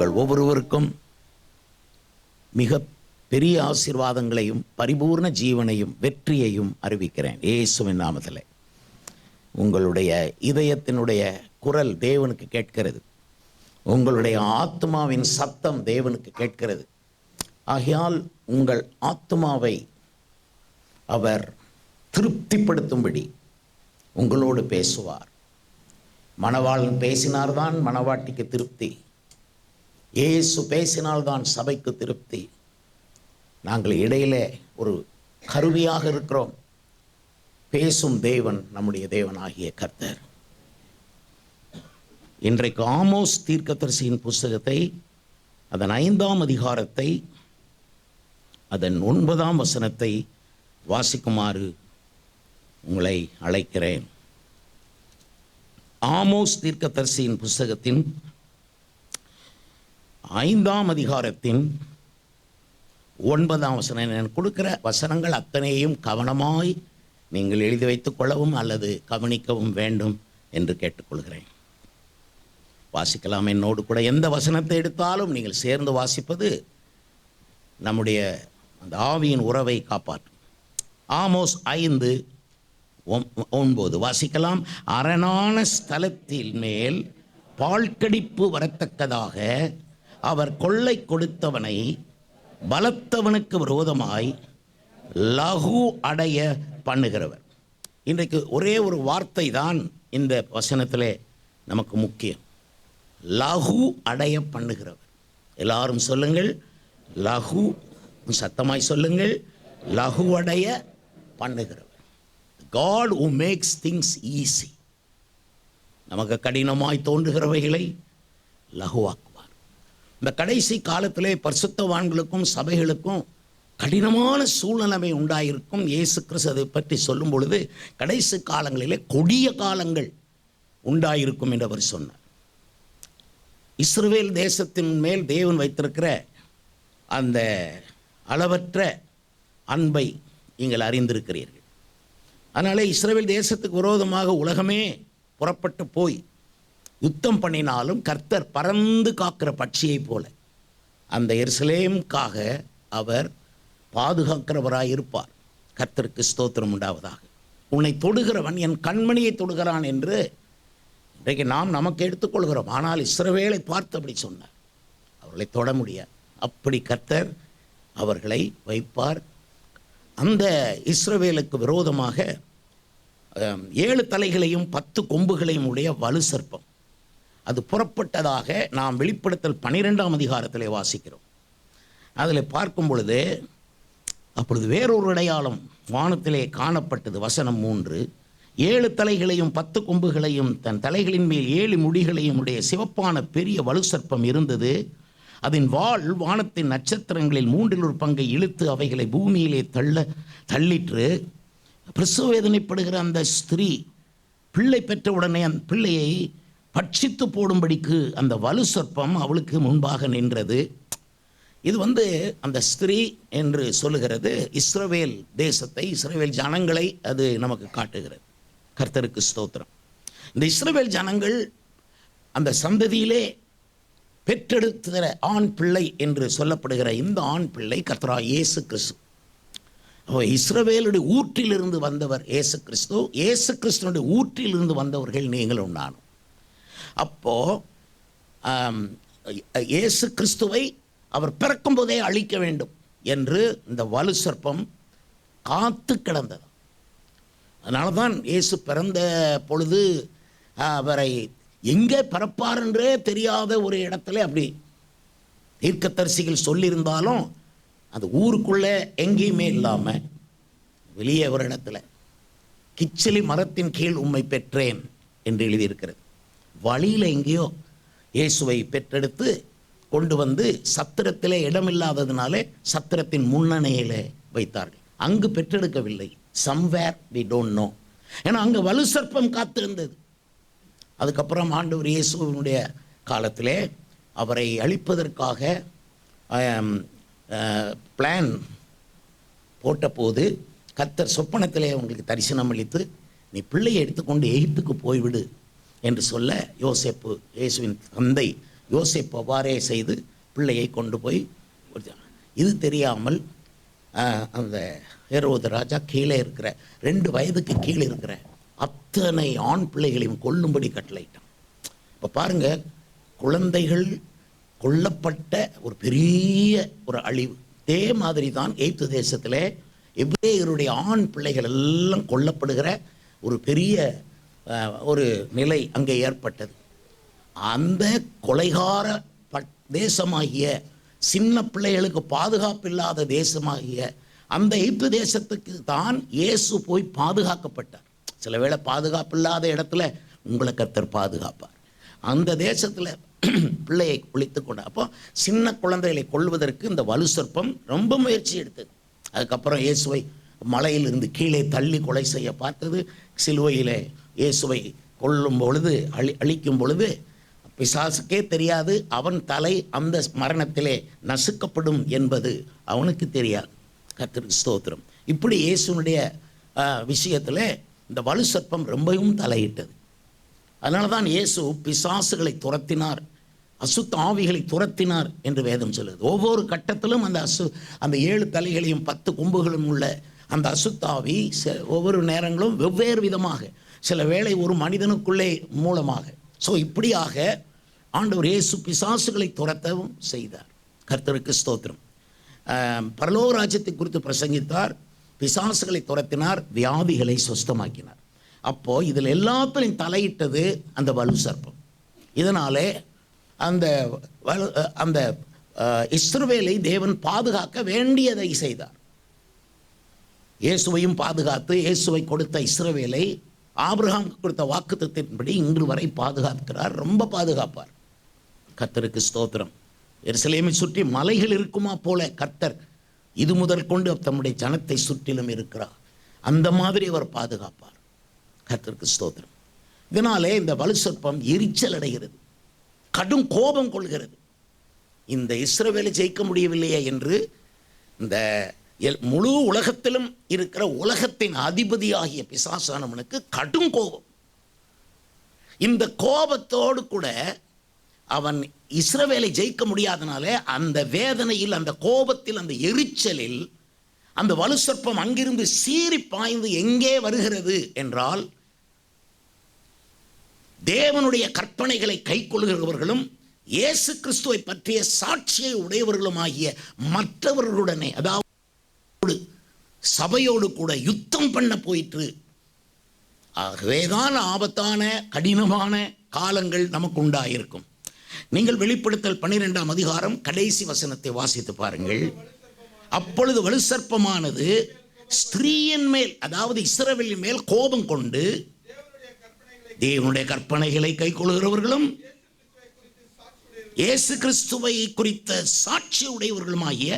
உங்கள் ஒவ்வொருவருக்கும் மிக பெரிய ஆசீர்வாதங்களையும் பரிபூர்ண ஜீவனையும் வெற்றியையும் அறிவிக்கிறேன் இயேசுவின் நாமத்திலே. உங்களுடைய இதயத்தினுடைய குரல் தேவனுக்கு கேட்கிறது, உங்களுடைய ஆத்மாவின் சத்தம் தேவனுக்கு கேட்கிறது. ஆகையால் உங்கள் ஆத்மாவை அவர் திருப்திப்படுத்தும்படி உங்களோடு பேசுவார். மணவாளன் பேசினார்தான் மணவாட்டிக்கு திருப்தி, இயேசு பேசினால்தான் சபைக்கு திருப்தி. நாங்கள் இடையிலே ஒரு கருவியாக இருக்கிறோம். பேசும் தேவன் நம்முடைய தேவனாகிய கர்த்தர். இன்றைக்கு ஆமோஸ் தீர்க்கதரிசியின் புஸ்தகத்தை அதன் 5ஆம் அதிகாரத்தை அதன் 9ஆம் வசனத்தை வாசிக்குமாறு உங்களை அழைக்கிறேன். ஆமோஸ் தீர்க்கதரிசியின் புஸ்தகத்தின் 5ஆம் அதிகாரத்தின் 9ஆம் வசனம். நான் கொடுக்கிற வசனங்கள் அத்தனையும் கவனமாய் நீங்கள் எழுதி வைத்துக் கொள்ளவும் அல்லது கவனிக்கவும் வேண்டும் என்று கேட்டுக்கொள்கிறேன். வாசிக்கலாம் என்னோடு கூட. எந்த வசனத்தை எடுத்தாலும் நீங்கள் சேர்ந்து வாசிப்பது நம்முடைய அந்த ஆவியின் உறவை காப்பாற்றும். ஆமோஸ் 5:9 வாசிக்கலாம். அரணான ஸ்தலத்தின் மேல் பால்கடிப்பு வரத்தக்கதாக அவர் கொள்ளை கொடுத்தவனை பலத்தவனுக்கு விரோதமாய் லகு அடைய பண்ணுகிறவர். இன்றைக்கு ஒரே ஒரு வார்த்தை தான் இந்த வசனத்திலே நமக்கு முக்கியம். லகு அடைய பண்ணுகிறவர். எல்லாரும் சொல்லுங்கள், லகு. சத்தமாய் சொல்லுங்கள், லகு அடைய பண்ணுகிறவர். God who makes things easy. நமக்கு கடினமாய் தோன்றுகிறவைகளை லகுவாக்குவார். இந்த கடைசி காலத்திலே பரிசுத்தவான்களுக்கும் சபைகளுக்கும் கடினமான சூழ்நிலைமை உண்டாயிருக்கும். இயேசு கிறிஸ்து அதை பற்றி சொல்லும் பொழுது கடைசி காலங்களிலே கொடிய காலங்கள் உண்டாயிருக்கும் என்று அவர் சொன்னார். இஸ்ரவேல் தேசத்தின் மேல் தேவன் வைத்திருக்கிற அந்த அளவற்ற அன்பை நீங்கள் அறிந்திருக்கிறீர்கள். அதனாலே இஸ்ரவேல் தேசத்துக்கு விரோதமாக உலகமே புறப்பட்டு போய் யுத்தம் பண்ணினாலும் கர்த்தர் பறந்து காக்கிற பட்சியை போல அந்த எருசலேமுக்காக அவர் பாதுகாக்கிறவராயிருப்பார். கர்த்தருக்கு ஸ்தோத்திரம் உண்டாவதாக. உன்னை தொடுகிறவன் என் கண்மணியை தொடுகிறான் என்று இன்றைக்கு நாம் நமக்கு எடுத்துக்கொள்கிறோம். ஆனால் இஸ்ரவேலை பார்த்து அப்படி சொன்னார், அவர்களை தொட முடியாது. அப்படி கர்த்தர் அவர்களை வைப்பார். அந்த இஸ்ரவேலுக்கு விரோதமாக 7 தலைகளையும் 10 கொம்புகளையும் உடைய வலு சர்ப்பம் அது புறப்பட்டதாக நாம் வெளிப்படுத்தல் 12ஆம் அதிகாரத்திலே வாசிக்கிறோம். அதில் பார்க்கும் பொழுது அப்பொழுது வேறொரு அடையாளம் வானத்திலே காணப்பட்டது. வசனம் 3. 7 தலைகளையும் 10 கொம்புகளையும் தன் தலைகளின் மேல் 7 முடிகளையும் உடைய சிவப்பான பெரிய வலு சர்ப்பம் இருந்தது. அதன் வாள் வானத்தின் நட்சத்திரங்களில் 3 பங்கை இழுத்து அவைகளை பூமியிலே தள்ளிற்று. பிரசவ வேதனைப்படுகிற அந்த ஸ்திரீ பிள்ளை பெற்றவுடனே அந்த பிள்ளையை பட்சித்து போடும்படிக்கு அந்த வலு சர்ப்பம் அவளுக்கு முன்பாக நின்றது. இது அந்த ஸ்திரீ என்று சொல்லுகிறது இஸ்ரவேல் தேசத்தை, இஸ்ரவேல் ஜனங்களை அது நமக்கு காட்டுகிறது. கர்த்தருக்கு ஸ்தோத்திரம். இந்த இஸ்ரவேல் ஜனங்கள் அந்த சந்ததியிலே பெற்றெடுக்கிற ஆண் பிள்ளை என்று சொல்லப்படுகிற இந்த ஆண் பிள்ளை கர்த்தராகிய இயேசு கிறிஸ்து. இஸ்ரவேலுடைய ஊற்றிலிருந்து வந்தவர் இயேசு கிறிஸ்து. இயேசு கிறிஸ்துனுடைய ஊற்றிலிருந்து வந்தவர்கள் நீங்களும் நானும். அப்போ இயேசு கிறிஸ்துவை அவர் பிறக்கும் போதே அழிக்க வேண்டும் என்று இந்த வலு சர்ப்பம் காத்து கிடந்தது. அதனால தான் இயேசு பிறந்த பொழுது அவரை எங்கே பிறப்பார் என்றே தெரியாத ஒரு இடத்துல அப்படி தீர்க்கதரிசிகள் சொல்லியிருந்தாலும் அது ஊருக்குள்ளே எங்கேயுமே இல்லாமல் வெளியே ஒரு இடத்துல கிச்சிலி மரத்தின் கீழ் உம்மை பெற்றேன் என்று எழுதியிருக்கிறது. வழியில் எங்கேயோ இயேசுவை பெற்றெடுத்து கொண்டு வந்து சத்திரத்திலே இடமில்லாததுனாலே சத்திரத்தின் முன்னணியிலே வைத்தார்கள். அங்கு பெற்றெடுக்கவில்லை. Somewhere we don't know. ஏன்னா அங்கே வலு சர்ப்பம் காத்திருந்தது. அதுக்கப்புறம் ஆண்டவர் இயேசுவினுடைய காலத்திலே அவரை அழிப்பதற்காக பிளான் போட்டபோது கர்த்தர் சொப்பனத்திலே அவங்களுக்கு தரிசனம் அளித்து நீ பிள்ளையை எடுத்துக்கொண்டு எகிப்துக்கு போய்விடு என்று சொல்ல யோசேப்பு இயேசுவின் தந்தை யோசேப்பு அவ்வாறே செய்து பிள்ளையை கொண்டு போய், இது தெரியாமல் அந்த ஏரோது ராஜா கீழே இருக்கிற 2 வயதுக்கு கீழே இருக்கிற அத்தனை ஆண் பிள்ளைகளையும் கொல்லும்படி கட்டளையிட்டான். இப்போ பாருங்கள், குழந்தைகள் கொல்லப்பட்ட ஒரு பெரிய ஒரு அழிவு. இதே மாதிரி தான் எகிப்து தேசத்தில் எபிரேயருடைய ஆண் பிள்ளைகள் எல்லாம் கொல்லப்படுகிற ஒரு பெரிய ஒரு நிலை அங்கே ஏற்பட்டது. அந்த கொலைகார தேசமாகிய, சின்ன பிள்ளைகளுக்கு பாதுகாப்பு இல்லாத தேசமாகிய அந்த எகிப்து தேசத்துக்கு தான் இயேசு போய் பாதுகாக்கப்பட்டார். சில வேளை பாதுகாப்பு இல்லாத இடத்துல உங்களை கர்த்தர் பாதுகாப்பார். அந்த தேசத்தில் பிள்ளையை குளித்து கொண்டார். அப்போ சின்ன குழந்தைகளை கொள்வதற்கு இந்த வலு சர்ப்பம் ரொம்ப முயற்சி எடுத்தது. அதுக்கப்புறம் இயேசுவை மலையிலிருந்து கீழே தள்ளி கொலை செய்ய பார்த்தது. சிலுவையில் இயேசுவை கொல்லும் பொழுது, அழிக்கும் பொழுது பிசாசுக்கே தெரியாது அவன் தலை அந்த மரணத்திலே நசுக்கப்படும் என்பது அவனுக்கு தெரியாது. கர்த்தருக்கு ஸ்தோத்திரம். இப்படி இயேசுனுடைய விஷயத்தில் இந்த வலு சர்ப்பம் ரொம்பவும் தலையிட்டது. அதனால தான் இயேசு பிசாசுகளை துரத்தினார், அசுத்த ஆவிகளை துரத்தினார் என்று வேதம் சொல்லுது. ஒவ்வொரு கட்டத்திலும் அந்த 7 தலைகளையும் 10 கொம்புகளும் உள்ள அந்த அசுத்தாவி ஒவ்வொரு நேரங்களும் வெவ்வேறு விதமாக, சில வேளை ஒரு மனிதனுக்குள்ளே மூலமாக, இப்படியாக ஆண்டவர் இயேசு பிசாசுகளை துரத்தவும் செய்தார். கர்த்தருக்கு ஸ்தோத்திரம். பரலோக ராஜ்யத்தை குறித்து பிரசங்கித்தார், பிசாசுகளை துரத்தினார், வியாதிகளை சுஸ்தமாக்கினார். அப்போது இதில் எல்லாத்திலையும் தலையிட்டது அந்த வலு சர்ப்பம். இதனாலே அந்த இஸ்ரவேலை தேவன் பாதுகாக்க வேண்டியதை செய்தார். இயேசுவையும் பாதுகாத்து, இயேசுவை கொடுத்த இஸ்ரவேலை ஆபிரகாமுக்கு கொடுத்த வாக்குத்தத்தத்தின்படி இன்று வரை பாதுகாக்கிறார், ரொம்ப பாதுகாப்பார். கர்த்தருக்கு ஸ்தோத்திரம். எருசலேமை சுற்றி மலைகள் இருக்குமா போல கர்த்தர் இது முதல் கொண்டு தம்முடைய ஜனத்தை சுற்றிலும் இருக்கிறார். அந்த மாதிரி அவர் பாதுகாப்பார். கர்த்தருக்கு ஸ்தோத்திரம். இதனாலே இந்த வலு சர்ப்பம் எரிச்சல் அடைகிறது, கடும் கோபம் கொள்கிறது. இந்த இஸ்ரவேலை ஜெயிக்க முடியவில்லையே என்று இந்த முழு உலகத்திலும் இருக்கிற உலகத்தின் அதிபதியாகிய பிசாசானவனுக்கு கடும் கோபம். இந்த கோபத்தோடு கூட அவன் இஸ்ரவேலை ஜெயிக்க முடியாதனாலே அந்த வேதனையில், அந்த கோபத்தில், அந்த எரிச்சலில் அந்த வலு சர்ப்பம் அங்கிருந்து சீறி பாய்ந்து எங்கே வருகிறது என்றால், தேவனுடைய கற்பனைகளை கைக்கொள்கிறவர்களும் இயேசு கிறிஸ்துவை பற்றிய சாட்சியை உடையவர்களும் ஆகிய மற்றவர்களுடனே, அதாவது சபையோடு கூட யுத்தம் பண்ண போயிற்று. ஆகவேதான் ஆபத்தான கடினமான காலங்கள் நமக்கு உண்டாயிருக்கும். நீங்கள் வெளிப்படுத்தல் 12ஆம் அதிகாரம் கடைசி வசனத்தை வாசித்து பாருங்கள். அப்பொழுது வலு சர்ப்பமானது ஸ்திரீயின் மேல், அதாவது இஸ்ரவேலின் மேல் கோபம் கொண்டு தேவனுடைய கற்பனைகளை கைக்கொள்கிறவர்களும் இயேசு கிறிஸ்துவை குறித்த சாட்சி உடையவர்களுமாகிய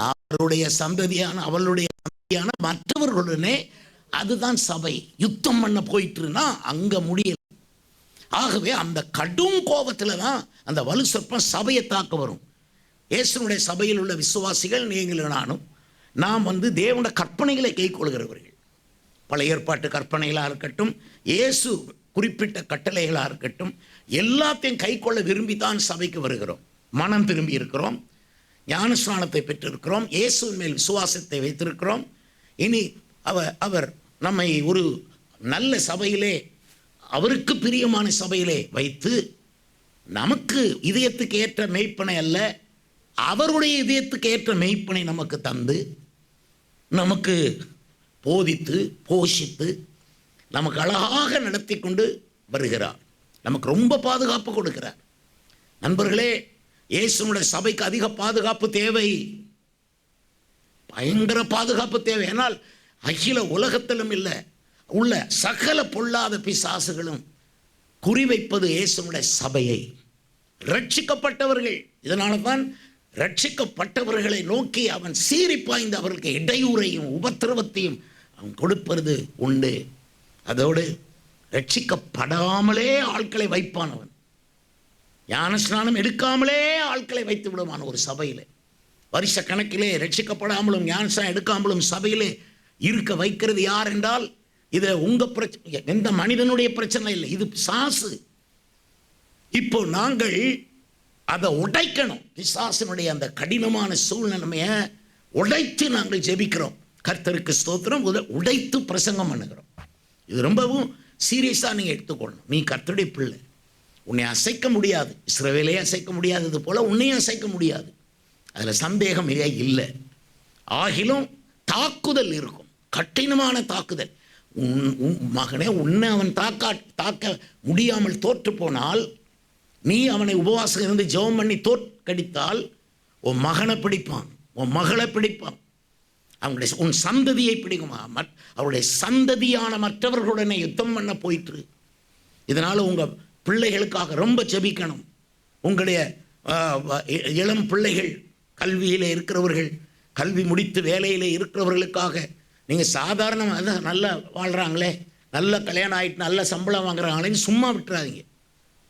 அவருடைய சந்ததியான மற்றவர்களுடனே, அதுதான் சபை, யுத்தம் பண்ண போயிட்டுனா அங்க முடியல. ஆகவே அந்த கடும் கோபத்தில் தான் அந்த வலு சர்ப்பம் சபையை தாக்க வரும். இயேசுனுடைய சபையில் உள்ள விசுவாசிகள் நீங்களும் நானும், நாம் தேவனுடைய கற்பனைகளை கைக்கொள்கிறவர்கள். பழைய ஏற்பாட்டு கற்பனைகளாக இருக்கட்டும், இயேசு குறிப்பிட்ட கட்டளைகளாக இருக்கட்டும், எல்லாத்தையும் கைக்கொள்ள விரும்பித்தான் சபைக்கு வருகிறோம். மனம் திரும்பி இருக்கிறோம், ஞானஸ்நானத்தை பெற்றிருக்கிறோம், இயேசுவின் மேல் விசுவாசத்தை வைத்திருக்கிறோம். இனி அவர் நம்மை ஒரு நல்ல சபையிலே, அவருக்கு பிரியமான சபையிலே வைத்து, நமக்கு இதயத்துக்கு ஏற்ற மெய்ப்பனை அல்ல, அவருடைய இதயத்துக்கு ஏற்ற மெய்ப்பனை நமக்கு தந்து, நமக்கு போதித்து போஷித்து நமக்கு அழகாக நடத்தி கொண்டு வருகிறார். நமக்கு ரொம்ப பாதுகாப்பு கொடுக்கிறார். நண்பர்களே, இயேசுனுடைய சபைக்கு அதிக பாதுகாப்பு தேவை, பயங்கர பாதுகாப்பு தேவை. ஏனால் அகில உலகத்திலும் இல்லை உள்ள சகல பொல்லாத பிசாசுகளும் குறிவைப்பது இயேசுனுடைய சபையை, ரட்சிக்கப்பட்டவர்கள். இதனால தான் ரட்சிக்கப்பட்டவர்களை நோக்கி அவன் சீறி பாய்ந்து அவர்களுக்கு இடையூறையும் உபத்திரவத்தையும் அவன் கொடுப்பது உண்டு. அதோடு ரட்சிக்கப்படாமலே ஆட்களை வைப்பானவன், ஞானஸ்நானம் எடுக்காமலே ஆட்களை வைத்து விடுவான். ஒரு சபையில் வருஷ கணக்கிலே ரட்சிக்கப்படாமலும் ஞானஸ்நானம் எடுக்காமலும் சபையிலே இருக்க வைக்கிறது யார் என்றால், இது உங்கள் பிரச்சனை, எந்த மனிதனுடைய பிரச்சனை இல்லை, இது பிசாசு. இப்போ நாங்கள் அதை உடைக்கணும். பிசாசினுடைய அந்த கடினமான சூழ்நிலைமையை உடைத்து நாங்கள் ஜெபிக்கிறோம். கர்த்தருக்கு ஸ்தோத்திரம். உடைத்து பிரசங்கம் பண்ணுகிறோம். இது ரொம்பவும் சீரியஸாக நீங்கள் எடுத்துக்கொள்ளணும். நீ கர்த்தருடைய பிள்ளை, உன்னை அசைக்க முடியாது. இஸ்ரவேலே அசைக்க முடியாதது போல் உன்னையும் அசைக்க முடியாது. அதில் சந்தேகம் இல்லை. ஆகிலும் தாக்குதல் இருக்கும், கடினமான தாக்குதல். உன் மகனே, உன்னை அவன் தாக்க முடியாமல் தோற்று போனால், நீ அவனை உபவாசம் இருந்து ஜெபம் பண்ணி தோற்கடித்தால், உன் மகனை பிடிப்பான், உன் மகளை பிடிப்பான், அவங்களுடைய உன் சந்ததியை பிடிக்குமா. அவருடைய சந்ததியான மற்றவர்களுடனே யுத்தம் பண்ண போயிட்டு. இதனால் உங்கள் பிள்ளைகளுக்காக ரொம்ப ஜெபிக்கணும். உங்களுடைய இளம் பிள்ளைகள், கல்வியில் இருக்கிறவர்கள், கல்வி முடித்து வேலையில் இருக்கிறவர்களுக்காக நீங்கள் சாதாரணமாக நல்லா வாழ்கிறாங்களே, நல்ல கல்யாணம் ஆகிட்டு நல்ல சம்பளம் வாங்குறாங்களேன்னு சும்மா விட்டுறாதீங்க.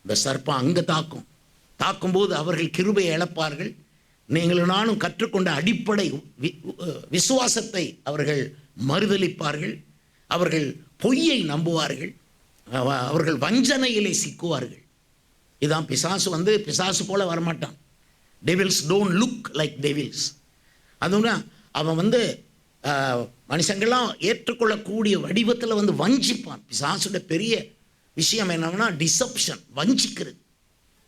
இந்த சர்ப்பம் அங்கே தாக்கும்போது அவர்கள் கிருபையை இழப்பார்கள். நீங்களும் நானும் கற்றுக்கொண்ட அடிப்படை விசுவாசத்தை அவர்கள் மறுதலிப்பார்கள். அவர்கள் பொய்யை நம்புவார்கள். அவர்கள் வஞ்சனையிலே சிக்குவார்கள். இதான் பிசாசு பிசாசு போல வரமாட்டான். Devils don't look like devils. அதுனா அவன் மனுஷங்கள்லாம் ஏற்றுக்கொள்ளக்கூடிய வடிவத்தில் வஞ்சிப்பான். பிசாசுடைய பெரிய விஷயம் என்னன்னா டிசப்ஷன், வஞ்சிக்கிறது.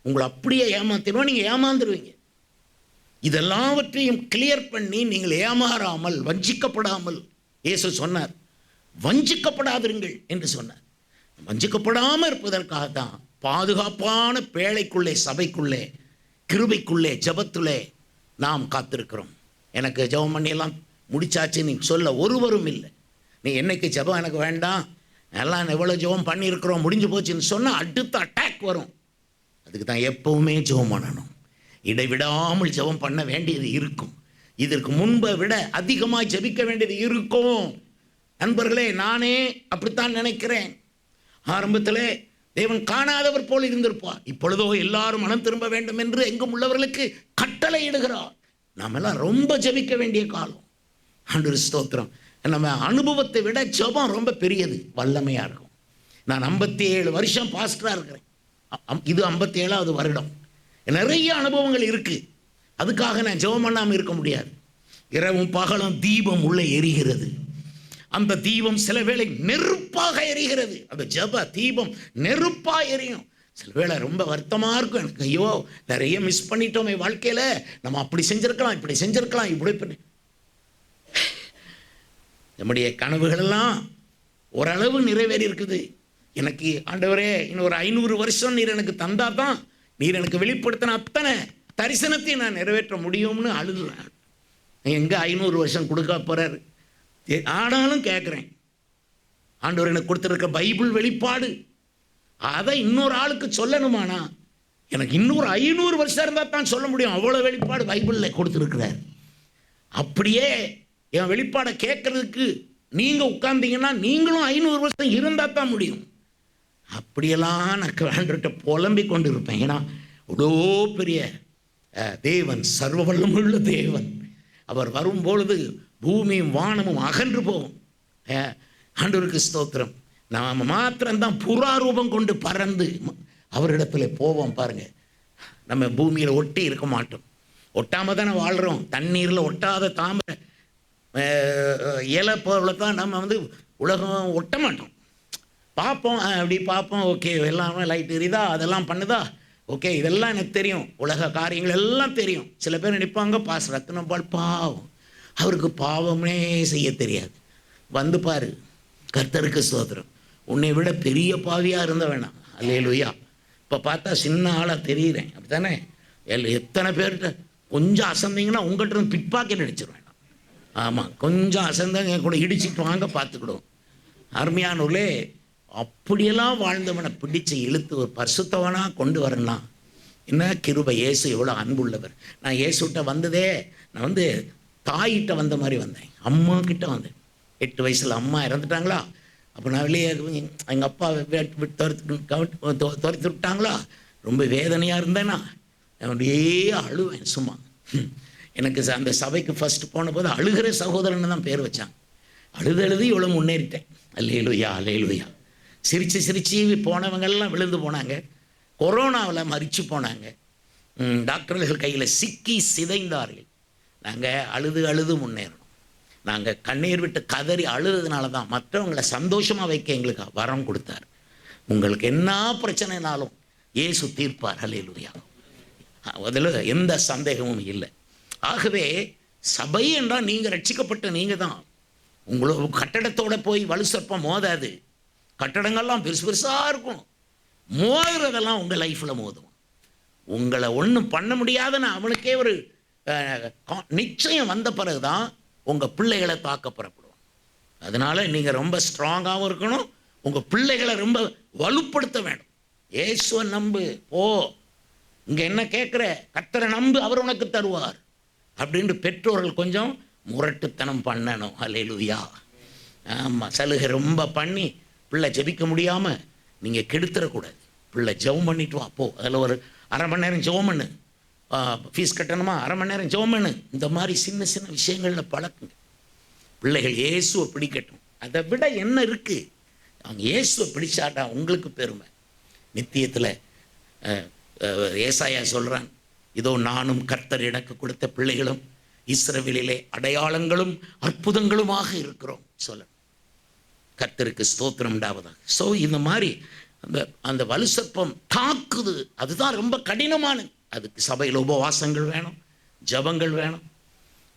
உங்களை அப்படியே ஏமாத்திடுவோம், நீங்கள் ஏமாந்துருவீங்க. இதெல்லாவற்றையும் கிளியர் பண்ணி நீங்கள் ஏமாறாமல், வஞ்சிக்கப்படாமல் இயேசு சொன்னார், வஞ்சிக்கப்படாதிருங்கள் என்று சொன்னார். வஞ்சிக்கப்படாமல் இருப்பதற்காக தான் பாதுகாப்பான பேழைக்குள்ளே, சபைக்குள்ளே, கிருபைக்குள்ளே, ஜபத்துள்ளே நாம் காத்திருக்கிறோம். எனக்கு ஜபம் பண்ணியெல்லாம் முடிச்சாச்சு நீ சொல்ல ஒருவரும் இல்லை. நீ என்னைக்கு ஜபம் எனக்கு வேண்டாம், எல்லாம் எவ்வளோ ஜபம் பண்ணியிருக்கிறோம், முடிஞ்சு போச்சுன்னு சொன்னால் அடுத்த அட்டாக் வரும். அதுக்கு தான் எப்பவுமே ஜபம் பண்ணணும். இடைவிடாமல் ஜபம் பண்ண வேண்டியது இருக்கும். இதற்கு முன்பை விட அதிகமாக ஜபிக்க வேண்டியது இருக்கும். நண்பர்களே, நானே அப்படித்தான் நினைக்கிறேன். ஆரம்பத்தில் தேவன் காணாதவர் போல் இருந்திருப்பார். இப்பொழுதோ எல்லாரும் மனம் திரும்ப வேண்டும் என்று எங்கும் உள்ளவர்களுக்கு கட்டளை இடுகிறார். நாமெல்லாம் ரொம்ப ஜபிக்க வேண்டிய காலம். ஆண்டவரே ஸ்தோத்திரம். நம்ம அனுபவத்தை விட ஜபம் ரொம்ப பெரியது, வல்லமையாக இருக்கும். நான் 57 வருஷம் பாஸ்டராக இருக்கிறேன். இது 57வது வருடம். நிறைய அனுபவங்கள் இருக்குது. அதுக்காக நான் ஜெபம் பண்ணாமல் இருக்க முடியாது. இரவும் பகலும் தீபம் உள்ளே எரிகிறது. அந்த தீபம் சில வேளை நெருப்பாக எரிகிறது. அந்த ஜெப தீபம் நெருப்பாக எரியும். சில வேளை ரொம்ப வருத்தமாக இருக்கும் எனக்கு. ஐயோ, நிறைய மிஸ் பண்ணிட்டோமே வாழ்க்கையில், நம்ம அப்படி செஞ்சுருக்கலாம், இப்படி செஞ்சுருக்கலாம், இப்படி பண்ணி. நம்முடைய கனவுகளெல்லாம் ஓரளவு நிறைவேறி இருக்குது. எனக்கு ஆண்டவரே, இன்னும் ஒரு 500 வருஷம் நீர் எனக்கு தந்தா தான் நீர் எனக்கு வெளிப்படுத்தின அத்தனை தரிசனத்தையும் நான் நிறைவேற்ற முடியும்னு அழுதுறேன். எங்கே 500 வருஷம் கொடுக்க போகிறார்? ஆனாலும் கேட்குறேன், ஆண்டவர் எனக்கு கொடுத்துருக்க பைபிள் வெளிப்பாடு அதை இன்னொரு ஆளுக்கு சொல்லணுமானா எனக்கு இன்னொரு 500 வருஷம் இருந்தால் தான் சொல்ல முடியும். அவ்வளோ வெளிப்பாடு பைபிளில் கொடுத்துருக்கிறார். அப்படியே என் வெளிப்பாடை கேட்கறதுக்கு நீங்கள் உட்கார்ந்தீங்கன்னா நீங்களும் 500 வருஷம் இருந்தால் தான் முடியும். அப்படியெல்லாம் நான் ஆண்டவர்கிட்ட புலம்பி கொண்டு இருப்பேன். ஏன்னா அவ்வளோ பெரிய தேவன், சர்வ வல்லமுள்ள தேவன். அவர் வரும்பொழுது பூமியும் வானமும் அகன்று போகும். ஆண்டவருக்கு ஸ்தோத்திரம். நாம் மாத்திரம்தான் புறாரூபம் கொண்டு பறந்து அவரிடத்தில் போவோம். பாருங்கள், நம்ம பூமியில் ஒட்டி இருக்க மாட்டோம். ஒட்டாமல் தானே வாழ்கிறோம். தண்ணீரில் ஒட்டாத தாமரை இலை போல தான் நம்ம உலகம் ஒட்ட மாட்டோம். பார்ப்போம், அப்படி பார்ப்போம். ஓகே, எல்லாமே லைட் எரியுதா, அதெல்லாம் பண்ணுதா, ஓகே, இதெல்லாம் எனக்கு தெரியும். உலக காரியங்கள் எல்லாம் தெரியும். சில பேர் நினைப்பாங்க, பாஸ் ரத்னபால் பாவம், அவருக்கு பாவமே செய்ய தெரியாது. வந்து பாரு, கர்த்தருக்கு ஸ்தோத்திரம். உன்னை விட பெரிய பாவியாக இருந்த வேணாம். அல்லேலூயா. இப்போ பார்த்தா சின்ன ஆளாக தெரியுறேன், அப்படி தானே? எத்தனை பேர்கிட்ட கொஞ்சம் அசந்திங்கன்னா உங்கள்கிட்ட இருந்து பிட் பாக்கெட் அடிச்சிருவேன். ஆமாம், கொஞ்சம் அசந்தாங்க கூட இடிச்சிட்டு வாங்க, பார்த்துக்கிடுவோம். அருமையானவர்களே, அப்படியெல்லாம் வாழ்ந்தவனை பிடிச்சு இழுத்து ஒரு பரிசுத்தவனாக கொண்டு வரலாம். என்ன கிருபை! இயேசு எவ்வளோ அன்புள்ளவர். நான் இயேசுகிட்ட வந்ததே, நான் தாயிட்ட வந்த மாதிரி வந்தேன். அம்மா கிட்ட வந்தேன். 8 வயசில் அம்மா இறந்துட்டாங்களா. அப்போ நான் வெளியே எங்கள் அப்பா துரத்தி விட்டாங்களா. ரொம்ப வேதனையாக இருந்தேன்னா அப்படியே அழுவேன் சும்மா. எனக்கு அந்த சபைக்கு ஃபஸ்ட்டு போன போது அழுகிற சகோதரன்னு தான் பேர் வச்சாங்க. அழுது இவ்வளோ முன்னேறிட்டேன். அல்லேலூயா, அல்லேலூயா. சிரித்து போனவங்கெல்லாம் விழுந்து போனாங்க. கொரோனாவில் மரித்து போனாங்க. டாக்டர்கள் கையில் சிக்கி சிதைந்தார்கள். நாங்கள் அழுது அழுது முன்னேறணும். நாங்கள் கண்ணீர் விட்டு கதறி அழுதுனால தான் மற்றவங்களை சந்தோஷமாக வைக்க எங்களுக்கு வரம் கொடுத்தார். உங்களுக்கு என்ன பிரச்சனைனாலும் இயேசு தீர்ப்பார். ஹல்லேலூயா. அதில் எந்த சந்தேகமும் இல்லை. ஆகவே சபை என்றால் நீங்கள் ரட்சிக்கப்பட்ட நீங்கள் தான். உங்களோட கட்டடத்தோடு போய் வலு சர்ப்பம் மோதாது. கட்டடங்கள்லாம் பெருசு பெருசாக இருக்கும். மோதுறதெல்லாம் உங்கள் லைஃப்பில் மோதும். உங்களை ஒன்றும் பண்ண முடியாதுன்னு அவனுக்கே ஒரு நிச்சயம் வந்த பிறகு தான் உங்கள் பிள்ளைகளை தாக்க புறப்படுவோம். அதனால் நீங்கள் ரொம்ப ஸ்ட்ராங்காகவும் இருக்கணும். உங்கள் பிள்ளைகளை ரொம்ப வலுப்படுத்த வேண்டும். இயேசுவை நம்பு, போ, இங்கே என்ன கேட்குற, கர்த்தரை நம்பு, அவர் உனக்கு தருவார் அப்படின்ட்டு பெற்றோர்கள் கொஞ்சம் முரட்டுத்தனம் பண்ணணும். அல்லேலூயா. ஆமாம், சலுகை ரொம்ப பண்ணி பிள்ளை ஜெபிக்க முடியாமல் நீங்கள் கெடுத்துடக்கூடாது. பிள்ளை ஜெபம் பண்ணிட்டு வா, போ, அதில் ஒரு அரை மணி நேரம் ஜெபம் பண்ணு, ஃபீஸ் கட்டணுமா, அரை மணி நேரம் ஜெபம் பண்ணு. இந்த மாதிரி சின்ன சின்ன விஷயங்களில் பழக்குங்க. பிள்ளைகள் இயேசுவை பிடிக்கட்டும். அதை விட என்ன இருக்குது? அவங்க இயேசுவை பிடிச்சாட்டா உங்களுக்கு பெருமை. நித்தியத்தில் ஏசாயா சொல்கிறான், இதோ நானும் கர்த்தர் எனக்கு கொடுத்த பிள்ளைகளும் இஸ்ரவேலிலே அடையாளங்களும் அற்புதங்களுமாக இருக்கிறோம் சொல்ல. கர்த்தருக்கு ஸ்தோத்திரம் உண்டாவதாக. ஸோ இந்த மாதிரி அந்த வலுசற்பம் தாக்குது. அதுதான் ரொம்ப கடினமானது. அதுக்கு சபையில் உபவாசங்கள் வேணும், ஜபங்கள் வேணும்.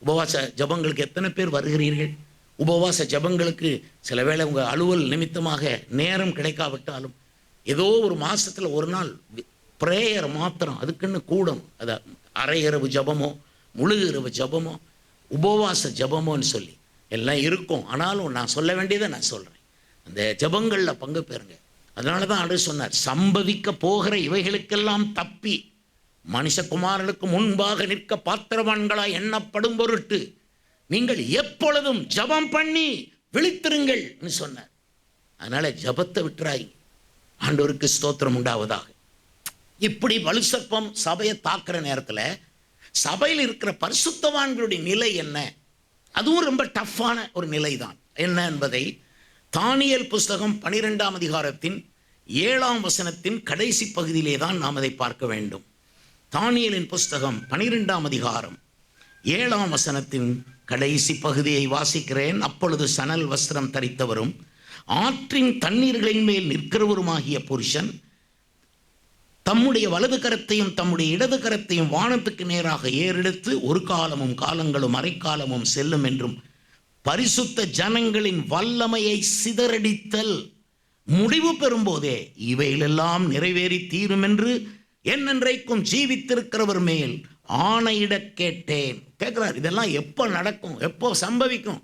உபவாச ஜபங்களுக்கு எத்தனை பேர் வருகிறீர்கள்? உபவாச ஜபங்களுக்கு சில வேளை உங்கள் அலுவல் நிமித்தமாக நேரம் கிடைக்காவிட்டாலும் ஏதோ ஒரு மாதத்தில் ஒரு நாள் ப்ரேயர் மாத்திரம் அதுக்குன்னு கூடும். அதை அரை இரவு ஜபமோ முழு இரவு ஜபமோ உபவாச ஜபமோன்னு சொல்லி எல்லாம் இருக்கும். ஆனாலும் நான் சொல்ல வேண்டியதை நான் சொல்கிறேன். அந்த ஜபங்களில் பங்கு பெறுங்க. அதனால தான் ஆண்டவர் சொன்னார், சம்பவிக்க போகிற இவைகளுக்கெல்லாம் தப்பி மனுஷகுமாரனுக்கு முன்பாக நிற்க பாத்திரவான்களாய் எண்ணப்படும் பொருட்டு நீங்கள் எப்பொழுதும் ஜபம் பண்ணி விழித்திருங்கள்னு சொன்னார். அதனால் ஜபத்தை விட்டுறாய். ஆண்டவருக்கு ஸ்தோத்திரம் உண்டாவதாக. இப்படி வலுசற்பம் சபையை தாக்குற நேரத்தில் சபையில் இருக்கிற பரிசுத்தவான்களுடைய நிலை என்ன? அதுவும் ரொம்ப டஃப்பான ஒரு நிலை தான். என்ன என்பதை தானியேல் புஸ்தகம் 12ஆம் அதிகாரத்தின் 7ஆம் வசனத்தின் கடைசி பகுதியிலே தான் நாம் அதை பார்க்க வேண்டும். தானியேலின் புஸ்தகம் 12ஆம் அதிகாரம் 7ஆம் வசனத்தின் கடைசி பகுதியை வாசிக்கிறேன். அப்பொழுது சணல் வஸ்திரம் தரித்தவரும் ஆற்றின் தண்ணீர்களின் மேல் நிற்கிறவருமாகிய புருஷன் தம்முடைய வலது கரத்தையும் தம்முடைய இடது கரத்தையும் வானத்துக்கு நேராக ஏறெடுத்து ஒரு காலமும் காலங்களும் அரைக்காலமும் செல்லும் என்றும் பரிசுத்த ஜனங்களின் வல்லமையை சிதறடித்தல் முடிவு பெறும்போதே இவைகளெல்லாம் நிறைவேறி தீரும் என்று என்னென்றைக்கும் ஜீவித்திருக்கிறவர் மேல் ஆணையிட கேட்டேன். கேட்கிறார், இதெல்லாம் எப்போ நடக்கும், எப்போ சம்பவிக்கும்?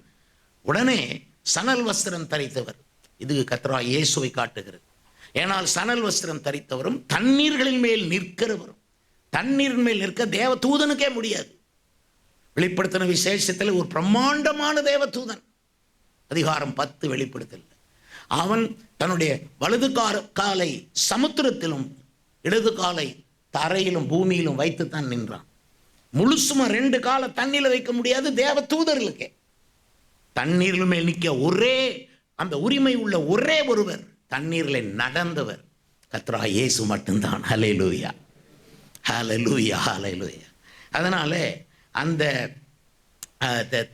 உடனே சணல் வஸ்திரம் தரித்தவர், இது கர்த்தராகிய இயேசுவை காட்டுகிறது. ஏனால் சணல் வஸ்திரம் தரித்தவரும் தண்ணீர்களின் மேல் நிற்கிறவரும். தண்ணீரின் மேல் நிற்க தேவ தூதனுக்கே முடியாது. வெளிப்படுத்தின விசேஷத்தில் ஒரு பிரம்மாண்டமான தேவ தூதன், அதிகாரம் 10 வெளிப்படுத்தல். அவன் தன்னுடைய வலது காலை சமுத்திரத்திலும் இடது காலை தரையிலும் பூமியிலும் வைத்துத்தான் நின்றான். முழுசுமா 2 காலை தண்ணீரில் வைக்க முடியாது தேவ தூதர்களுக்கே. தண்ணீரில் மேல் நிற்க ஒரே அந்த உரிமை உள்ள ஒரே ஒருவர், தண்ணீரில் நடந்தவர் கர்த்தராகிய இயேசு மட்டும்தான். ஹல்லேலூயா, ஹல்லேலூயா, ஹல்லேலூயா. அதனால அந்த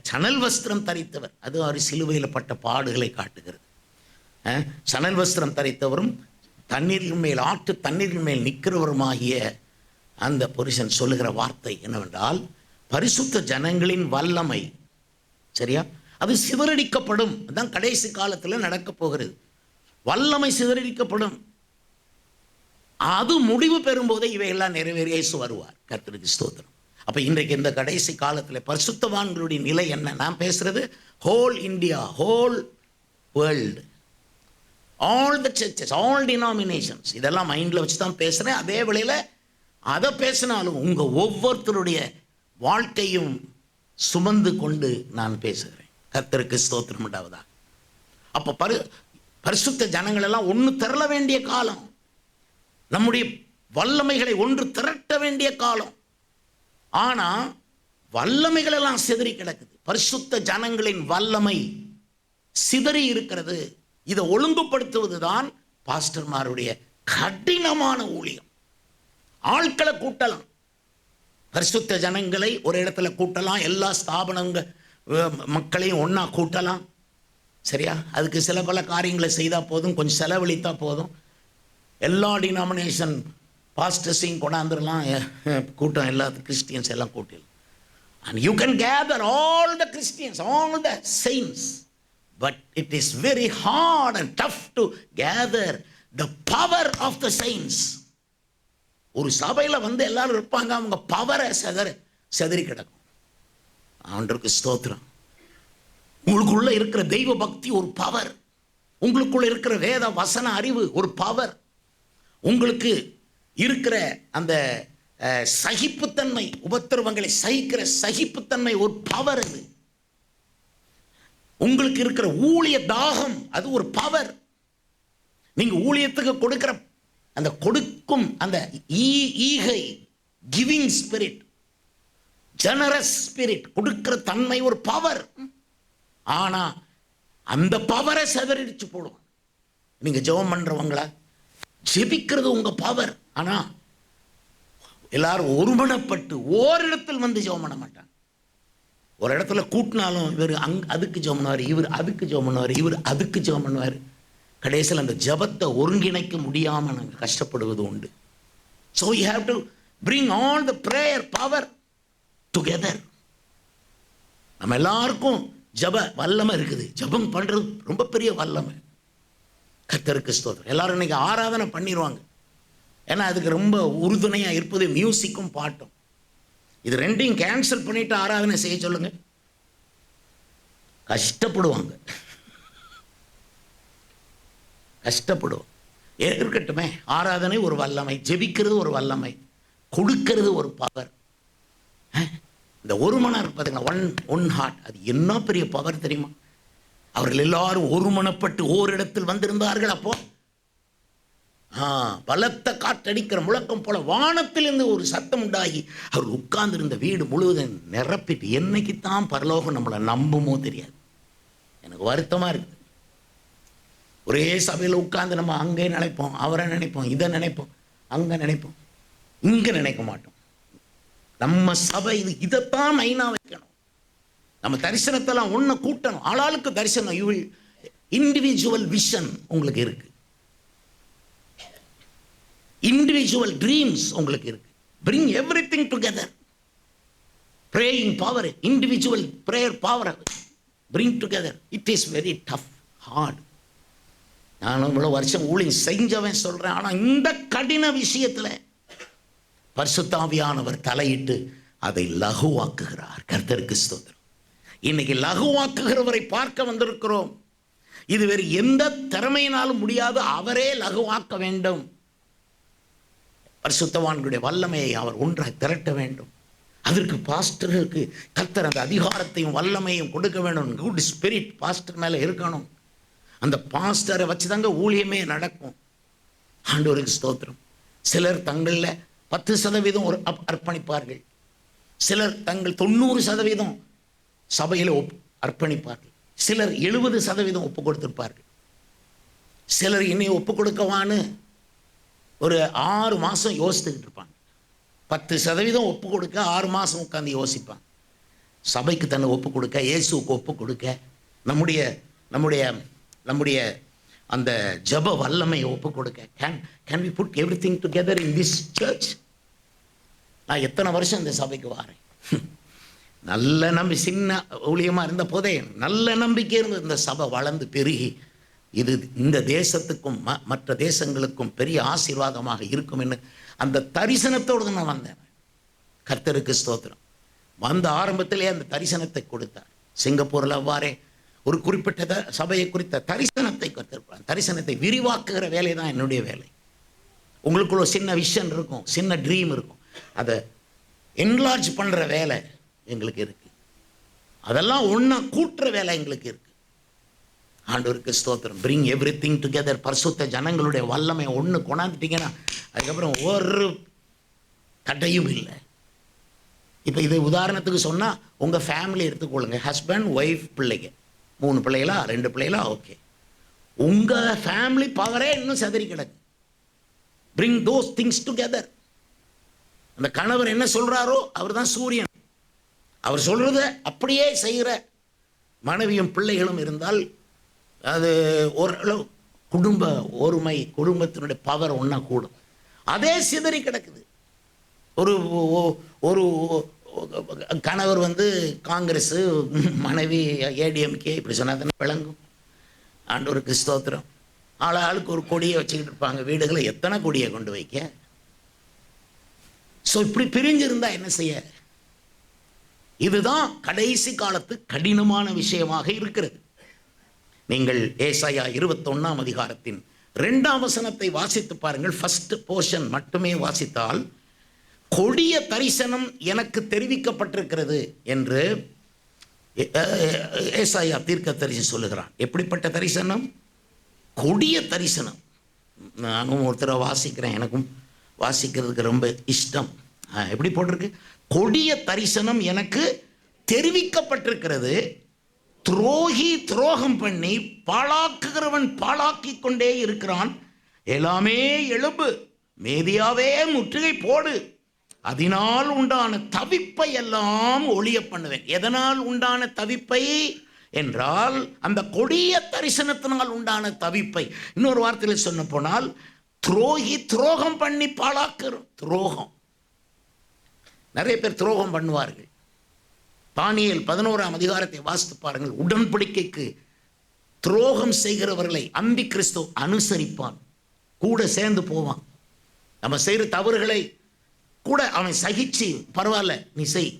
சணல் வஸ்திரம் தரித்தவர், அது அவர் சிலுவையில் பட்ட பாடுகளை காட்டுகிறது. சணல் வஸ்திரம் தரித்தவரும் தண்ணீரின் மேல் ஆற்று தண்ணீரின் மேல் நிற்கிறவருமாகிய அந்த புருஷன் சொல்லுகிற வார்த்தை என்னவென்றால், பரிசுத்த ஜனங்களின் வல்லமை, சரியா, அது சிதறடிக்கப்படும். அதுதான் கடைசி காலத்தில் நடக்க போகிறது. வல்லமை சிதறடிக்கப்படும். அது முடிவு பெறும்போதே இவையெல்லாம் நிறைவேறி இயேசு வருவார். கர்த்தருக்கு ஸ்தோத்திரம். அப்போ இன்றைக்கு இந்த கடைசி காலத்தில் பரிசுத்தவான்களுடைய நிலை என்ன? நான் பேசுறது whole India, whole world, all the churches, all denominations, இதெல்லாம் மைண்டில் வச்சு தான் பேசுகிறேன். அதே வேளையில் அதை பேசினாலும் உங்கள் ஒவ்வொருத்தருடைய வாழ்க்கையும் சுமந்து கொண்டு நான் பேசுகிறேன். கர்த்தருக்கு ஸ்தோத்திரம் உண்டாவதாக. அப்போ பரிசுத்த ஜனங்கள் எல்லாம் ஒன்று திரள வேண்டிய காலம், நம்முடைய வல்லமைகளை ஒன்று திரட்ட வேண்டிய காலம். ஆனால் வல்லமைகள் எல்லாம் சிதறி கிடக்குது. பரிசுத்த ஜனங்களின் வல்லமை சிதறி இருக்கிறது. இதை ஒழுங்குபடுத்துவது தான் பாஸ்டர்மாருடைய கடினமான ஊழியம். ஆட்களை கூட்டலாம், பரிசுத்த ஜனங்களை ஒரு இடத்துல கூட்டலாம், எல்லா ஸ்தாபனங்க மக்களையும் ஒன்றா கூட்டலாம். சரியா? அதுக்கு சில பல காரியங்களை செய்தால் போதும், கொஞ்சம் செலவழித்தா போதும். எல்லா டினாமினேஷன் பாஸ்டர்ஸையும் கொண்டாந்துடலாம், கூட்டம் எல்லா கிறிஸ்டியன்ஸ் எல்லாம் கூட்டிடலாம். And you can gather all the Christians, all the saints. But it is very hard and tough to gather the power of the saints. ஒரு சபையில் வந்து எல்லாரும் இருப்பாங்க, அவங்க பவரை செதறி கிடக்கும். ஆண்டவருக்கு ஸ்தோத்திரம். உங்களுக்குள்ள இருக்கிற தெய்வ பக்தி ஒரு பவர், உங்களுக்குள்ள இருக்கிற வேத வசன அறிவு ஒரு பவர், உங்களுக்கு இருக்கிற அந்த சகிப்புத்தன்மை, உபத்திரவங்களை சகிக்கிற சகிப்புத்தன்மை ஒரு பவர். அது உங்களுக்கு இருக்கிற ஊழிய தாகம், அது ஒரு பவர். நீங்க ஊழியத்துக்கு கொடுக்கிற அந்த கொடுக்கும் அந்த ஈகை, கிவிங் ஸ்பிரிட், ஜெனரஸ் ஸ்பிரிட், கொடுக்கிற தன்மை ஒரு பவர். ஆனா அந்த பவரை செதறிச்சு போடும். நீங்க ஜெபம் பண்றவங்கள ஜெபிக்கிறது உங்க பவர். ஆனா எல்லாரும் ஒருமனப்பட்டு ஓரிடத்தில் வந்து ஜெபம் பண்ண மாட்டாங்க. ஒரு இடத்துல கூட்டினாலும் இவர் அதுக்கு ஜெபம் பண்ணுவார், இவர் அதுக்கு ஜெபம் பண்ணுவார், இவர் அதுக்கு ஜெபம் பண்ணுவார். கடைசியில் அந்த ஜெபத்தை ஒருங்கிணைக்க முடியாமல் நாங்கள் கஷ்டப்படுவது உண்டு. So you have to bring all the prayer power together. நம்ம எல்லாருக்கும் ஜெப வல்லமை இருக்குது. ஜெபம் பண்ணுறது ரொம்ப பெரிய வல்லமை. கர்த்தருக்கு ஸ்தோத்திரம். எல்லாரும் இன்னைக்கு ஆராதனை பண்ணிடுவாங்க. ஏன்னா அதுக்கு ரொம்ப உறுதுணையாக இருப்பது மியூசிக்கும் பாட்டும். இது ரெண்டையும் கேன்சல் பண்ணிட்டு ஆராதனை செய்ய சொல்லுங்க, கஷ்டப்படுவாங்க. இருக்கட்டுமே, ஆராதனை ஒரு வல்லமை, ஜெபிக்கிறது ஒரு வல்லமை, கொடுக்கிறது ஒரு பவர். இந்த ஒரு மனம் இருப்பதுங்க, ஒன் ஹார்ட், அது என்ன பெரிய பவர் தெரியுமா? அவர்கள் எல்லாரும் ஒருமனப்பட்டு ஓரிடத்தில் வந்திருந்தார்கள். அப்போ பலத்த காற்றடிக்கிற முழக்கம் போல வானத்திலிருந்து ஒரு சத்தம் உண்டாகி அவர் உட்கார்ந்திருந்த வீடு முழுவதும் நிரப்பிட்டு, என்னைக்குத்தான் பரலோகம் நம்மளை நம்புமோ தெரியாது. எனக்கு வருத்தமா இருக்குது. ஒரே சபையில் உட்கார்ந்து நம்ம அங்கே நினைப்போம், அவரை நினைப்போம், இதை நினைப்போம், அங்கே நினைப்போம், இங்கே நினைக்க மாட்டோம். நம்ம சபை இதைத்தான் மைனா வைக்கணும். நம்ம தரிசனத்தெல்லாம் ஒன்று கூட்டணும். ஆளாளுக்கு தரிசனம், இண்டிவிஜுவல் விஷன் உங்களுக்கு இருக்கு, இண்டிவிஜுவல் ட்ரீம்ஸ் உங்களுக்கு இருக்கு. Bring everything together. Praying power, individual prayer power, bring together. It is very tough, hard. நான் இவ்வளோ வருஷம் ஊழியம் செஞ்சவன் சொல்கிறேன். ஆனால் இந்த கடின விஷயத்தில் பரிசுத்த ஆவியானவர் தலையிட்டு அதை லகுவாக்குகிறார். கர்த்தருக்கு ஸ்தோத்திரம். இன்னைக்கு லகுவாக்குகிறவரை பார்க்க வந்திருக்கிறோம். இது வேறு எந்த திறமையினாலும் முடியாது, அவரே லகுவாக்க வேண்டும். பரிசுத்தவான்களுடைய வல்லமையை அவர் ஒன்றாக திரட்ட வேண்டும். அதற்கு பாஸ்டர்களுக்கு கர்த்தர் அந்த அதிகாரத்தையும் வல்லமையும் கொடுக்க வேண்டும். குட் ஸ்பிரிட் பாஸ்டர் மேலே இருக்கணும். அந்த பாஸ்டரை வச்சு தாங்க ஊழியமே நடக்கும். ஆண்டவருக்கு ஸ்தோத்திரம். சிலர் தங்களில் 10% அர்ப்பணிப்பார்கள், சிலர் தங்கள் 90% சபையில் அர்ப்பணிப்பார்கள், சிலர் 70% ஒப்பு கொடுத்திருப்பார்கள், சிலர் இன்னை ஒப்பு கொடுக்கவான்னு ஒரு 6 மாதம் யோசித்துக்கிட்டு இருப்பாங்க. 10% ஒப்பு கொடுக்க 6 மாதம் உட்காந்து யோசிப்பாங்க. சபைக்கு தன்னை ஒப்பு கொடுக்க, இயேசுக்கு ஒப்பு கொடுக்க, நம்முடைய நம்முடைய நம்முடைய அந்த ஜப வல்லமையை ஒப்பு கொடுக்க. Can we put everything together in this church? நான் எத்தனை வருஷம் இந்த சபைக்கு வாரேன். நல்ல சின்ன ஊழியமாக இருந்த போதே நல்ல நம்பிக்கை இருந்தது. இந்த சபை வளர்ந்து பெருகி இது இந்த தேசத்துக்கும் மற்ற தேசங்களுக்கும் பெரிய ஆசீர்வாதமாக இருக்கும் என்று அந்த தரிசனத்தோடு நான் வந்தேன். கர்த்தருக்கு ஸ்தோத்திரம். வந்த ஆரம்பத்திலே அந்த தரிசனத்தை கொடுத்தார். சிங்கப்பூரில் அவ்வாறே ஒரு குறிப்பிட்ட சபையை குறித்த தரிசனத்தை கொடுத்திருப்பார். தரிசனத்தை விரிவாக்குகிற வேலை தான் என்னுடைய வேலை. உங்களுக்குள்ள சின்ன விஷன் இருக்கும், சின்ன ட்ரீம் இருக்கும், அதை என்லார்ஜ் பண்ணுற வேலை எங்களுக்கு இருக்கு. அதெல்லாம் ஒன்றா கூட்டுற வேலை எங்களுக்கு இருக்கு. ஆண்டவருக்கு ஸ்தோத்திரம். Bring everything together. பரிசுத்த ஜனங்களுடைய வல்லமை ஒன்று கொண்டாந்துட்டீங்கன்னா அதுக்கப்புறம் ஒரு தடையும் இல்லை. இப்போ இதை உதாரணத்துக்கு சொன்னால் உங்கள் ஃபேமிலி எடுத்துக்கொள்ளுங்க. ஹஸ்பண்ட், ஒய்ஃப், பிள்ளைங்க, 3 பிள்ளைகளா 2 பிள்ளைகளா, ஓகே. உங்கள் ஃபேமிலி பவரே இன்னும் செதறி கிடக்கு. Bring those things together. அந்த கணவர் என்ன சொல்றாரோ அவர் தான் சூரியன். அவர் சொல்றத அப்படியே செய்கிற மனைவியும் பிள்ளைகளும் இருந்தால் அது ஓரளவு குடும்ப ஒருமை, குடும்பத்தினுடைய பவர் ஒன்றா கூடும். அதே சிதறி கிடக்குது. ஒரு ஒரு கணவர் வந்து காங்கிரஸ், மனைவி ஏடிஎம்கே, இப்படி சொன்னா விளங்கும். ஆண்டவருக்கு ஸ்தோத்திரம். ஆளுக்கு ஒரு கொடியை வச்சுக்கிட்டு இருப்பாங்க. வீடுகளை எத்தனை கொடியை கொண்டு வைக்க? ஸோ இப்படி பிரிஞ்சிருந்தா என்ன செய்ய? இதுதான் கடைசி காலத்து கடினமான விஷயமாக இருக்கிறது. நீங்கள் ஏசாயா 21ஆம் அதிகாரத்தின் 2ஆம் வசனத்தை வாசித்து பாருங்கள். ஃபர்ஸ்ட் போர்ஷன் மட்டுமே வாசித்தால், கொடிய தரிசனம் எனக்கு தெரிவிக்கப்பட்டிருக்கிறது என்று ஏசாயா தீர்க்கதரிசி சொல்லுகிறான். எப்படிப்பட்ட தரிசனம்? கொடிய தரிசனம். நானும் ஒருத்தரை வாசிக்கிறேன், எனக்கும் வாசிக்கிறதுக்கு ரொம்ப இஷ்டம். எப்படி போட்டிருக்கு? கொடிய தரிசனம் எனக்கு தெரிவிக்கப்பட்டிருக்கிறது. துரோகி துரோகம் பண்ணி பாழாக்குகிறவன் பாழாக்கி கொண்டே இருக்கிறான். எல்லாமே எழும்பு, மேதியாவே முற்றுகை போடு, அதனால் உண்டான தவிப்பை எல்லாம் ஒழிய பண்ணுவேன். எதனால் உண்டான தவிப்பை என்றால், அந்த கொடிய தரிசனத்தினால் உண்டான தவிப்பை. இன்னொரு வார்த்தையில் சொன்ன போனால், துரோகி துரோகம் பண்ணி பாழாக்குற துரோகம். நிறைய பேர் துரோகம் பண்ணுவார்கள். தானியேல் 11ஆம் அதிகாரத்தை வாசித்து பாருங்கள். உடன்படிக்கைக்கு துரோகம் செய்கிறவர்களை அந்தி கிறிஸ்து அனுசரிப்பான், கூட சேர்ந்து போவான். நம்ம செய்கிற தவறுகளை கூட அவன் சகிச்சு, பரவாயில்ல நீ செய்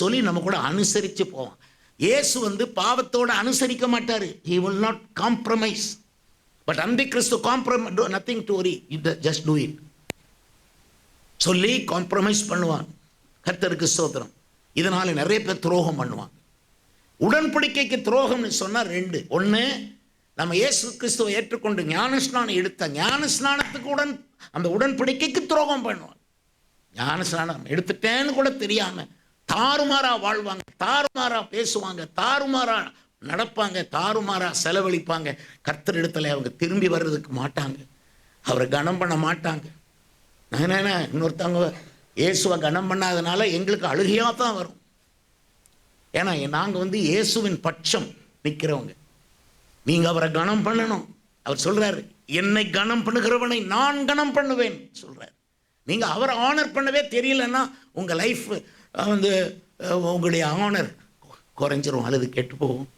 சொல்லி நம்ம கூட அனுசரித்து போவான். இயேசு வந்து பாவத்தோடு அனுசரிக்க மாட்டார். he will not compromise. But அந்தி கிறிஸ்து compromise, nothing to worry, you just do it சொல்லி காம்ப்ரமைஸ் பண்ணுவான். கர்த்தருக்கு ஸ்தோத்திரம். இதனால நிறைய பேர் துரோகம் பண்ணுவாங்க. உடன்படிக்கைக்கு துரோகம்னு சொன்னால் ரெண்டு. ஒன்று, நம்ம இயேசு கிறிஸ்துவை ஏற்றுக்கொண்டு ஞானஸ்நானம் எடுத்த ஞானஸ்நானத்துக்கு அந்த உடன்படிக்கைக்கு துரோகம் பண்ணுவாங்க. ஞானஸ்நானம் எடுத்துட்டேன்னு கூட தெரியாம தாறுமாறா வாழ்வாங்க, தாறுமாறா பேசுவாங்க, தாறுமாறா நடப்பாங்க, தாறுமாறா செலவழிப்பாங்க. கர்த்தர் இடத்துல அவங்க திரும்பி வர்றதுக்கு மாட்டாங்க, அவரை கனம் பண்ண மாட்டாங்க. இன்னொருத்தவங்க இயேசுவை கனம் பண்ணாதனால எங்களுக்கு அழுகையாக தான் வரும். ஏன்னா நாங்கள் வந்து இயேசுவின் பட்சம் நிற்கிறவங்க. நீங்கள் அவரை கனம் பண்ணணும். அவர் சொல்கிறார், என்னை கனம் பண்ணுகிறவனை நான் கனம் பண்ணுவேன் சொல்கிறார். நீங்கள் அவரை ஆனர் பண்ணவே தெரியலன்னா உங்கள் லைஃப் வந்து உங்களுடைய ஆனர் குறைஞ்சிரும், அல்லது கெட்டு போகும்.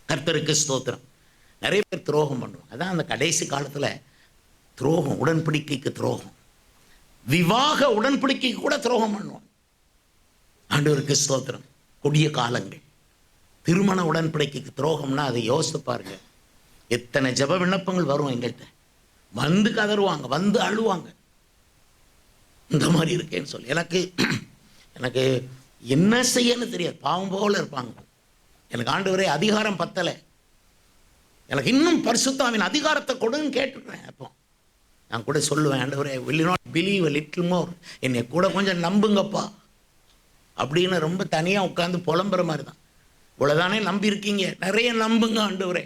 கர்த்தருக்கு ஸ்தோத்திரம். நிறைய பேர் துரோகம் பண்ணுவோம். அதான் அந்த கடைசி காலத்தில் துரோகம், உடன்படிக்கைக்கு துரோகம், விவாக உடன்படிக்கைக்கு கூட துரோகம் பண்ணுவோம். ஆண்டவருக்கு ஸ்தோத்திரம். கொடிய காலங்கள். திருமண உடன்படிக்கைக்கு துரோகம்னா அதை யோசித்து பாருங்க. எத்தனை ஜெப விண்ணப்பங்கள் வரும் எங்கள்கிட்ட, வந்து கதறுவாங்க, வந்து அழுவாங்க, இந்த மாதிரி இருக்கேன்னு சொல்லி. எனக்கு என்ன செய்யன்னு தெரியாது, பாவம் போல இருப்பாங்க. எனக்கு ஆண்டவரே அதிகாரம் பத்தலை, எனக்கு இன்னும் பரிசுத்தாவின் அதிகாரத்தை கொடுன்னு கேட்டுக்கிறேன். அப்போ நான் கூட சொல்லுவேன், ஆண்டவரே will you not believe a little more, என்னை கூட கொஞ்சம் நம்புங்கப்பா அப்படின்னு ரொம்ப தனியாக உட்காந்து புலம்புற மாதிரி தான். இவ்வளோதானே நம்பியிருக்கீங்க, நிறைய நம்புங்க ஆண்டவரே,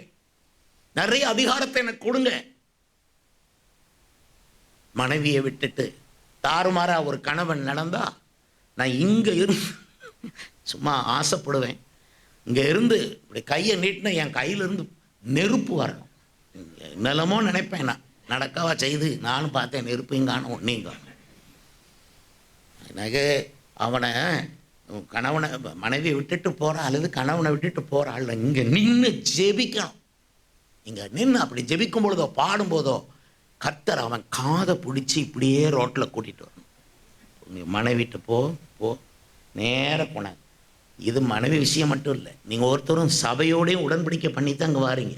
நிறைய அதிகாரத்தை எனக்கு கொடுங்க. மனைவியை விட்டுட்டு தாறுமாறா ஒரு கணவன் நடந்தா நான் இங்கே இருந்து சும்மா ஆசைப்படுவேன். இங்கே இருந்து இப்படி கையை நீட்டினா என் கையிலிருந்து நெருப்பு வரணும். நிலமோ நினைப்பேன், நான் நடக்கவா செய்து. நானும் பார்த்தேன், நெருப்பையும் காணும், ஒன்றையும் காணும். எனக்கு அவனை கணவனை மனைவியை விட்டுட்டு போகிற அல்லது கணவனை விட்டுட்டு போகிற ஆள் இங்கே நின்று ஜெபிக்கணும். இங்கே நின்று அப்படி ஜெபிக்கும் பொழுதோ பாடும்போதோ கர்த்தர் அவன் காதை பிடிச்சி இப்படியே ரோட்டில் கூட்டிகிட்டு வரணும். மனைவிட்டு போ போ நேராக போனாங்க. இது மனைவி விஷயம் மட்டும் இல்லை, நீங்கள் ஒருத்தரும் சபையோடையும் உடன்படிக்கை பண்ணி தான் அங்கே வாரீங்க.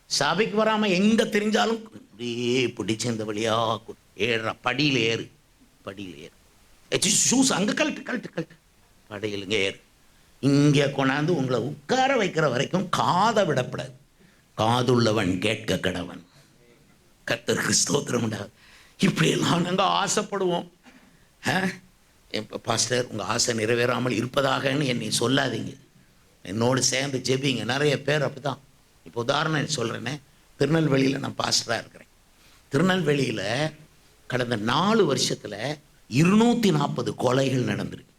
சபைக்கு வராமல் எங்கே தெரிஞ்சாலும் அப்படியே பிடிச்சி இந்த வழியாக ஏறுற, படியில் ஏறு, படியில் ஏறு, ஷூஸ் அங்கே கழட்டு படியிலுங்க ஏறு, இங்கே கொண்டாந்து உங்களை உட்கார வைக்கிற வரைக்கும் காதை விடப்படாது. காதுள்ளவன் கேட்க கடவன். கர்த்தருக்கு ஸ்தோத்திரம் உண்டாது. இப்படியெல்லாம் நாங்கள் ஆசைப்படுவோம். இப்போ பாஸ்டர் உங்கள் ஆசை நிறைவேறாமல் இருப்பதாகன்னு என்னை சொல்லாதீங்க, என்னோடு சேர்ந்து ஜெபிங்க. நிறைய பேர் அப்படி தான். இப்போ உதாரணம் சொல்கிறேன்னே, திருநெல்வேலியில் நான் பாஸ்டராக இருக்கிறேன். திருநெல்வேலியில் கடந்த 4 வருஷத்தில் 240 கொலைகள் நடந்திருக்கு.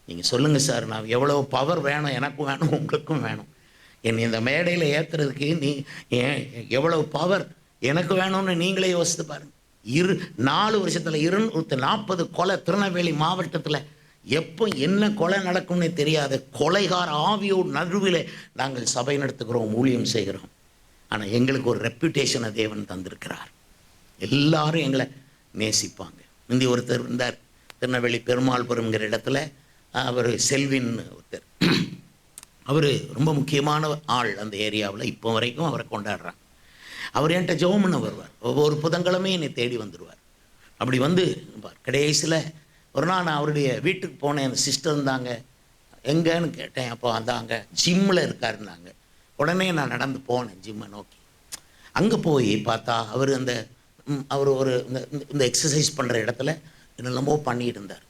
நீங்கள் சொல்லுங்கள் சார், நான் எவ்வளோ பவர் வேணும், எனக்கும் வேணும் உங்களுக்கும் வேணும். என்னை இந்த மேடையில் ஏற்றுறதுக்கு நீ எவ்வளவு பவர் எனக்கு வேணும்னு நீங்களே யோசித்து பாருங்கள். 4 வருஷத்தில் 240 கொலை. திருநெல்வேலி மாவட்டத்தில் எப்போ என்ன கொலை நடக்கும்னே தெரியாத கொலைகார ஆவியோடு நடுவில் நாங்கள் சபை நடத்துகிறோம், ஊழியம் செய்கிறோம். ஆனால் எங்களுக்கு ஒரு ரெப்யூட்டேஷனை தேவன் தந்திருக்கிறார். எல்லாரும் எங்களை நேசிப்பாங்க. முந்தி ஒருத்தர் இருந்தார் திருநெல்வேலி பெருமாள்புரம்ங்கிற இடத்துல, அவர் செல்வின் ஒருத்தர். அவர் ரொம்ப முக்கியமான ஆள் அந்த ஏரியாவில். இப்போ வரைக்கும் அவரை கொண்டாடுறாங்க. அவர் என்கிட்ட ஜெபம் பண்ண வருவார். ஒவ்வொரு புதன்கிழமையும் என்னை தேடி வந்துடுவார். அப்படி வந்து கடைசியில் ஒரு நாள் நான் அவருடைய வீட்டுக்கு போனேன். அந்த சிஸ்டர் இருந்தாங்க. எங்கன்னு கேட்டேன். அப்போ அந்தாங்க ஜிம்மில் இருக்காருந்தாங்க. உடனே நான் நடந்து போனேன் ஜிம்மை நோக்கி. அங்கே போய் பார்த்தா அவர் ஒரு இந்த எக்ஸசைஸ் பண்ணுற இடத்துல என்னெல்லாமோ பண்ணிட்டு இருந்தார்.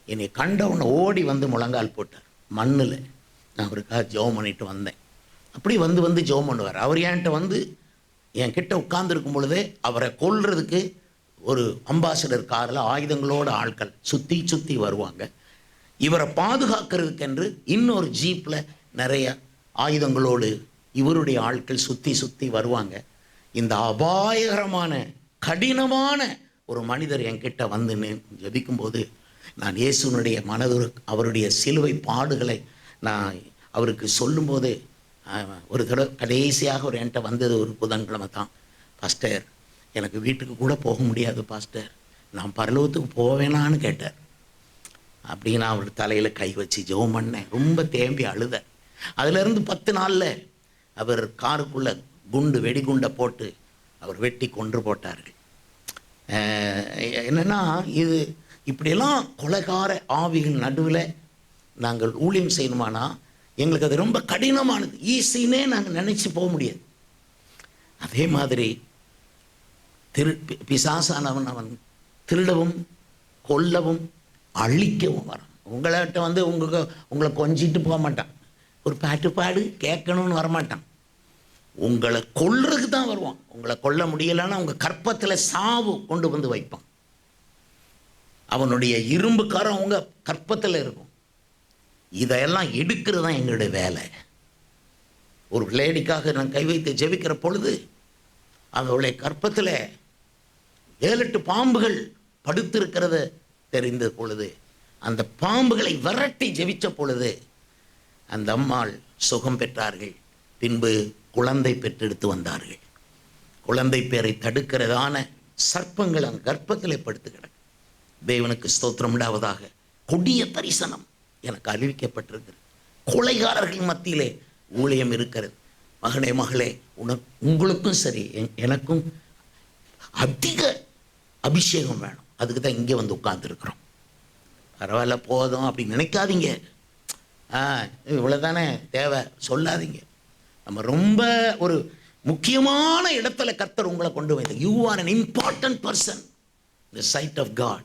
என்னை கண்டவுடனே ஓடி வந்து முழங்கால் போட்டார் மண்ணில். நான் அவருக்காக ஜெபம் பண்ணிட்டு வந்தேன். அப்படி வந்து ஜெபம் பண்ணுவார். அவர் என்கிட்ட வந்து என்கிட்ட உட்கார்ந்துருக்கும் பொழுதே அவரை கொல்றதுக்கு ஒரு அம்பாசடர் காரில் ஆயுதங்களோட ஆட்கள் சுற்றி வருவாங்க. இவரை பாதுகாக்கிறதுக்கென்று இன்னொரு ஜீப்பில் நிறைய ஆயுதங்களோடு இவருடைய ஆட்கள் சுற்றி வருவாங்க. இந்த அபாயகரமான கடினமான ஒரு மனிதர் என்கிட்ட வந்து ஜெபிக்கும்போது நான் இயேசுனுடைய அவருடைய சிலுவை பாடுகளை நான் அவருக்கு சொல்லும்போது, ஒரு தடவை கடைசியாக ஒரு என்கிட்ட வந்தது ஒரு புதன்கிழமை தான். பாஸ்டர், எனக்கு வீட்டுக்கு கூட போக முடியாது பாஸ்டர், நான் பரலோகத்துக்கு போவேனான்னு கேட்டார். அப்படி நான் அவர் தலையில் கை வச்சு ஜெபம் பண்ணேன். ரொம்ப தேம்பி அழுத. அதிலிருந்து 10 நாளில் அவர் காருக்குள்ளே வெடிகுண்டை போட்டு அவர் வெட்டி கொன்று போட்டார்கள். என்னென்னா, இது இப்படியெல்லாம் கொலைகார ஆவிகள் நடுவில் நாங்கள் ஊழியம் செய்யணுமானா எங்களுக்கு அது ரொம்ப கடினமானது. ஈஸின்னே நாங்கள் நினச்சி போக முடியாது. அதே மாதிரி பிசாசானவன் அவன் திருடவும் கொல்லவும் அழிக்கவும் வரான். உங்கள்கிட்ட வந்து உங்களை கொஞ்சிட்டு போக மாட்டான். ஒரு பாட்டு கேட்கணும்னு வரமாட்டான். உங்களை கொல்றதுக்கு தான் வருவான். உங்களை கொல்ல முடியலைன்னா உங்கள் கற்பத்தில் சாவு கொண்டு வந்து வைப்பான். அவனுடைய இரும்பு காரம் உங்கள் கற்பத்தில் இருக்கும். இதையெல்லாம் எடுக்கிறது தான் எங்களுடைய வேலை. ஒரு லேடிக்காக நான் கை வைத்து ஜெபிக்கிற பொழுது அவளுடைய கற்பத்தில் 7-8 பாம்புகள் படுத்திருக்கிறத தெரிந்த பொழுது அந்த பாம்புகளை விரட்டி ஜெபித்த பொழுது அந்த அம்மாள் சுகம் பெற்றார்கள். பின்பு குழந்தை பெற்றெடுத்து வந்தார்கள். குழந்தை பேரை தடுக்கிறதான சர்ப்பங்கள் அந்த கர்ப்பத்திலே படுத்து கிடக்கு. தேவனுக்கு ஸ்தோத்திரம் உண்டாவதாக. கொடிய தரிசனம் எனக்கு அறிவிக்கப்பட்டிருக்கிறது. கொலைகாரர்கள் மத்தியிலே ஊழியம் இருக்கிறது. மகனே மகளே, உங்களுக்கும் சரி எனக்கும் அதிக அபிஷேகம் வேணும். அதுக்கு தான் இங்கே வந்து உட்கார்ந்துருக்குறோம். பரவாயில்ல போதும் அப்படி நினைக்காதீங்க. இவ்வளோதானே தேவை சொல்லாதீங்க. நம்ம ரொம்ப ஒரு முக்கியமான இடத்துல கர்த்தர் உங்களை கொண்டு வந்து, you are an important person in the sight of God.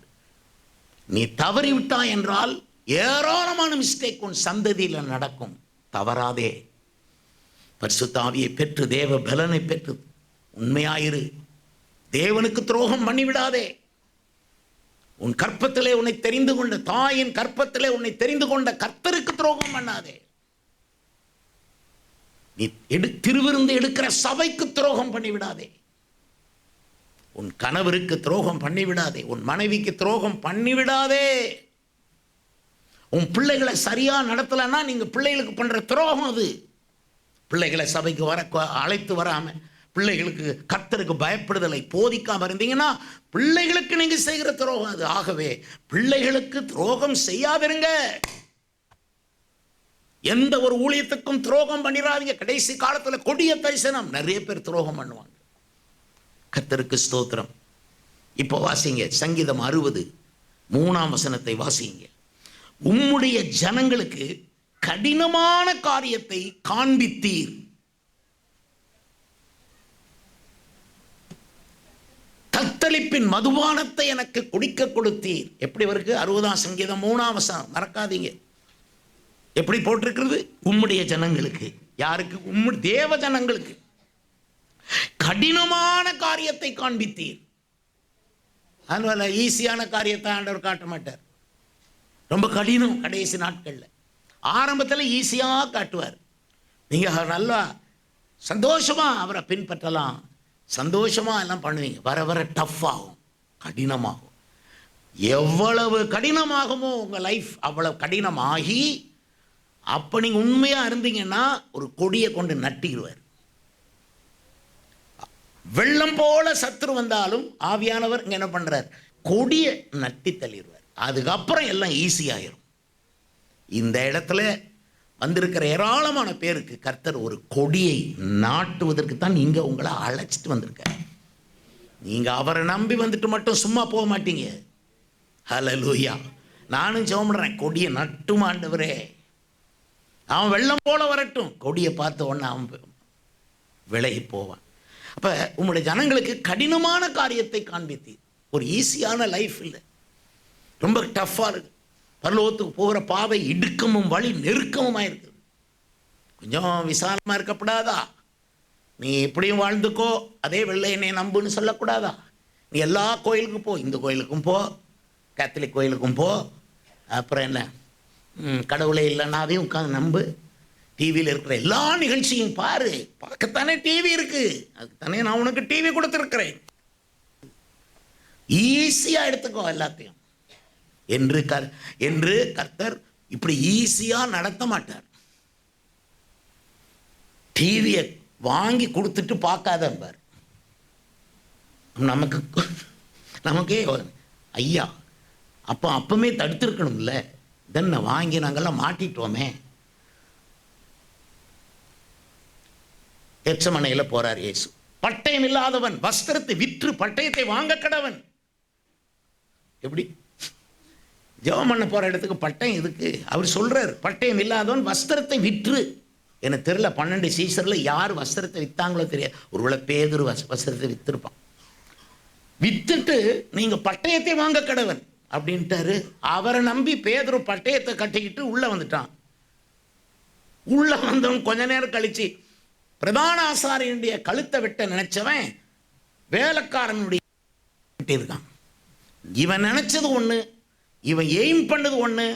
நீ தவறி விட்டாய் என்றால் ஏராளமான மிஸ்டேக் உன் சந்ததியில் நடக்கும். தவறாதே. பரிசுத்த ஆவியை பெற்று தேவ பலனை பெற்று உண்மையாயிரு. தேவனுக்கு துரோகம் பண்ணிவிடாதே. உன் கற்பத்திலே உன்னை தெரிந்து கொண்ட தாயின் கற்பத்திலே உன்னை தெரிந்து கொண்ட கர்த்தருக்கு துரோகம் பண்ணாதே. நீ திருவிருந்து எடுக்கிற சபைக்கு துரோகம் பண்ணிவிடாதே. உன் கணவருக்கு துரோகம் பண்ணிவிடாதே. உன் மனைவிக்கு துரோகம் பண்ணிவிடாதே. உன் பிள்ளைகளை சரியா நடத்தலைன்னா நீங்க பிள்ளைகளுக்கு பண்ற துரோகம் அது. பிள்ளைகளை சபைக்கு அழைத்து வராம, பிள்ளைகளுக்கு கர்த்தருக்கு பயப்படுதலை போதிக்காம இருந்தீங்கன்னா பிள்ளைகளுக்கு நீங்க செய்கிற துரோகம் அது. ஆகவே பிள்ளைகளுக்கு துரோகம் செய்யாதிருங்க. எந்த ஒரு ஊழியத்துக்கும் துரோகம் பண்ணிடாதீங்க. கடைசி காலத்தில் கொடிய தரிசனம் நிறைய பேர் துரோகம் பண்ணுவாங்க. கர்த்தருக்கு ஸ்தோத்திரம். இப்போ வாசிங்க சங்கீதம் 60:3 வாசிங்க. உம்முடைய ஜனங்களுக்கு கடினமான காரியத்தை காண்பித்தீர். தத்தளிப்பின் மதுபானத்தை எனக்கு குடிக்க கொடுத்தீர். எப்படி இருக்கு? 60 சங்கீதம் 3 மறக்காதீங்க. எப்படி போட்டிருக்கிறது? உம்முடைய ஜனங்களுக்கு. யாருக்கு? உம்முடைய தேவ ஜனங்களுக்கு கடினமான காரியத்தை காண்பித்தீர். அதனால ஈஸியான காரியத்தை ஆண்டவர் காட்ட மாட்டார். ரொம்ப கடினம் கடைசி நாட்களில். ஆரம்பத்தில் ஈஸியாக காட்டுவார். நீங்கள் நல்லா சந்தோஷமாக அவரை பின்பற்றலாம், சந்தோஷமாக எல்லாம் பண்ணுவீங்க. வர வர டஃப் ஆகும், கடினமாகும். எவ்வளவு கடினமாகுமோ உங்கள் லைஃப் அவ்வளவு கடினமாகி, அப்போ நீங்கள் உண்மையாக இருந்தீங்கன்னா ஒரு கொடியை கொண்டு நட்டிடுவார். வெள்ளம் போல சத்துரு வந்தாலும் ஆவியானவர் இங்கே என்ன பண்ணுறார்? கொடியை நட்டி தள்ளிடுவார். அதுக்கப்புறம் எல்லாம் ஈஸியாயிரும். இந்த இடத்துல வந்திருக்கிற ஏராளமான பேருக்கு கர்த்தர் ஒரு கொடியை நாட்டுவதற்கு தான் நீங்கள் உங்களை அழைச்சிட்டு வந்திருக்கார். நீங்கள் அவரை நம்பி வந்துட்டு மட்டும் சும்மா போக மாட்டீங்க. ஹல்லேலூயா. நானும் ஜெபம் பண்ணுறேன், கொடியை நட்டும் ஆண்டவரே. அவன் வெள்ளம் போல வரட்டும், கொடியை பார்த்த உடனே அவன் விலகி போவான். அப்போ உங்களுடைய ஜனங்களுக்கு கடினமான காரியத்தை காண்பித்தீர். ஒரு ஈஸியான லைஃப் இல்லை, ரொம்ப டஃப்பாக இருக்குது. பரலோகத்துக்கு போகிற பாதை இடுக்கமும் வழி நெருக்கமுமாக இருக்குது. கொஞ்சம் விசாலமாக இருக்கப்படாதா? நீ எப்படியும் வாழ்ந்துக்கோ, அதே வெள்ளை என்னை நம்புன்னு சொல்லக்கூடாதா? நீ எல்லா கோயிலுக்கும் போ, இந்த கோயிலுக்கும் போ, கேத்தலிக் கோயிலுக்கும் போ, அப்புறம் என்ன கடவுளே இல்லைன்னா அதையும் உட்காந்து நம்பு. டிவியில் இருக்கிற எல்லா நிகழ்ச்சியும் பாரு, பார்க்கத்தானே டிவி இருக்கு, அதுக்குத்தானே நான் உனக்கு டிவி கொடுத்துருக்கிறேன். ஈஸியாக எடுத்துக்கோ எல்லாத்தையும் என்று கர்த்தர் இப்படி ஈஸியாக நடத்த மாட்டார். டிவியை வாங்கி கொடுத்துட்டு பார்க்காதம்பார். நமக்கே ஐயா அப்பமே தடுத்துருக்கணும்ல, தென்னை வாங்கி நாங்கள்லாம் மாட்டிட்டோமே. எச்சமனையில் போறார் இயேசு. பட்டயம் இல்லாதவன் வஸ்திரத்தை விற்று பட்டயத்தை வாங்க கடவன். எப்படி ஜெபம் பண்ண போற இடத்துக்கு பட்டயம் எதுக்கு? அவர் சொல்றார், பட்டயம் இல்லாதவன் வஸ்திரத்தை விற்று. எனக்கு தெரியல 12 சீசர்ல யார் வஸ்திரத்தை வித்தாங்களோ தெரியாது. ஒருவேளை பேதுரு வஸ்திரத்தை வித்திருப்பான். வித்துட்டு நீங்க பட்டயத்தை வாங்க கடவன் அப்படின்ட்டாரு. அவரை நம்பி பேதுரு பட்டயத்தை கட்டிக்கிட்டு உள்ள வந்துட்டான். உள்ள வந்தவன் கொஞ்ச நேரம் கழிச்சு பிரதான ஆசாரியனுடைய கழுத்தை வெட்ட நினைச்சவன் வேலைக்காரனுடைய இருக்கான். இவன் நினைச்சது ஒன்று, இவன் எய்ம் பண்ணது ஒன்று.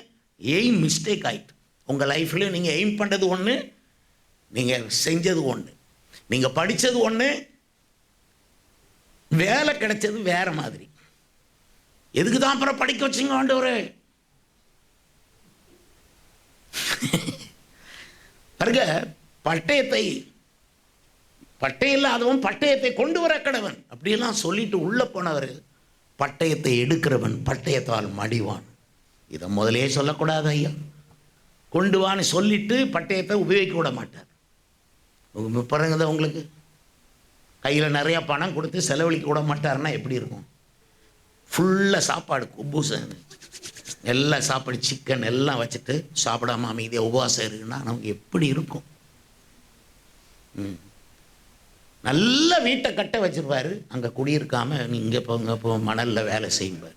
எய்ம் மிஸ்டேக் ஆயிட்டு. உங்கள் லைஃப்ல நீங்கள் எய்ம் பண்ணது ஒன்று, நீங்கள் செஞ்சது ஒன்று, நீங்கள் படித்தது ஒன்று, வேலை கிடைச்சது வேற மாதிரி. எதுக்கு தான் அப்புறம் படிக்க வச்சிங்க ஆண்டவரே? பாருங்க, பட்டயம் இல்லாதவன் பட்டயத்தை கொண்டு வர கடவன் அப்படியெல்லாம் சொல்லிட்டு உள்ள போனவர் பட்டயத்தை எடுக்கிறவன் பட்டயத்தால் மடிவான். இதை முதலே சொல்லக்கூடாது ஐயா. கொண்டு வான்னு சொல்லிட்டு பட்டயத்தை உபயோகிக்க விட மாட்டார். பாருங்க, உங்களுக்கு கையில் நிறையா பணம் கொடுத்து செலவழிக்க விட மாட்டாருன்னா எப்படி இருக்கும்? ஃபுல்லாக சாப்பாடு குப்பூசன் எல்லாம் சாப்பாடு சிக்கன் எல்லாம் வச்சுட்டு சாப்பிடாம அமைதியாக உபவாசம் இருக்குன்னா நமக்கு எப்படி இருக்கும்? நல்ல வீட்டை கட்ட வச்சிருப்பாரு, அங்கே குடியிருக்காம இங்கே இப்போ மணலில் வேலை செய்வார்.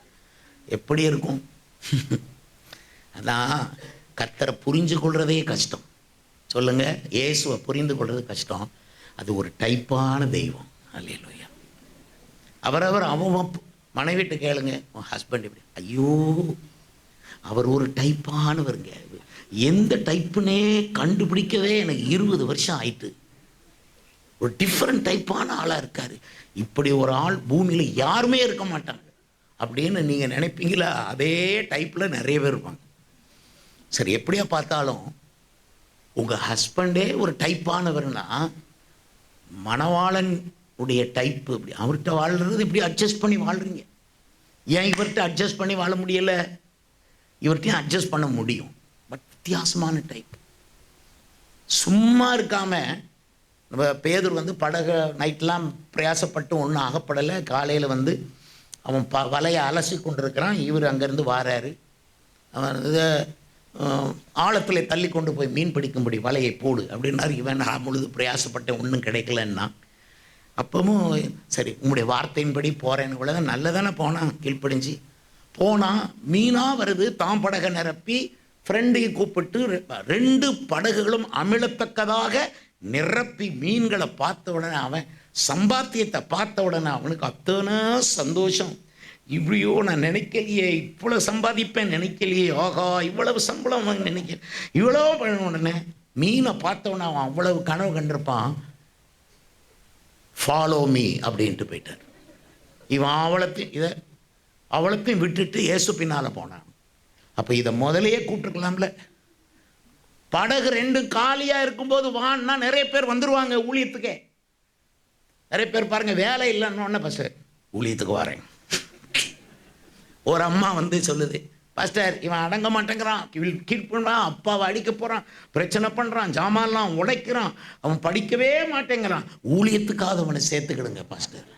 எப்படி இருக்கும்? அதான் கர்த்தரை புரிஞ்சு கொள்றதே கஷ்டம். சொல்லுங்க, இயேசுவை புரிந்து கொள்றது கஷ்டம். அது ஒரு டைப்பான தெய்வம். அல்லேலூயா. அவரவர் அவன் மனைவிட்டு கேளுங்க, உன் ஹஸ்பண்ட் இப்படி, ஐயோ அவர் ஒரு டைப்பானவருங்க. எந்த டைப்புனே கண்டுபிடிக்கவே எனக்கு 20 வருஷம் ஆயிட்டு. ஒரு டிஃப்ரெண்ட் டைப்பான ஆளாக இருக்கார். இப்படி ஒரு ஆள் பூமியில் யாருமே இருக்க மாட்டாங்க அப்படின்னு நீங்கள் நினைப்பீங்களா? அதே டைப்பில் நிறைய பேர் இருப்பாங்க. சரி, எப்படியா பார்த்தாலும் உங்கள் ஹஸ்பண்டே ஒரு டைப்பானவர்னா மணவாளன் உடைய டைப்பு இப்படி அவர்கிட்ட வாழ்கிறது இப்படி அட்ஜஸ்ட் பண்ணி வாழ்கிறீங்க. ஏன் இவர்கிட்ட அட்ஜஸ்ட் பண்ணி வாழ முடியலை? இவர்கிட்டையும் அட்ஜஸ்ட் பண்ண முடியும், பட் வித்தியாசமான டைப். சும்மா இருக்காமல் நம்ம பேதுரு படகு நைட்லாம் பிரயாசப்பட்டு ஒன்றும் அகப்படலை. காலையில் அவன் வலையை அலசி கொண்டிருக்கிறான். இவர் அங்கேருந்து வாராரு. அவன் ஆழத்தில் தள்ளி கொண்டு போய் மீன் பிடிக்கும்படி வலையை போடு அப்படின்னாரு. இவன் முழுது பிரயாசப்பட்டேன், ஒன்றும் கிடைக்கலன்னா. அப்பவும் சரி உங்களுடைய வார்த்தையின்படி போகிறேன்னு கூட நல்லதானே போனான். கீழ்ப்படிஞ்சு போனால் மீனாக வருது. தாம் படகை நிரப்பி ஃப்ரெண்டையை கூப்பிட்டு 2 படகுகளும் அமிழத்தக்கதாக நிரப்பி மீன்களை பார்த்த உடனே அவன் சம்பாத்தியத்தை பார்த்த உடனே அவனுக்கு அத்தனை சந்தோஷம். இப்படியோ நான் நினைக்கலையே, இவ்வளோ சம்பாதிப்பேன் நினைக்கலையே, ஆகா இவ்வளவு சம்பளம் நினைக்க, இவ்வளோ பண்ண. உடனே மீனை பார்த்தவன அவன் அவ்வளவு கனவு கண்டிருப்பான். ஃபாலோ மீ அப்படின்ட்டு போயிட்டார். இவன் அவளத்தையும் விட்டுட்டு இயேசு பின்னால் போனான். அப்போ இதை முதலையே கூப்பிட்டுருக்கலாம்ல. படகு 2 காலியாக இருக்கும்போது வான்னா நிறைய பேர் வந்துடுவாங்க ஊழியத்துக்கே. நிறைய பேர் பாருங்கள், வேலை இல்லைன்னு பாஸ்டர் ஊழியத்துக்கு வரேன். ஒரு அம்மா வந்து சொல்லுது, பாஸ்டர் இவன் அடங்க மாட்டேங்கிறான், கிட் பண்ணுறான், அப்பாவை அடிக்க போகிறான், பிரச்சனை பண்ணுறான், ஜாமான்லாம் உடைக்கிறான், அவன் படிக்கவே மாட்டேங்கிறான், ஊழியத்துக்காக அவனை சேர்த்துக்கிடுங்க பாஸ்டர்.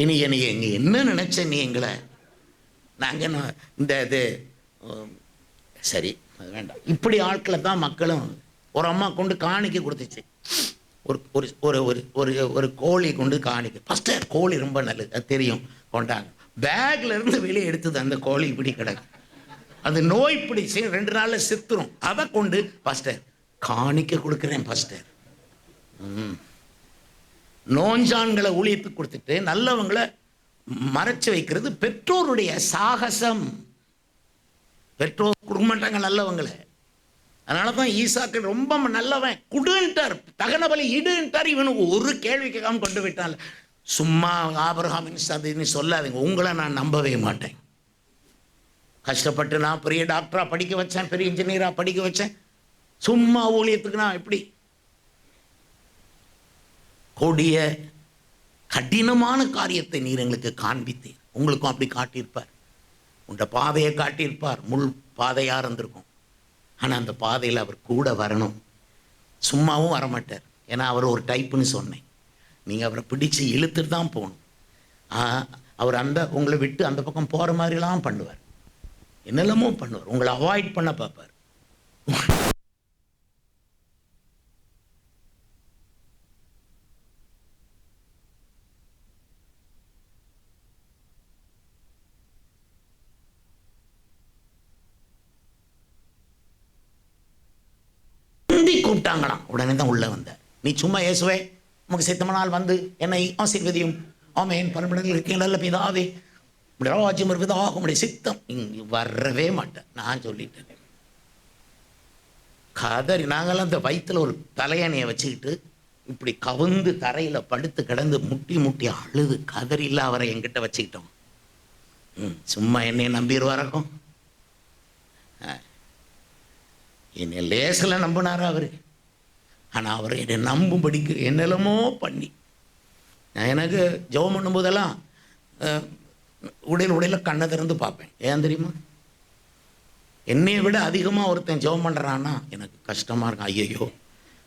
இனி என்னை என்ன நினச்ச நீ எங்களை? நாங்கள் இந்த இது சரி அது வேண்டாம். இப்படி ஆட்களை தான் மக்களும். ஒரு அம்மா கொண்டு காணிக்க கொடுத்துச்சு. ஒரு ஒரு ஒரு ஒரு ஒரு கோழி கொண்டு காணிக்க. பாஸ்டர் கோழி ரொம்ப நல்லது, அது தெரியும், கொண்டாங்க. பேக்ல இருந்து வெளியே எடுத்தது அந்த கோழி இப்படி கிடக்கு. அது நோய் பிடிச்சி 2 நாளில் செத்துரும். அதை கொண்டு பாஸ்டர் காணிக்க கொடுக்குறேன் பாஸ்டர். நோஞ்சான்களை ஊழியத்துக்கு கொடுத்துட்டு நல்லவங்களை மறைச்சு வைக்கிறது பெற்றோருடைய சாகசம். பெற்றோர் கொடுக்க மாட்டாங்க நல்லவங்களை. அதனால தான் ஈசாக்கு ரொம்ப நல்லவன், குடுன்ட்டார், தகன பலி இடுன்ட்டார். இவனுக்கு ஒரு கேள்வி கேட்காம கொண்டு விட்டான். சும்மா ஆபிரகாமின் சந்ததின்னு சொல்லாதீங்க, உங்களை நான் நம்பவே மாட்டேன். கஷ்டப்பட்டு நான் பெரிய டாக்டராக படிக்க வச்சேன், பெரிய இன்ஜினியராக படிக்க வச்சேன், சும்மா ஊழியத்துக்கு நான் எப்படி? கொடிய கடினமான காரியத்தை நீர் எங்களுக்கு காண்பித்தீர். உங்களுக்கும் அப்படி காட்டியிருப்பார். உண்ட பாதையை காட்டியிருப்பார். முள் பாதையாக இருந்திருக்கும். ஆனால் அந்த பாதையில் அவர் கூட வரணும். சும்மாவும் வரமாட்டார். ஏன்னா அவர் ஒரு டைப்புன்னு சொன்னேன். நீங்கள் அவரை பிடிச்சி இழுத்துட்டு தான் போகணும். அவர் உங்களை விட்டு அந்த பக்கம் போகிற மாதிரிலாம் பண்ணுவார். என்னெல்லாமோ பண்ணுவார். உங்களை அவாய்ட் பண்ண பார்ப்பார். கூப்பிட்டாங்களாம். உடனே தான் உள்ள வந்த. நீ சும்மா இயேசுவே உமக்கு சித்தமானால் வந்து என்னை ஆசீர்வதியும், ஆமென், பரமண்டலத்தில் இருக்க நல்ல பிதாவே, உடைய ராஜ்யம் வருவதாக உடைய சித்தம். இங்கே வரவே மாட்டேன். நான் சொல்லிட்டேன். கதறி நாங்களாம் அந்த வயிற்றில் ஒரு தலையணையை வச்சுக்கிட்டு இப்படி கவுந்து தரையில் படுத்து கிடந்து முட்டி முட்டி அழுது கதறி இல்லை அவரை என்கிட்ட வச்சுக்கிட்டோம். சும்மா என்னை நம்பிடுவாரக்கும். என்னை லேசில் நம்பினாரா அவர். ஆனால் அவர் என்னை நம்பும்படிக்கு என்னெல்லாமோ பண்ணி, எனக்கு ஜெபம் பண்ணும்போதெல்லாம் உடையில கண்ணை திறந்து பார்ப்பேன். ஏன் தெரியுமா? என்னையை விட அதிகமாக ஒருத்தன் ஜெபம் பண்ணுறான்னா எனக்கு கஷ்டமாக இருக்கும். ஐயோ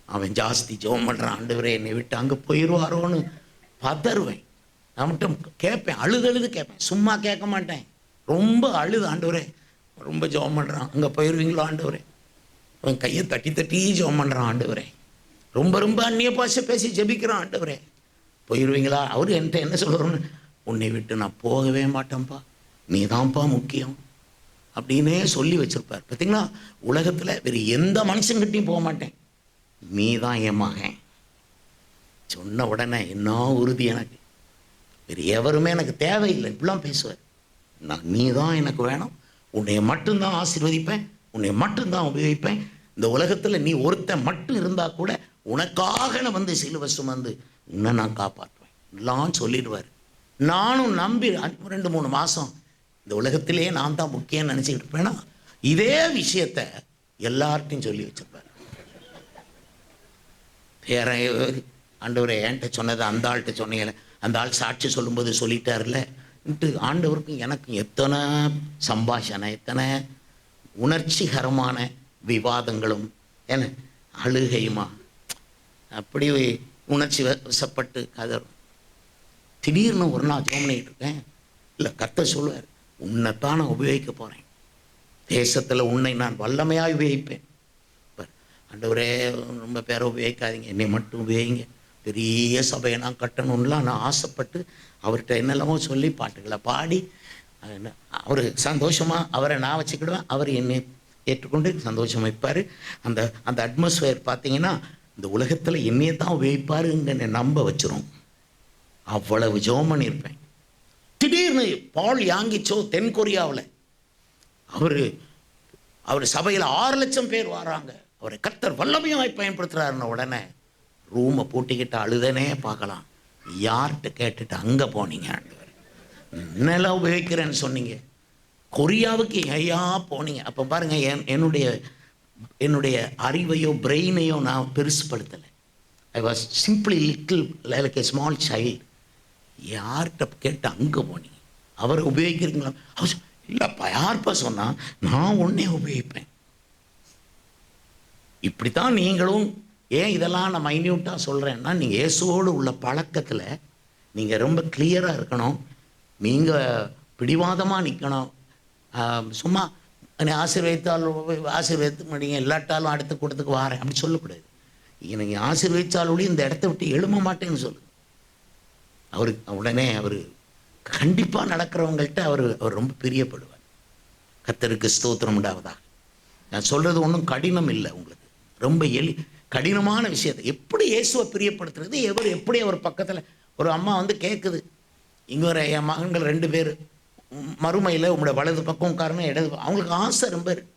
அவன் ஜாஸ்தி ஜெபம் பண்ணுறான், ஆண்டவரே என்னை விட்டு அங்கே போயிடுவாரோன்னு பதறுவேன். நான் மட்டும் கேட்பேன், அழுது கேட்பேன், சும்மா கேட்க மாட்டேன். ரொம்ப அழுது, ஆண்டவரே ரொம்ப ஜெபம் பண்ணுறான், அங்கே போயிடுவீங்களோ ஆண்டவரே. அவன் கையை தட்டி தட்டி ஜெபம் பண்ணுறான், ஆண்டவரே ரொம்ப ரொம்ப அந்நிய பாஷை பேசி ஜெபிக்கிறான், ஆண்டவரே போயிடுவீங்களா? அவர் என்கிட்ட என்ன சொல்கிறோன்னு, உன்னை விட்டு நான் போகவே மாட்டேன்ப்பா, நீ தான்ப்பா முக்கியம் அப்படின்னே சொல்லி வச்சுருப்பார். பார்த்தீங்களா? உலகத்தில் வேறு எந்த மனுஷங்கிட்டையும் போக மாட்டேன், நீ தான் என் மகன் சொன்ன உடனே என்ன உறுதி எனக்கு. வேறு எவருமே எனக்கு தேவையில்லை, இப்படிலாம் பேசுவார். நீ தான் எனக்கு வேணும், உன்னை மட்டும்தான் ஆசீர்வதிப்பேன், உன்னை மட்டும்தான் உபயோகிப்பேன். இந்த உலகத்தில் நீ ஒருத்தன் மட்டும் இருந்தால் கூட உனக்காக நான் வந்து சிலுவை சுமந்து உன்னை நான் காப்பாற்றுவேன் எல்லாம் சொல்லிடுவார். நானும் நம்பி 2-3 மாதம் இந்த உலகத்திலே நான் தான் முக்கியம்னு நினச்சிக்கிட்டு இருப்பேன்னா இதே விஷயத்த எல்லார்ட்டையும் சொல்லி வச்சிருப்பார். வேற ஆண்டவரை என்கிட்ட சொன்னதை அந்த ஆள்கிட்ட சொன்னீங்க, அந்த ஆள் சாட்சி சொல்லும்போது சொல்லிட்டார்ல, ஆண்டவருக்கும் எனக்கும் எத்தனை சம்பாஷணை, எத்தனை உணர்ச்சிகரமான விவாதங்களும் என்ன அழுகையுமா, அப்படி உணர்ச்சி வசப்பட்டு கதறும். திடீர்னு ஒரு நாள் ஜெபம் பண்ணிட்டு இருக்கேன், இல்லை கர்த்தர் சொல்லுவார், உன்னைத்தான் நான் உபயோகிக்க போகிறேன், தேசத்தில் உன்னை நான் வல்லமையாக உபயோகிப்பேன். ஆண்டவரே ரொம்ப பேரை உபயோகிக்காதீங்க, என்னை மட்டும் உபயோகிங்க, பெரிய சபையை நான் கட்டணும்லாம் நான் ஆசைப்பட்டு அவர்கிட்ட என்னெல்லாமோ சொல்லி பாட்டுகளை பாடி அவர் சந்தோஷமாக அவரை நான் வச்சுக்கிடுவேன், அவர் என்னை ஏற்றுக்கொண்டு சந்தோஷம் வைப்பார். அந்த அந்த அட்மாஸ்பியர் பார்த்தீங்கன்னா இந்த உலகத்தில் என்னையே தான் உபயோகிப்பாருன்னு என்னை நம்ப வச்சிரும். அவ்வளவு ஜெபம் பண்ணியிருப்பேன். திடீர் திடீர்னு பால் யாங்கிச்சோ தென்கொரியாவில் அவர் சபையில் 6 லட்சம் பேர் வராங்க, அவரை கர்த்தர் வல்லமையாய் பயன்படுத்துகிறாருன்னு உடனே ரூமை பூட்டிக்கிட்டு அழுதனே பார்க்கலாம். யார்கிட்ட கேட்டுட்டு அங்கே போனீங்க? என்னெல்லாம் உபயோகிக்கிறேன்னு சொன்னீங்க, கொரியாவுக்கு ஐயா போனீங்க. அப்போ பாருங்கள், என்னுடைய அறிவையோ பிரெயினையோ நான் பெருசுப்படுத்தலை. I was simply little like a small child. யார்கிட்ட கேட்டு அங்கே போனீங்க? அவரை உபயோகிக்கிறீங்களா? இல்லைப்பா, யார்ப்பா சொன்னால் நான் ஒன்றே உபயோகிப்பேன். இப்படித்தான் நீங்களும். ஏன் இதெல்லாம் நான் மைன்யூட்டாக சொல்கிறேன்னா, நீங்கள் இயேசுவோடு உள்ள பழக்கத்தில் நீங்கள் ரொம்ப கிளியராக இருக்கணும். நீங்கள் பிடிவாதமாக நிற்கணும். சும்மா ஆசீர்வதித்து முடியுங்க, இல்லாட்டாலும் அடுத்த கூட்டத்துக்கு வாரேன் அப்படி சொல்லக்கூடாது. நீங்கள் ஆசீர்வதித்தாலும் இந்த இடத்த விட்டு எழும்ப மாட்டேன்னு சொல்லுங்கள். உடனே அவர் கண்டிப்பாக நடக்கிறவங்கள்ட்ட அவர் ரொம்ப பிரியப்படுவார். கர்த்தருக்கு ஸ்தோத்திரம் உண்டாவதாக. நான் சொல்கிறது ஒன்றும் கடினம் இல்லை, உங்களுக்கு ரொம்ப கடினமான விஷயத்தை எப்படி இயேசுவை பிரியப்படுத்துறது, எப்படி அவர் பக்கத்தில் ஒரு அம்மா வந்து கேட்குது, இங்கே ஒரு என் மகன்கள் 2 பேர் மறுமையில் உங்களோட வலது பக்கம் காரணம் இடது, அவங்களுக்கு ஆசை ரொம்ப இருக்கு.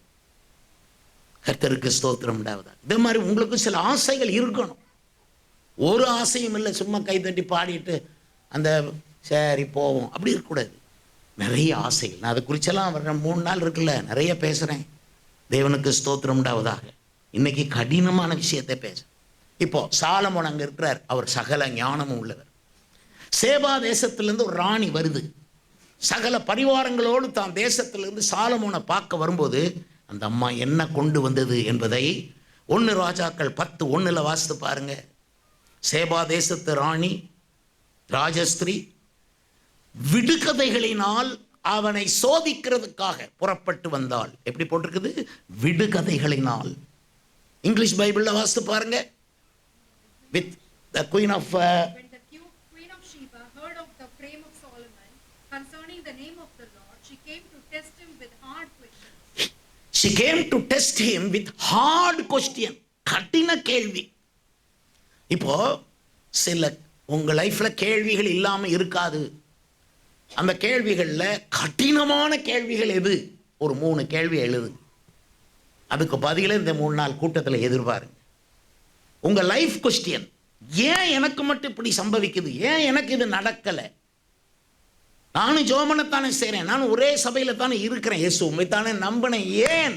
கர்த்தருக்கு ஸ்தோத்திரம் உண்டாவதா. இதே மாதிரி உங்களுக்கு சில ஆசைகள் இருக்கணும். ஒரு ஆசையும் இல்லை சும்மா கைத்தட்டி பாடிட்டு அந்த சரி போவோம் அப்படி இருக்கக்கூடாது. நிறைய ஆசைகள். நான் அதை குறிச்செல்லாம் 3 நாள் இருக்குல்ல, நிறைய பேசுகிறேன். தேவனுக்கு ஸ்தோத்திரம் உண்டாவதாக. இன்னைக்கு கடினமான விஷயத்தை பேச. இப்போ சாலமோன் அங்கே இருக்கிறார், அவர் சகல ஞானமும் உள்ளவர். சேபா தேசத்திலேருந்து ஒரு ராணி வருது, சகல பரிவாரங்களோடு தான் தேசத்திலிருந்து சாலமோனை பார்க்க வரும்போது அந்த அம்மா என்ன கொண்டு வந்தது என்பதை 1 ராஜாக்கள் 10:1 வாசித்து பாருங்க. சேபா தேசத்து ராணி ராஜஸ்திரீ விடுகதைகளினால் அவனை சோதிக்கிறதுக்காக புறப்பட்டு வந்தாள். எப்படி போட்டிருக்குது? விடுகதைகளினால். இங்கிலீஷ் பைபிள்ல வாசித்து பாருங்க. With the queen of when the queen of Sheba heard of the fame of Solomon concerning the name of the Lord, she came to test him with hard questions. She came to test him with hard question. கடின கேள்வி. இப்போ சில உங்க லைஃப்ல கேள்விகள் இல்லாம இருக்காது. அந்த கேள்விகளில் கடினமான கேள்விகள் எது? ஒரு 3 கேள்வி எழுது. அதுக்கு பதில இந்த 3 நாள் கூட்டத்தில் எதிர்பாருங்க. உங்க லைஃப் கொஸ்டின், ஏன் எனக்கு மட்டும் இப்படி சம்பவிக்குது? ஏன் எனக்கு இது நடக்கலை? நானும் ஜோமனத்தானே செய்கிறேன், நானும் ஒரே சபையில் தானே இருக்கிறேன், இயேசு உண்மை தானே நம்பினேன், ஏன்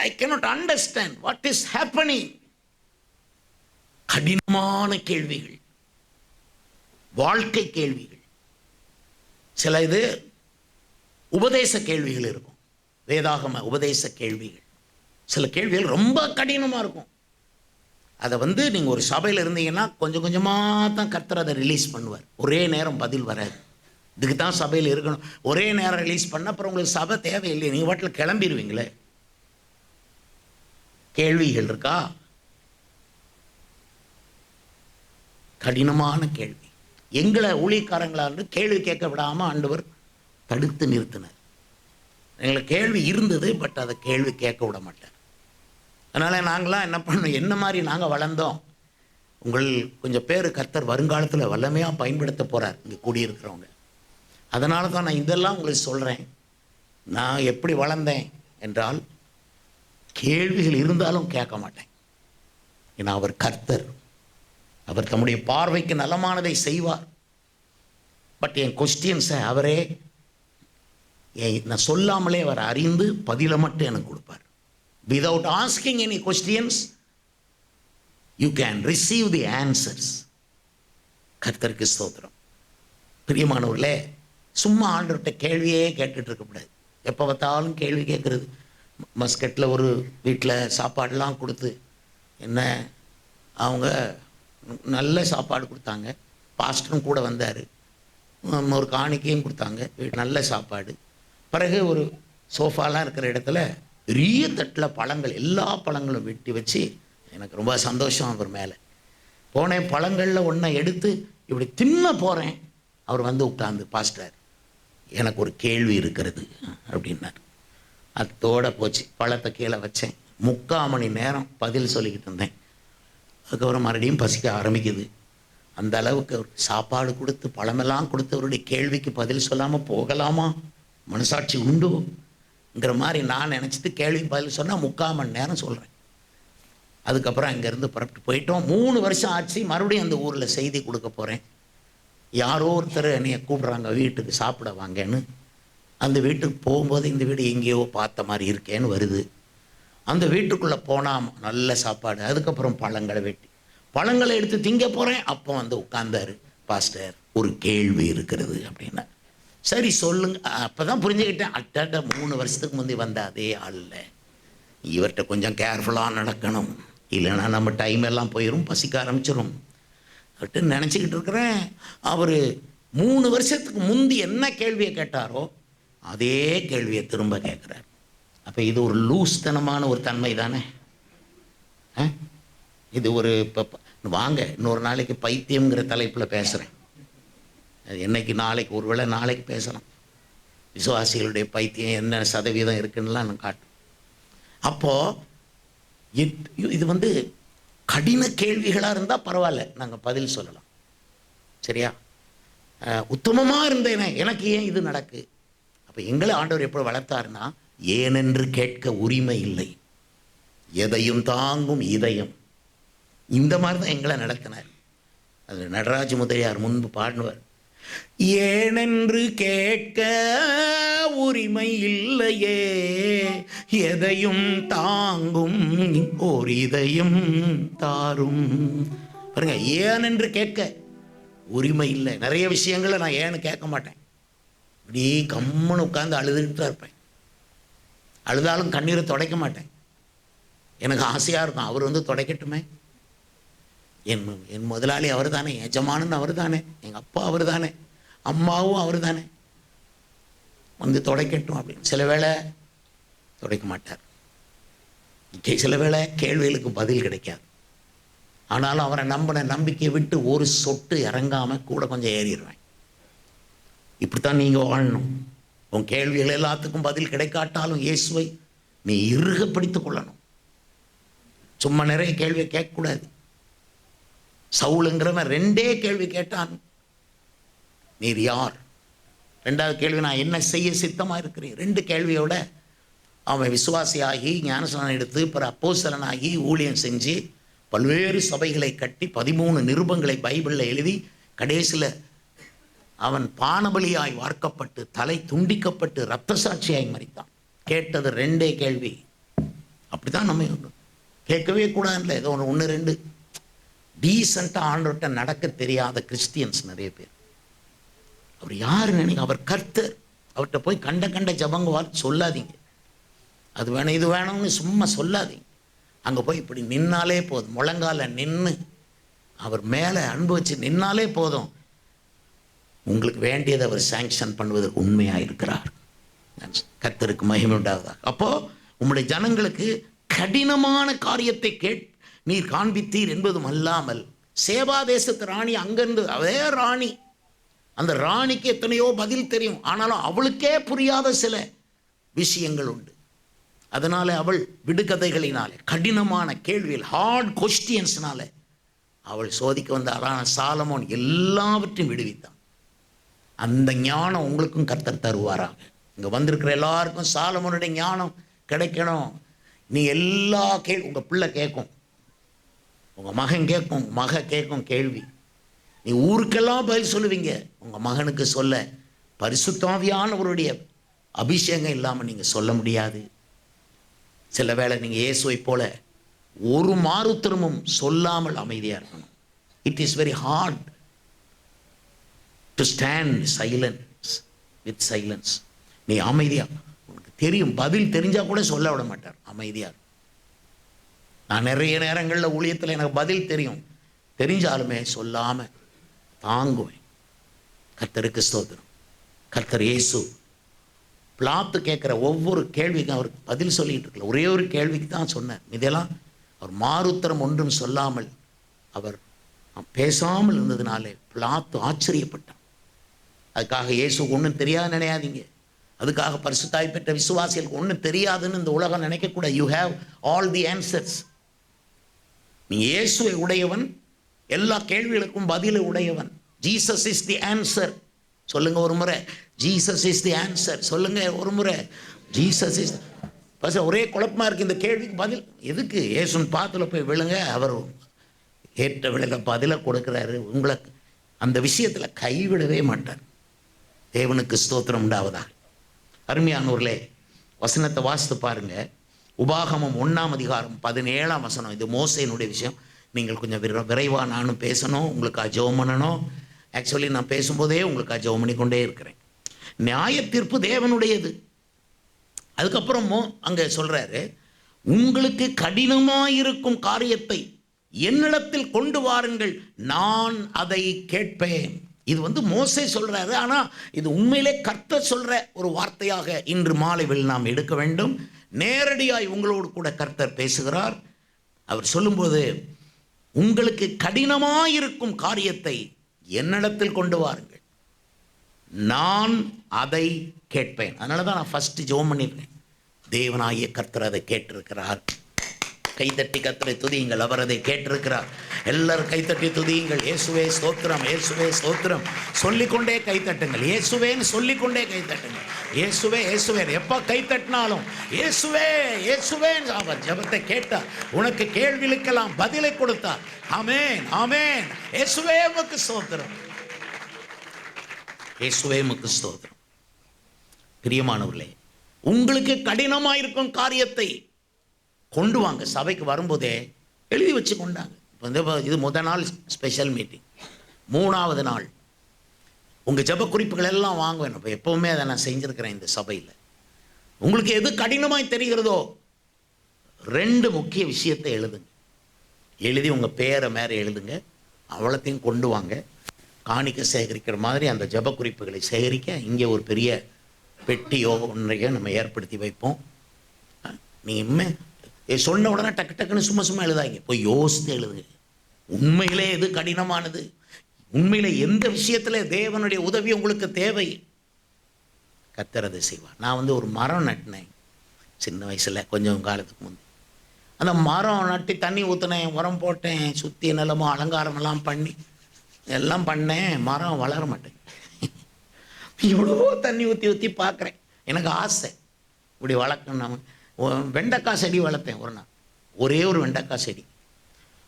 I cannot understand what is happening. கடினமான கேள்விகள், வாழ்க்கை கேள்விகள். சில இது உபதேச கேள்விகள் இருக்கும், வேதாகம உபதேச கேள்விகள். சில கேள்விகள் ரொம்ப கடினமாக இருக்கும். அதை நீங்கள் ஒரு சபையில் இருந்தீங்கன்னா கொஞ்சம் கொஞ்சமாக தான் கர்த்தர் அதை ரிலீஸ் பண்ணுவார். ஒரே நேரம் பதில் வராது. இதுக்கு தான் சபையில் இருக்கணும். ஒரே நேரம் ரிலீஸ் பண்ண அப்புறம் உங்களுக்கு சபை தேவையில்லை, நீங்கள் வாட்டில் கிளம்பிடுவீங்களே. கேள்விகள் இருக்கா? கடினமான கேள்வி. எங்களை ஊழியக்காரங்களான்னு கேள்வி கேட்க விடாமல் ஆண்டவர் தடுத்து நிறுத்தினார். எங்களுக்கு கேள்வி இருந்தது, பட் அதை கேள்வி கேட்க விட மாட்டார். அதனால் நாங்களாம் என்ன பண்ணோம், என்ன மாதிரி நாங்கள் வளர்ந்தோம். உங்கள் கொஞ்சம் பேர் கர்த்தர் வருங்காலத்தில் வல்லமையாக பயன்படுத்த போகிறார் இங்கே கூடியிருக்கிறவங்க. அதனால தான் நான் இதெல்லாம் உங்களுக்கு சொல்கிறேன். நான் எப்படி வளர்ந்தேன் என்றால், கேள்விகள் இருந்தாலும் கேட்க மாட்டேன். ஏன்னா அவர் கர்த்தர், அவர் தம்முடைய பார்வைக்கு நலமானதை செய்வார். பட் என் கொஸ்டின்ஸை அவரே நான் சொல்லாமலே அவர் அறிந்து பதிலை மட்டும் எனக்கு கொடுப்பார். Without asking any questions, you can receive the answers. கர்த்தருக்கு ஸ்தோத்திரம். பிரியமானவர்களே, சும்மா ஆண்டவர்கிட்ட கேள்வியே கேட்டுட்டு இருக்கக்கூடாது. எப்போ பார்த்தாலும் கேள்வி கேட்குறது. மஸ்கட்டில் ஒரு வீட்டில் சாப்பாடெலாம் கொடுத்து, என்ன அவங்க நல்ல சாப்பாடு கொடுத்தாங்க, பாஸ்டரும் கூட வந்தார், ஒரு காணிக்கையும் கொடுத்தாங்க, நல்ல சாப்பாடு. பிறகு ஒரு சோஃபாலாம் இருக்கிற இடத்துல பெரிய தட்டில் பழங்கள், எல்லா பழங்களும் வெட்டி வச்சு, எனக்கு ரொம்ப சந்தோஷம் அவர் மேலே. போனேன், பழங்களில் ஒன்றை எடுத்து இப்படி தின்ன போகிறேன். அவர் உட்கார்ந்து, பாஸ்டர் எனக்கு ஒரு கேள்வி இருக்கிறது அப்படின்னார். அதோட போச்சு. பழத்தை கீழே வச்சேன். 3/4 மணி நேரம் பதில் சொல்லிக்கிட்டு இருந்தேன். அதுக்கப்புறம் மறுபடியும் பசிக்க ஆரம்பிக்குது. அந்த அளவுக்கு அவருக்கு சாப்பாடு கொடுத்து பழமெல்லாம் கொடுத்தவருடைய கேள்விக்கு பதில் சொல்லாமல் போகலாமா? மனசாட்சி உண்டுங்கிற மாதிரி நான் நினச்சிட்டு கேள்வி பதில் சொன்னால் 3/4 மணி நேரம் சொல்கிறேன். அதுக்கப்புறம் அங்கேருந்து புறப்பட்டு போயிட்டோம். 3 வருஷம் ஆச்சு. மறுபடியும் அந்த ஊரில் செய்தி கொடுக்க போகிறேன். யாரோ ஒருத்தர் என்னைய கூப்பிட்றாங்க வீட்டுக்கு சாப்பிட வாங்கன்னு. அந்த வீட்டுக்கு போகும்போது இந்த வீடு எங்கேயோ பார்த்த மாதிரி இருக்கேன்னு வருது. அந்த வீட்டுக்குள்ளே போனால் நல்ல சாப்பாடு. அதுக்கப்புறம் பழங்களை எடுத்து திங்க போகிறேன். அப்போ வந்து உட்கார்ந்தாரு. பாஸ்டர், ஒரு கேள்வி இருக்கிறது அப்படின்னா. சரி சொல்லுங்க. அப்போ தான் புரிஞ்சுக்கிட்டேன், அட்டாட்ட 3 வருஷத்துக்கு முந்தி வந்த அதே ஆளில் இவர்கிட்ட கொஞ்சம் கேர்ஃபுல்லாக நடக்கணும், இல்லைன்னா நம்ம டைம் எல்லாம் போயிடும், பசிக்க ஆரம்பிச்சிடும் அப்படின்ட்டு நினச்சிக்கிட்டு இருக்கிறேன். அவர் 3 வருஷத்துக்கு முந்தி என்ன கேள்வியை கேட்டாரோ அதே கேள்வியை திரும்ப கேட்குறார். அப்போ இது ஒரு லூஸ்தனமான ஒரு தன்மை தானே? இது ஒரு இப்போ வாங்க இன்னொரு நாளைக்கு பைத்தியம்ங்கிற தலைப்பில் பேசுகிறேன். என்னைக்கு நாளைக்கு ஒருவேளை நாளைக்கு பேசலாம். விசுவாசிகளுடைய பைத்தியம் என்ன சதவீதம் இருக்குன்னுலாம் நான் காட்டும். அப்போது இது வந்து கடின கேள்விகளாக இருந்தால் பரவாயில்ல, நாங்கள் பதில் சொல்லலாம். சரியா? உத்தமமாக இருந்தேனே, எனக்கு ஏன் இது நடக்கு? அப்போ எங்களை ஆண்டவர் எப்போ வளர்த்தாருன்னா, ஏனென்று கேட்க உரிமை இல்லை, எதையும் தாங்கும் இதயம். இந்த மாதிரி தான் எங்களை நடத்தினார். அது நடராஜ முதலியார் முன்பு பாடுவார், ஏனென்று கேட்க உரிமை இல்லையே, எதையும் தாங்கும் ஓர் இதயம் தாரும். பாருங்க, ஏனென்று கேட்க உரிமை இல்லை. நிறைய விஷயங்களை நான் ஏன்னு கேட்க மாட்டேன். இப்படி கம்முன்னு உட்காந்து அழுதுகிட்டு தான் இருப்பேன். அழுதாலும் கண்ணீரை துடைக்க மாட்டேன். எனக்கு ஆசையாக இருக்கும், அவர் வந்து துடைக்கட்டுமே. என் முதலாளி அவர் தானே, எஜமானன் அவர் தானே, எங்கள் அப்பா அவர் தானே, அம்மாவும் அவர் தானே, வந்து துடைக்கட்டும் அப்படின்னு. சில வேளை துடைக்க மாட்டார். சில வேளை கேள்விகளுக்கு பதில் கிடைக்காது. ஆனாலும் அவரை நம்பின நம்பிக்கையை விட்டு ஒரு சொட்டு இறங்காமல் கூட கொஞ்சம் ஏறிடுவேன். இப்படித்தான் நீங்கள் வாழணும். உன் கேள்விகள் எல்லாத்துக்கும் பதில் கிடைக்காட்டாலும் இயேசுவை நீ இறுக பிடித்து கொள்ளணும். சும்மா நிறைய கேள்வியை கேட்கக்கூடாது. சவுலுங்கிறவன் 2 கேள்வி கேட்டான், நீர் யார்? 2வது கேள்வி, நான் என்ன செய்ய சித்தமாக இருக்கிறேன். 2 கேள்வியோட அவன் விசுவாசியாகி ஞானஸ்நானம் எடுத்து பிற அப்போஸ்தலனாகி ஊழியம் செஞ்சு பல்வேறு சபைகளை கட்டி 13 நிருபங்களை பைபிளில் எழுதி கடைசியில் அவன் பானபலியாய் வார்க்கப்பட்டு தலை துண்டிக்கப்பட்டு இரத்த சாட்சியாய் மரித்தான். கேட்டது 2 கேள்வி. அப்படி தான் நம்ம கேட்கவே கூடாதுல்ல. ஏதோ 1 2 டீசெண்டாக ஆண்டவர்கிட்ட நடக்க தெரியாத கிறிஸ்டியன்ஸ் நிறைய பேர். அவர் யார் நினைக்க? அவர் கர்த்தர். அவர்கிட்ட போய் கண்ட ஜபங்க சொல்லாதீங்க. அது வேணும் இது வேணும்னு சும்மா சொல்லாதீங்க. அங்கே போய் இப்படி நின்னாலே போதும், முழங்கால நின்று அவர் மேலே அன்பு வச்சு நின்னாலே போதும். உங்களுக்கு வேண்டியதை அவர் சாங்ஷன் பண்ணுவதற்கு உண்மையாக இருக்கிறார். கர்த்தருக்கு மகிமை உண்டாவதாக. அப்போது உங்களுடைய ஜனங்களுக்கு கடினமான காரியத்தை நீர் காண்பித்தீர் என்பதும் அல்லாமல், சேவா தேசத்து ராணி அங்கிருந்து அதே ராணி, அந்த ராணிக்கு எத்தனையோ பதில் தெரியும், ஆனாலும் அவளுக்கே புரியாத சில விஷயங்கள் உண்டு. அதனால அவள் விடுகதைகளினாலே, கடினமான கேள்வியில், ஹார்ட் கொஸ்டியன்ஸ்னால அவள் சோதிக்க வந்தாளான சாலமோன் எல்லாவற்றையும் விடுவித்தான். அந்த ஞானம் உங்களுக்கும் கர்த்தர் தருவாராக. இங்கே வந்திருக்கிற எல்லாருக்கும் சாலமோனுடைய ஞானம் கிடைக்கணும். நீ எல்லா உங்கள் பிள்ளை கேட்கும், உங்கள் மகன் கேட்கும், மக கேட்கும் கேள்வி. நீ ஊருக்கெல்லாம் பதில் சொல்லுவீங்க. உங்கள் மகனுக்கு சொல்ல பரிசுத்தாவியானவருடைய அபிஷேகம் இல்லாமல் நீங்கள் சொல்ல முடியாது. சில வேளை நீங்கள் இயேசுவை போல ஒரு மாறுத்திரமும் சொல்லாமல் அமைதியாக இருக்கணும். It is very hard to stand silence with silence. நீ அமைதியாக, உனக்கு தெரியும், பதில் தெரிஞ்சால் கூட சொல்ல விட மாட்டார், அமைதியாக. நான் நிறைய நேரங்களில் ஊழியத்தில் எனக்கு பதில் தெரியும், தெரிஞ்சாலுமே சொல்லாமல் தாங்குவேன். கர்த்தருக்கு ஸ்தோத்திரம். கர்த்தர் இயேசு பிலாத்து கேட்குற ஒவ்வொரு கேள்விக்கும் அவர் பதில் சொல்லிகிட்டு இருக்கல. ஒரே ஒரு கேள்விக்கு தான் சொன்னார். இதெல்லாம் அவர் மாறுத்தரம் ஒன்றும் சொல்லாமல் அவர் பேசாமல் இருந்ததுனாலே பிலாத்து ஆச்சரியப்பட்டான். அதுக்காக இயேசுக்கு ஒன்றும் தெரியாது நினையாதீங்க. அதுக்காக பரிசுத்தாய் பெற்ற விசுவாசிகளுக்கு ஒன்றும் தெரியாதுன்னு இந்த உலகம் நினைக்கக்கூடாது. You have all the answers. நீ இயேசுவை உடையவன், எல்லா கேள்விகளுக்கும் பதிலை உடையவன். Jesus is the answer. சொல்லுங்க ஒரு முறை, ஜீசஸ் இஸ் தி ஆன்சர். சொல்லுங்க ஒரு முறை, ஜீசஸ் இஸ். பஸ் ஒரே குழப்பமாக இருக்குது இந்த கேள்விக்கு பதில் எதுக்கு? இயேசுவின் பாதத்தில் போய் விழுங்க, அவர் ஏற்ற விழுங்க பதிலை கொடுக்குறாரு. உங்களை அந்த விஷயத்தில் கைவிடவே மாட்டார். தேவனுக்கு ஸ்தோத்திரம் உண்டாவதாக. அருமையானவர்களே, வசனத்தை வாசித்து பாருங்க. உபாகமம் 1:17. இது மோசேனுடைய விஷயம். நீங்கள் கொஞ்சம் விரைவாக நானும் பேசணும், உங்களுக்காக ஜெபம் பண்ணணும். ஆக்சுவலி நான் பேசும்போதே உங்களுக்காக ஜெபம் பண்ணிக்கொண்டே இருக்கிறேன். நியாய தீர்ப்பு தேவனுடையது. அதுக்கப்புறமும் அங்கே சொல்கிறாரு, உங்களுக்கு கடினமாயிருக்கும் காரியத்தை என்னிடத்தில் கொண்டு வாருங்கள், நான் அதை கேட்பேன். இது மோசே சொல்கிறாரு. ஆனால் இது உண்மையிலே கர்த்தர் சொல்கிற ஒரு வார்த்தையாக இன்று மாலைவில் நாம் எடுக்க வேண்டும். நேரடியாய் உங்களோடு கூட கர்த்தர் பேசுகிறார். அவர் சொல்லும்போது, உங்களுக்கு கடினமாயிருக்கும் காரியத்தை என்னிடத்தில் கொண்டு வாருங்கள், நான் அதை கேட்பேன். அதனால தான் நான் ஃபஸ்ட்டு ஜெபம் பண்ணிடுறேன். தேவனாகிய கர்த்தர் அதை கேட்டிருக்கிறார். கைத்தட்டி கர்த்தரை துதியுங்கள், அவர் அதை கேட்டிருக்கிறார். எல்லாரும் கைத்தட்டி துதியுங்கள். இயேசுவே ஸ்தோத்திரம், இயேசுவே ஸ்தோத்திரம் சொல்லிக்கொண்டே கைத்தட்டுங்கள். இயேசுவேன்னு சொல்லிக்கொண்டே கைத்தட்டுங்கள். இயேசுவே இயேசுவே. எப்போ கைத்தட்டினாலும் இயேசுவே இயேசுவேன்னு அவர் ஜெபத்தை கேட்டார். உனக்கு கேள்விகளுக்கெல்லாம் பதிலை கொடுத்தார். ஆமென் ஆமென். இயேசுவே உமக்கு ஸ்தோத்திரம், இயேசுவே உமக்கு ஸ்தோத்திரம். பிரியமானவர்களே, உங்களுக்கு கடினமாயிருக்கும் காரியத்தை கொண்டு வாங்க. சபைக்கு வரும்போதே எழுதி வச்சு கொண்டாங்க. இப்போ இது முதல் நாள் ஸ்பெஷல் மீட்டிங். 3வது நாள் உங்கள் ஜெப குறிப்புகள் எல்லாம் வாங்குவேன். இப்போ எப்போவுமே அதை நான் செஞ்சுருக்கிறேன் இந்த சபையில். உங்களுக்கு எது கடினமாய் தெரிகிறதோ 2 முக்கிய விஷயத்தை எழுதுங்க. எழுதி உங்கள் பேரை மேலே எழுதுங்க. அவ்வளோத்தையும் கொண்டு வாங்க. காணிக்கை சேகரிக்கிற மாதிரி அந்த ஜெப குறிப்புகளை சேகரிக்க இங்கே ஒரு பெரிய பெட்டியோ ஒன்றையோ நம்ம ஏற்படுத்தி வைப்போம். நீங்கள் சொன்ன உடனே டக்கு டக்குன்னு சும்மா எழுதாங்க. போய் யோசித்து எழுதுங்க. உண்மையிலே எது கடினமானது, உண்மையிலே எந்த விஷயத்தில் தேவனுடைய உதவி உங்களுக்கு தேவை, கர்த்தர் அதை செய்வார். நான் ஒரு மரம் நட்டினேன் சின்ன வயசில், கொஞ்சம் காலத்துக்கு முந்தைய. அந்த மரம் நட்டி தண்ணி ஊற்றினேன், உரம் போட்டேன், சுற்றி நிலமும் அலங்காரமெல்லாம் பண்ணி எல்லாம் பண்ணேன். மரம் வளர மாட்டேன். இவ்வளோ தண்ணி ஊற்றி பார்க்குறேன். எனக்கு ஆசை இப்படி வளர்க்கணும். வெண்டைக்காய் செடி வளர்த்தேன் ஒரு நாள், ஒரே ஒரு வெண்டைக்காய் செடி.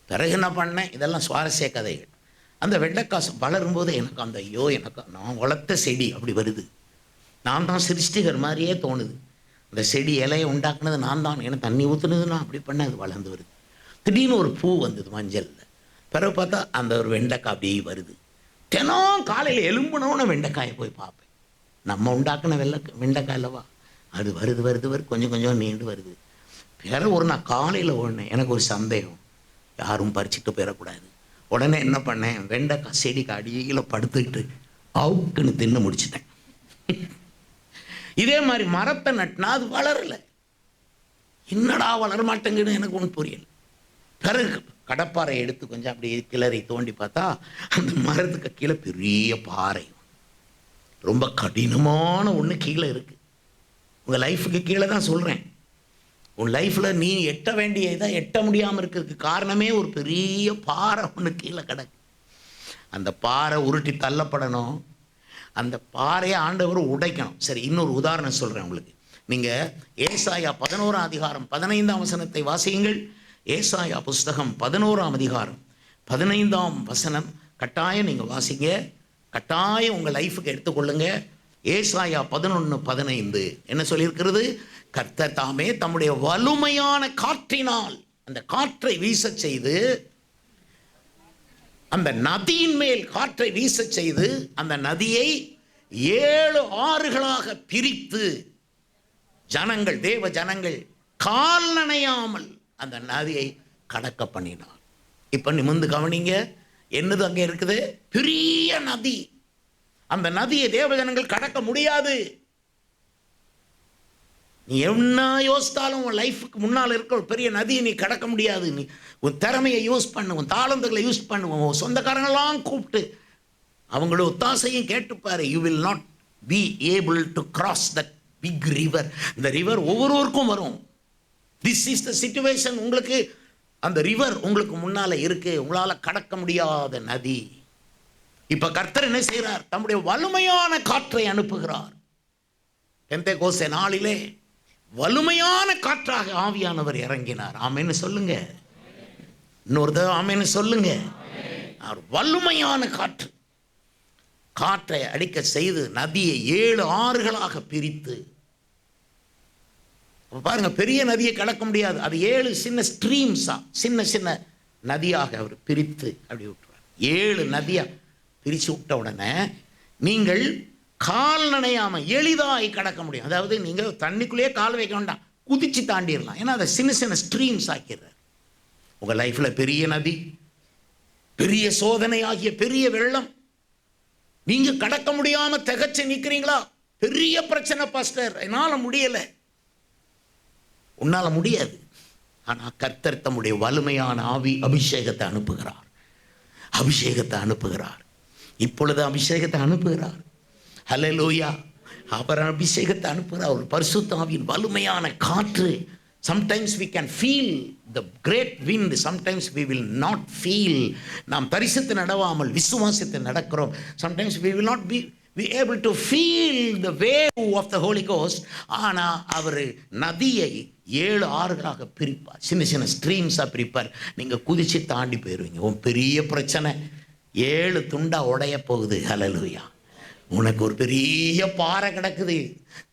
பிறகு என்ன பண்ணேன், இதெல்லாம் சுவாரஸ்ய கதைகள். அந்த வெண்டைக்காய் வளரும்போது எனக்கு அந்த எனக்கு நான் வளர்த்த செடி அப்படி வருது. நான் தான் சிருஷ்டிகர் மாதிரியே தோணுது. அந்த செடி இலையை உண்டாக்குனது நான் தான், எனக்கு தண்ணி ஊற்றுனது நான் அப்படி பண்ண அது வளர்ந்து வருது. திடீர்னு ஒரு பூ வந்தது மஞ்சளில். பிறகு பார்த்தா அந்த ஒரு வெண்டைக்காய் அப்படியே வருது. தினம் காலையில் எலும்புனோன்னு வெண்டைக்காயை போய் பார்ப்பேன். நம்ம உண்டாக்குன வெண்டைக்காய் இல்லவா, அது வருது கொஞ்சம் கொஞ்சம் நீண்டு வருது. பிறகு ஒரு நாள் காலையில் ஓடினேன். எனக்கு ஒரு சந்தேகம், யாரும் பறிச்சுட்டு போயிடக்கூடாது. உடனே என்ன பண்ணேன், வெண்டைக்காய் செடிக்கு அடியில் படுத்துக்கிட்டு அவுக்குன்னு தின்னு முடிச்சிட்டேன். இதே மாதிரி மரத்தை நட்டினா அது வளரலை. என்னடா வளர மாட்டேங்குன்னு எனக்கு ஒன்றும் புரியல. பிறகு கடப்பாறை எடுத்து கொஞ்சம் அப்படியே கிளறி தோண்டி பார்த்தா அந்த மரத்துக்கு கீழே பெரிய பாறை, ரொம்ப கடினமான ஒன்று கீழே இருக்குது. உங்கள் லைஃபுக்கு கீழே தான் சொல்கிறேன். உன் லைஃப்பில் நீ எட்ட வேண்டிய இதை எட்ட முடியாமல் இருக்கிறதுக்கு காரணமே ஒரு பெரிய பாறை ஒன்று கீழே கிடக்கு. அந்த பாறை உருட்டி தள்ளப்படணும். அந்த பாறையை ஆண்டவர் உடைக்கணும். சரி, இன்னொரு உதாரணம் சொல்கிறேன் உங்களுக்கு. நீங்கள் ஏசாயா 11ஆம் அதிகாரம் 15ஆம் வசனத்தை வாசியுங்கள். ஏசாயா புஸ்தகம் 11ஆம் அதிகாரம் 15ஆம் வசனம் கட்டாயம் நீங்கள் வாசிங்க. கட்டாயம் உங்கள் லைஃபுக்கு எடுத்துக்கொள்ளுங்க. ஏசாயா 11:15 என்ன சொல்லியிருக்கிறது? கர்த்தர் தாமே தம்முடைய வலுமையான காற்றினால் அந்த காற்றை வீச செய்து, அந்த நதியின் மேல் காற்றை வீச செய்து, அந்த நதியை 7 ஆறுகளாக பிரித்து ஜனங்கள், தேவ ஜனங்கள் கால் நனையாமல் அந்த நதியை கடக்க பண்ணினார். இப்போ நிமிர்ந்து கவனிங்க, என்னது அங்கே இருக்குது? பெரிய நதி. அந்த நதியை தேவ ஜனங்கள் கடக்க முடியாது. நீ என்ன யோசித்தாலும் உன் லைஃபுக்கு முன்னால் இருக்க ஒரு பெரிய நதியை நீ கடக்க முடியாது. நீ உன் திறமையை யூஸ் பண்ணு, உன் தாளந்துகளை யூஸ் பண்ணுவோம், உன் சொந்தக்காரங்களாம் கூப்பிட்டு அவங்களோட ஒத்தாசையும் கேட்டுப்பாரு. You will not be able to cross that big river. இந்த ரிவர் ஒவ்வொருவருக்கும் வரும். This is the situation. உங்களுக்கு அந்த ரிவர் உங்களுக்கு முன்னால இருக்கு, உங்களால கடக்க முடியாத நதி. இப்ப கர்த்தர் என்ன செய்கிறார்? தம்முடைய வலிமையான காற்றை அனுப்புகிறார். பெந்தேகோஸ்தே நாளிலே வலிமையான காற்றாக ஆவியானவர் இறங்கினார். ஆமென்னு சொல்லுங்க. இன்னொரு தடவை ஆமென்னு சொல்லுங்க. வலிமையான காற்று, காற்றை அடிக்க செய்து நதியை 7 ஆறுகளாக பிரித்து, பாருங்க, பெரிய நதியை கடக்க முடியாது, அது 7 சின்ன ஸ்ட்ரீம்ஸா, சின்ன சின்ன நதியாக அவர் பிரித்து அப்படி விட்டுறார். 7 நதியா பிரித்து விட்ட உடனே நீங்கள் கால் நனையாம எளிதாய் கடக்க முடியும். அதாவது நீங்க தண்ணிக்குள்ளேயே கால் வைக்க வேண்டாம், குதிச்சு தாண்டிடலாம். ஏன்னா அதை சின்ன சின்ன ஸ்ட்ரீம்ஸ் ஆக்கிடுறார். உங்க லைஃப்ல பெரிய நதி, பெரிய சோதனை ஆகிய பெரிய வெள்ளம், நீங்க கடக்க முடியாம திகச்சு நிக்கிறீங்களா? பெரிய பிரச்சனை பாஸ்டர், என்னால முடியல. உன்னால முடியாது. ஆனா கர்த்தர் தம்முடைய வலிமையான ஆவி அபிஷேகத்தை அனுப்புகிறார். அபிஷேகத்தை அனுப்புகிறார். இப்பொழுது அபிஷேகத்தை அனுப்புகிறார். ஹல்லேலூயா. அவர் அபிஷேகத்தை அனுப்புகிறார். ஒரு பரிசுத்த ஆவியின் வலிமையான காற்று. Sometimes we can feel the great wind, sometimes we will not feel. நாம் பரிசுத்த நடவாமல் விசுவாசத்தை நடக்கிறோம். Sometimes we will not be able to feel the wave of the Holy Ghost. ஆனா அவர் நதியை 7 ஆறுகளாக பிரிப்பார், சின்ன சின்ன ஸ்ட்ரீம்ஸா பிரிப்பார். நீங்க குதிச்சு தாண்டி போயிருவீங்க. உன் பெரிய பிரச்சனை 7 துண்டா உடைய போகுது. ஹல்லேலூயா. உனக்கு ஒரு பெரிய பாறை கிடக்குது,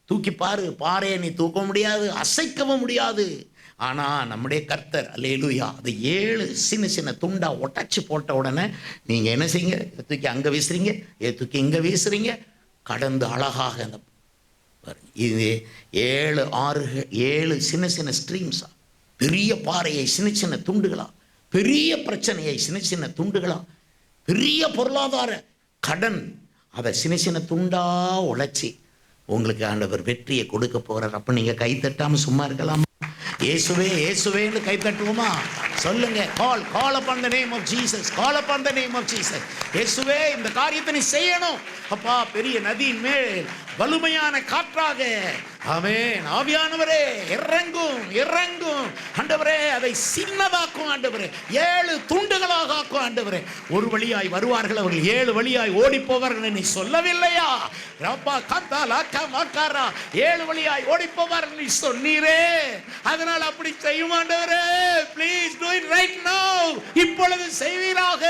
தூக்கி பாரு. பாறையை நீ தூக்க முடியாது, அசைக்கவும் முடியாது. ஆனா நம்முடைய கர்த்தர் அல்லேலூயா அது 7 சின்ன சின்ன துண்டா உடைச்சு போட்ட உடனே நீங்க என்ன செய்யுங்க? தூக்கி அங்க வீசுறீங்க, தூக்கி இங்க வீசுறீங்க, கடந்து அழகாக அந்த இது 7 ஆறுகள், 7 சின்ன சின்ன ஸ்ட்ரீம்ஸா, பெரிய பாறையை சின்ன சின்ன துண்டுகளா, பெரிய பிரச்சனையை சின்ன சின்ன துண்டுகளா, பெரிய பொருளாதார கடன் அதை சின்ன சின்ன துண்டா உழைச்சி உங்களுக்கு ஆண்டவர் வெற்றியை கொடுக்க போறார். அப்ப நீங்க கை தட்டாம சும்மா இருக்கலாமா? இயேசுவே இயேசுவேன்னு கை தட்டுவோமா? சொல்லுங்க. கால் upon the name of Jesus. Call upon the name of Jesus. இயேசுவே இந்த காரியத்தை நீ செய்யணும். அப்பா, பெரிய நதியின் மேல் வலிமையான காற்றாக, ஆமென், ஆவியானவரே இறங்கும் இறங்கும். ஆண்டவரே அதை சின்னதாக்கும். ஆண்டவரே 7 துண்டுகளாக ஆக்கும். ஆண்டவரே ஒரு வழியாய் வருவார்கள், அவர்கள் 7 வழியாய் ஓடி போவார்கள். நீ சொல்லவில்லையா? ரப்பா கத்தாலா கமாக்காரா 7 வழியாய் ஓடி போவார்கள் நீ சொன்னீரே. அதனால அப்படி செய்யும் ஆண்டவரே. Please do it right now. இப்பொழுது செய்வீராக.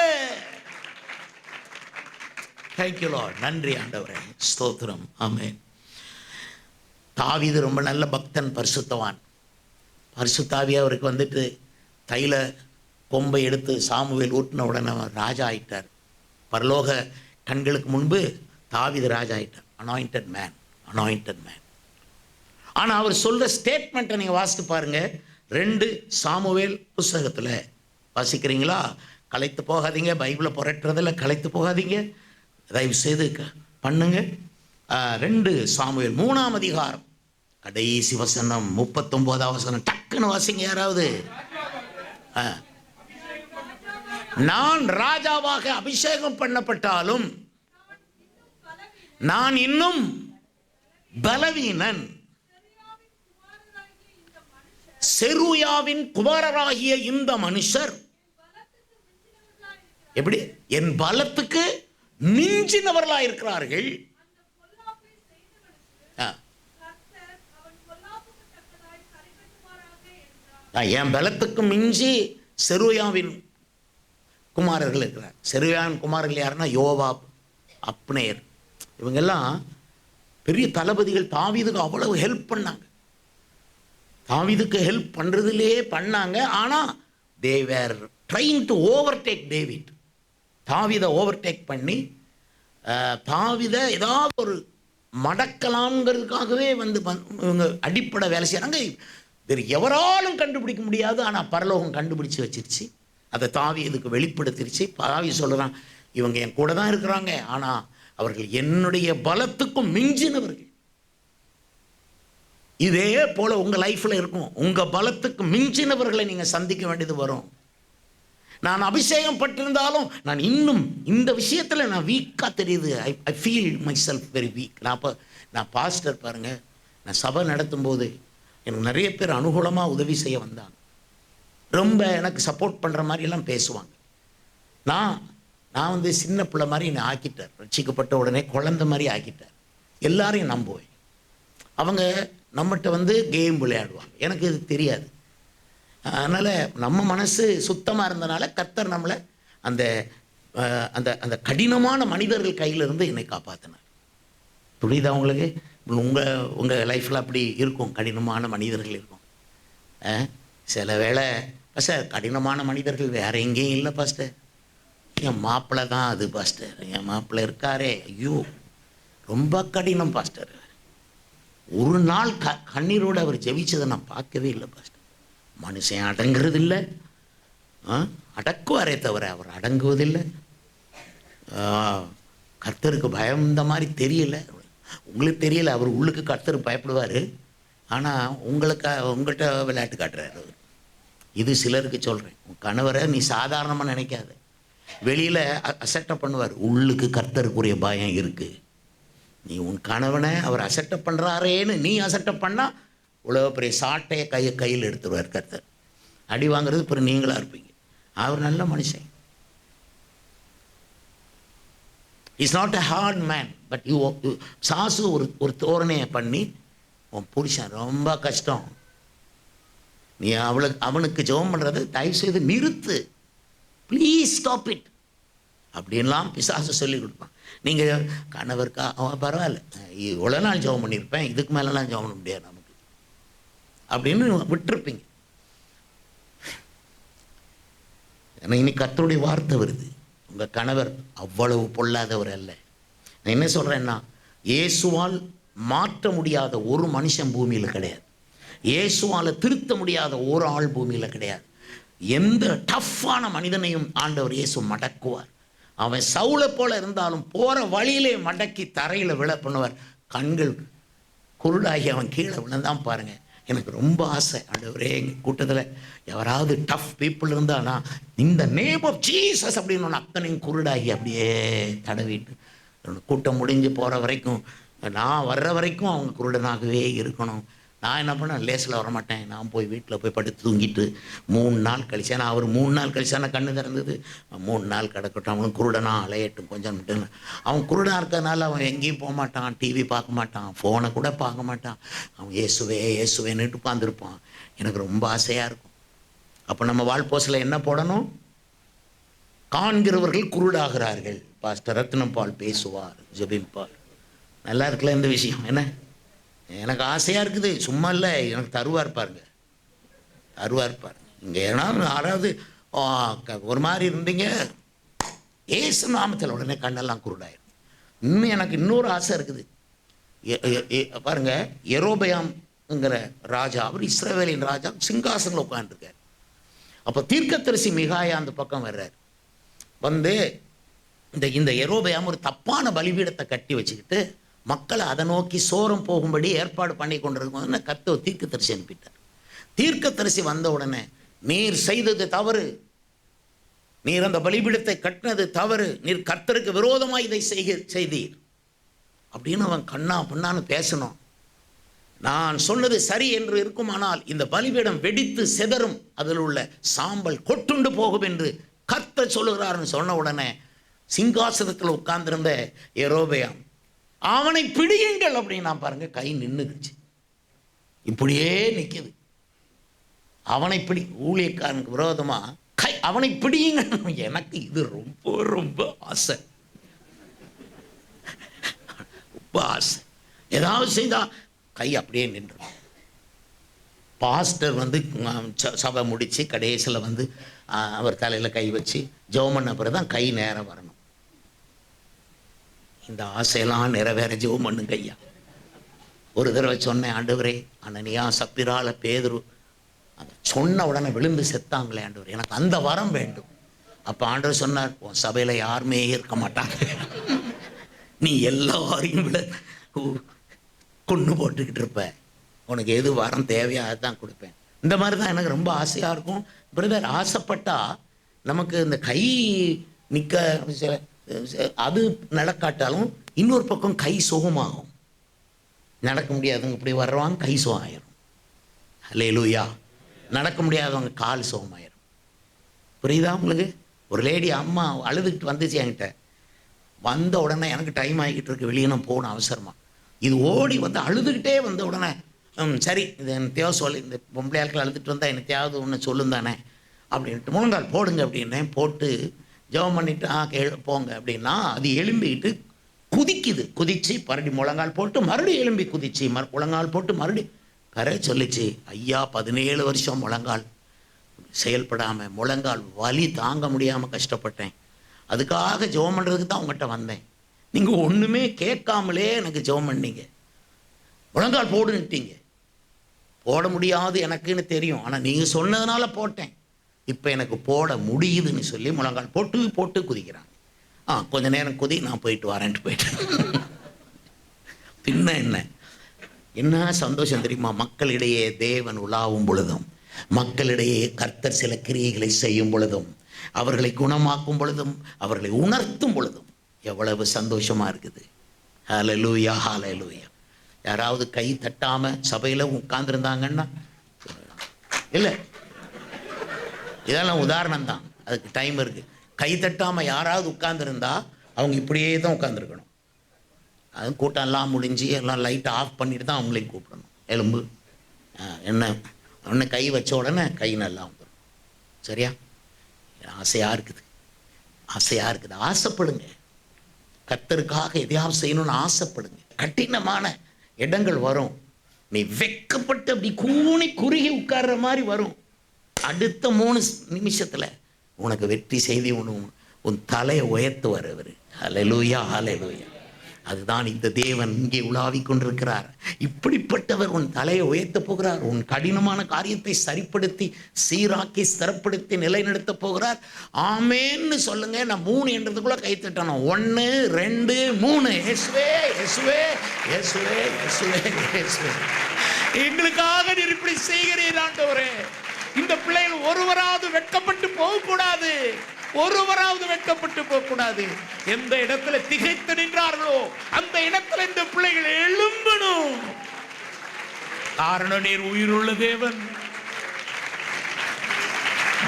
Thank you Lord. நன்றி ஆண்டவரே. ஸ்தோத்திரம். ஆமென். தாவீது ரொம்ப நல்ல பக்தன், பரிசுத்தவான். பரிசுத்தாவி அவருக்கு வந்துட்டு தைல கொம்பை எடுத்து சாமுவேல் ஊட்டின உடனே அவர் ராஜா ஆயிட்டார். பரலோக கண்களுக்கு முன்பு தாவீது ராஜா ஆயிட்டார். Anointed man. ஆனா அவர் சொல்ற ஸ்டேட்மெண்ட்டை நீங்க வாசித்து பாருங்க. 2 சாமுவேல் புஸ்தகத்துல வாசிக்கிறீங்களா? களைத்து போகாதீங்க, பைபிளை புரட்டுறதுல களைத்து போகாதீங்க, தயவு செய்து பண்ணுங்க. 2 சாமுவேல் 3ஆம் அதிகாரம் கடைசி வசனம் 39ஆம் வசனம். டக்குன்னு வாசிங்க யாராவது. நான் ராஜாவாக அபிஷேகம் பண்ணப்பட்டாலும் நான் இன்னும் பலவீனன். செருயாவின் குமாரராகிய இந்த மனுஷர் எப்படி என் பலத்துக்கு மிஞ்சினவர்களா இருக்கிறார்கள். என் பலத்துக்கு மிஞ்சி செருயாவின் குமாரர்கள் இருக்கிறார். செருயாவின் குமாரர்கள் யாருன்னா யோவாப், அப்னேர், இவங்கெல்லாம் பெரிய தளபதிகள். தாவீதுக்கு அவ்வளவு ஹெல்ப் பண்ணாங்க. தாவீதுக்கு ஹெல்ப் பண்றதுலே பண்ணாங்க. ஆனா they were trying to overtake David. தாவீதை ஓவர்டேக் பண்ணி தாவீதை ஏதாவது ஒரு மடக்கலாம்ங்கிறதுக்காகவே வந்து இவங்க அடிப்படை வேலை செய்யறாங்க. வேறு எவராலும் கண்டுபிடிக்க முடியாது. ஆனால் பரலோகம் கண்டுபிடிச்சு வச்சிருச்சு. அதை தாவீதுக்கு வெளிப்படுத்திருச்சு. தாவீது சொல்றான், இவங்க என் கூட தான் இருக்கிறாங்க, ஆனால் அவர்கள் என்னுடைய பலத்துக்கும் மிஞ்சினவர்கள். இதே போல உங்க லைஃப்ல இருக்கும். உங்க பலத்துக்கு மிஞ்சினவர்களை நீங்க சந்திக்க வேண்டியது வரும். நான் அபிஷேகம் பட்டிருந்தாலும் நான் இன்னும் இந்த விஷயத்தில் நான் வீக்காக தெரியுது. I feel my self very weak. நான் பாஸ்டர் பாருங்க, நான் சபை நடத்தும் போது எனக்கு நிறைய பேர் அனுகூலமாக உதவி செய்ய வந்தாங்க. ரொம்ப எனக்கு சப்போர்ட் பண்ணுற மாதிரிலாம் பேசுவாங்க. நான் வந்து சின்ன பிள்ளை மாதிரி என்னை ஆக்கிட்டார். ரட்சிக்கப்பட்ட உடனே குழந்தை மாதிரி ஆக்கிட்டார். எல்லாரையும் நம்புவேன். அவங்க நம்மகிட்ட வந்து கேம் விளையாடுவாங்க, எனக்கு இது தெரியாது. அதனால் நம்ம மனசு சுத்தமாக இருந்தனால கர்த்தர் நம்மளை அந்த அந்த அந்த கடினமான மனிதர்கள் கையிலிருந்து என்னை காப்பாற்றினார். புரியுதா உங்களுக்கு? உங்கள் லைஃப்பில் அப்படி இருக்கும், கடினமான மனிதர்கள் இருக்கும். சில வேளை பாஸ்டர் கடினமான மனிதர்கள் வேறு எங்கேயும் இல்லை பாஸ்டர், என் மாப்பிள்ளை தான் அது பாஸ்டர், என் மாப்பிள்ளை இருக்காரே, ஐயோ ரொம்ப கடினம் பாஸ்டர். ஒரு நாள் கண்ணீரோடு அவர் ஜெபிச்சதை நான் பார்க்கவே இல்லை பாஸ்டர். மனுஷன் அடங்குறது இல்லை, அடக்குவாரே தவிர அவர் அடங்குவதில்லை. கர்த்தருக்கு பயம் இந்த மாதிரி தெரியல, உங்களுக்கு தெரியல. அவர் உள்ளுக்கு கர்த்தருக்கு பயப்படுவார், ஆனால் உங்கள்கிட்ட விளையாட்டு காட்டுறாரு அவர். இது சிலருக்கு சொல்கிறேன், உன் கணவரை நீ சாதாரணமாக நினைக்காத. வெளியில் அசட்டை பண்ணுவார், உள்ளுக்கு கர்த்தருக்குரிய பயம் இருக்குது. நீ உன் கணவனை அவர் அசட்டை பண்ணுறாரேன்னு நீ அசட்டை பண்ணால் இவ்வளோ பெரிய சாட்டையை கையில் எடுத்துருவார் கர்த்தர். அடி வாங்குறது பிறகு நீங்களாக இருப்பீங்க. அவர் நல்ல மனுஷன். Is not a hard man, but சாசு ஒரு தோரணையை பண்ணி, உன் புருஷன் ரொம்ப கஷ்டம், நீ அவனுக்கு ஜெபம் பண்ணுறது தயவு செய்து நிறுத்து, ப்ளீஸ் ஸ்டாப் இட் அப்படின்லாம் பிசாசு சொல்லி கொடுப்பான். நீங்கள் கணவருக்கா அவன் பரவாயில்ல, இவ்வளோ நாள் ஜெபம் பண்ணியிருப்பேன், இதுக்கு மேலெலாம் ஜெபம் பண்ண முடியாது நமக்கு அப்படின்னு விட்டுருப்பீங்க. ஏன்னா இன்னைக்கு கர்த்தருடைய வார்த்தை வருது, உங்கள் கணவர் அவ்வளவு பொல்லாதவர் அல்ல. நான் என்ன சொல்கிறேன்னா, இயேசுவால் மாற்ற முடியாத ஒரு மனுஷன் பூமியில் கிடையாது, இயேசுவால் திருத்த முடியாத ஒரு ஆள் பூமியில் கிடையாது. எந்த டஃப்பான மனிதனையும் ஆண்டவர் இயேசு மடக்குவார். அவன் சவுளை போல இருந்தாலும் போகிற வழியிலே மடக்கி தரையில் விழ பண்ணுவார். கண்கள் குருடாகி அவன் கீழே விழுந்தான் பாருங்கள். எனக்கு ரொம்ப ஆசை, ஆண்டவரே எங்கள் கூட்டத்தில் யாராவது டஃப் பீப்புள் இருந்தானா இந்த நேம் ஆஃப் ஜீசஸ் அப்படின்னு ஒன்று அத்தனையும் குருடாகி அப்படியே தடவிட்டு கூட்டம் முடிஞ்சு போகிற வரைக்கும், நான் வர்ற வரைக்கும் அவங்க குருடனாகவே இருக்கணும். நான் என்ன பண்ணேன், லேசில் வரமாட்டேன், நான் போய் வீட்டில் போய் படுத்து தூங்கிட்டு 3 நாள் கழிச்சு, ஏன்னா அவர் 3 நாள் கழிச்சான கண்ணு திறந்தது, 3 நாள் கிடக்கட்டும், அவனும் குருடனாக அலையட்டும் கொஞ்சம். அவன் குருடாக இருக்கிறதுனால அவன் எங்கேயும் போக மாட்டான், டிவி பார்க்க மாட்டான், ஃபோனை கூட பார்க்க மாட்டான், அவன் இயேசுவே இயேசுவேன்னுட்டு உட்காந்துருப்பான். எனக்கு ரொம்ப ஆசையாக இருக்கும். அப்போ நம்ம வாழ்போஸில் என்ன போடணும், காண்கிறவர்கள் குருடாகிறார்கள், பாஸ்டர் ரத்னபால் பேசுவார், ஜெபிப்பார். நல்லா இருக்குல்ல இந்த விஷயம்? என்ன எனக்கு ஆசையாக இருக்குது, சும்மா இல்லை, எனக்கு தருவார் பாருங்க, தருவார் பாருங்க. இங்கே ஏன்னா யாராவது ஒரு மாதிரி இருந்தீங்க, ஏசு நாமத்தில் உடனே கண்ணெல்லாம் குருடாயிரும். இன்னும் எனக்கு இன்னொரு ஆசை இருக்குது பாருங்க. யெரொபெயாம்ங்கிற ராஜா, அவர் இஸ்ரவேலின் ராஜா, சிங்காசனில் உட்காந்துருக்கார். அப்போ தீர்க்கதரிசி மிகாயா அந்த பக்கம் வர்றார். வந்து இந்த யெரொபெயாம் ஒரு தப்பான பலிபீடத்தை கட்டி வச்சுக்கிட்டு மக்களை அதை நோக்கி சோரம் போகும்படி ஏற்பாடு பண்ணி கொண்டிருக்கும். கர்த்தர் தீர்க்கதரிசி அனுப்பிட்டார். தீர்க்கதரிசி வந்த உடனே, நீர் செய்தது தவறு, நீர் அந்த பலிபீடத்தை கட்டினது தவறு, நீர் கர்த்தருக்கு விரோதமாக இதை செய்தீர் அப்படின்னு அவன் கண்ணா பண்ணான்னு பேசணும். நான் சொன்னது சரி என்று இருக்குமானால் இந்த பலிபீடம் வெடித்து சிதறும், அதில் உள்ள சாம்பல் கொட்டுண்டு போகும் என்று கர்த்தர் சொல்லுகிறார்னு சொன்ன உடனே சிங்காசனத்தில் உட்கார்ந்திருந்த யெரொபெயாம், அவனை பிடியுங்கள் அப்படின்னா பாருங்க, கை நின்றுக்குச்சு, இப்படியே நிற்குது. அவனை பிடி, ஊழியக்காரனுக்கு விரோதமாக கை, அவனை பிடியுங்கள். எனக்கு இது ரொம்ப ரொம்ப ஆசை, ரொம்ப ஆசை. ஏதாவது செய்தால் கை அப்படியே நின்று. பாஸ்டர் வந்து சபை முடித்து கடைசியில் வந்து அவர் தலையில் கை வச்சு ஜெபம் பண்ண பிறகு தான் கை நேரம் வரணும். இந்த ஆசையெல்லாம் நிறைவேற ஜெபம் பண்ணுங்க ஐயா. ஒரு தடவை சொன்னேன், ஆண்டவரே அனனியா சப்பிரால பேதுரு அதை சொன்ன உடனே விழுந்து செத்தாங்களே ஆண்டவர், எனக்கு அந்த வரம் வேண்டும். அப்போ ஆண்டவர் சொன்னார், உன் சபையில் யாருமே இருக்க மாட்டாங்க, நீ எல்லாரையும் விட கொண்டு போட்டுக்கிட்டு இருப்ப, உனக்கு எது வரம் தேவையோ அதுதான் கொடுப்பேன். இந்த மாதிரி தான் எனக்கு ரொம்ப ஆசையாக இருக்கும். பிரதர், ஆசைப்பட்டா நமக்கு இந்த கை நிற்க அது நடக்காட்டாலும் இன்னொரு பக்கம் கை சுகமாகும். நடக்க முடியாதுங்க, இப்படி வர்றவாங்க கை சுகம் ஆயிரும். அல்லேலூயா. நடக்க முடியாதவங்க கால் சுகமாயிரும். புரியுதா உங்களுக்கு? ஒரு லேடி அம்மா அழுதுகிட்டு வந்துச்சு என்கிட்ட. வந்த உடனே எனக்கு டைம் ஆகிக்கிட்டு இருக்கு, வெளியே நான் போகணும் அவசரமாக. இது ஓடி வந்து அழுதுகிட்டே வந்த உடனே சரி இது எனக்கு தேவை சொல்லி, இந்த பொம்பளை ஆட்கள் அழுதுட்டு வந்தால் எனக்கு தேவை ஒன்று சொல்லும் தானே அப்படின்ட்டு முழங்கால் போடுங்க அப்படின்னேன். போட்டு ஜெபம் பண்ணிவிட்டு போங்க அப்படின்னா அது எழும்பிக்கிட்டு குதிக்குது. குதிச்சு மறுபடியும் முழங்கால் போட்டு மறுபடியும் எழும்பி குதிச்சு முழங்கால் போட்டு மறுபடியும் கரை சொல்லிச்சு. ஐயா 17 வருஷம் முழங்கால் செயல்படாமல் முழங்கால் வலி தாங்க முடியாமல் கஷ்டப்பட்டேன். அதுக்காக ஜெபம் பண்ணுறதுக்கு தான் உங்கள்கிட்ட வந்தேன். நீங்கள் ஒன்றுமே கேட்காமலே எனக்கு ஜெபம் பண்ணீங்க. முழங்கால் போடுன்ட்டீங்க. போட முடியாது எனக்குன்னு தெரியும், ஆனால் நீங்கள் சொன்னதுனால போட்டேன். இப்போ எனக்கு போட முடியுதுன்னு சொல்லி முழங்கால் போட்டு போட்டு குதிக்கிறாங்க. கொஞ்ச நேரம் குதி, நான் போயிட்டு வரேன்ட்டு போயிட்டேன். பின்ன என்ன சந்தோஷம் தெரியுமா? மக்களிடையே தேவன் உலாவும் பொழுதும், மக்களிடையே கர்த்தர் சில கிரியைகளை செய்யும் பொழுதும், அவர்களை குணமாக்கும் பொழுதும், அவர்களை உணர்த்தும் பொழுதும் எவ்வளவு சந்தோஷமா இருக்குது. ஹல்லேலூயா, ஹல்லேலூயா. யாராவது கை தட்டாம சபையில் உட்கார்ந்துருந்தாங்கன்னா, இல்லை இதெல்லாம் உதாரணம் தான், அதுக்கு டைம் இருக்கு. கை தட்டாமல் யாராவது உட்கார்ந்துருந்தா அவங்க இப்படியே தான் உட்காந்துருக்கணும். அது கூட்டம் எல்லாம் முடிஞ்சு எல்லாம் லைட்டை ஆஃப் பண்ணிட்டு தான் அவங்களையும் கூப்பிடணும். எலும்பு என்ன கை வச்ச உடனே கை நல்லா வந்துடும். சரியா? ஆசையாக இருக்குது, ஆசையாக இருக்குது. ஆசைப்படுங்க. கர்த்தருக்காக எதையாவது செய்யணும்னு ஆசைப்படுங்க. கடினமான இடங்கள் வரும், நீ வெக்கப்பட்டு அப்படி கூணி குறுகி உட்கார்ற மாதிரி வரும். அடுத்த 3 நிமிஷத்தில் உனக்கு வெற்றி செய்தி உன் தலையை உயர்த்து வரவர். ஹல்லேலூயா, ஹல்லேலூயா. அதுதான் இந்த தேவன் இங்கே உலாவிக் கொண்டிருக்கிறார். இப்படிப்பட்டவர் உன் தலையை உயர்த்த போகிறார். உன் கடினமான காரியத்தை சரிப்படுத்தி சீராக்கி ஸ்திரப்படுத்தி நிலைநிறுத்த போகிறார். ஆமேன்னு சொல்லுங்க. நான் 3 என்றதுக்குள்ள கை தட்டணும். 1 2 3. இயேசுவே, இயேசுவே, இயேசுவே, இயேசுவே, இயேசுவே. எங்களுக்காக நீர் இப்படி செய்கிறீர் ஆண்டவரே. இந்த பிள்ளைகள் ஒருவராவது வெட்கப்பட்டு போகக்கூடாது, ஒருவராவது வெட்கப்பட்டு போகக்கூடாது. எந்த இடத்துல திகைத்து நின்றார்களோ அந்த இடத்துல இந்த பிள்ளைகள் எழும்பணும். காரணம் நீர் உயிருள்ள தேவன்.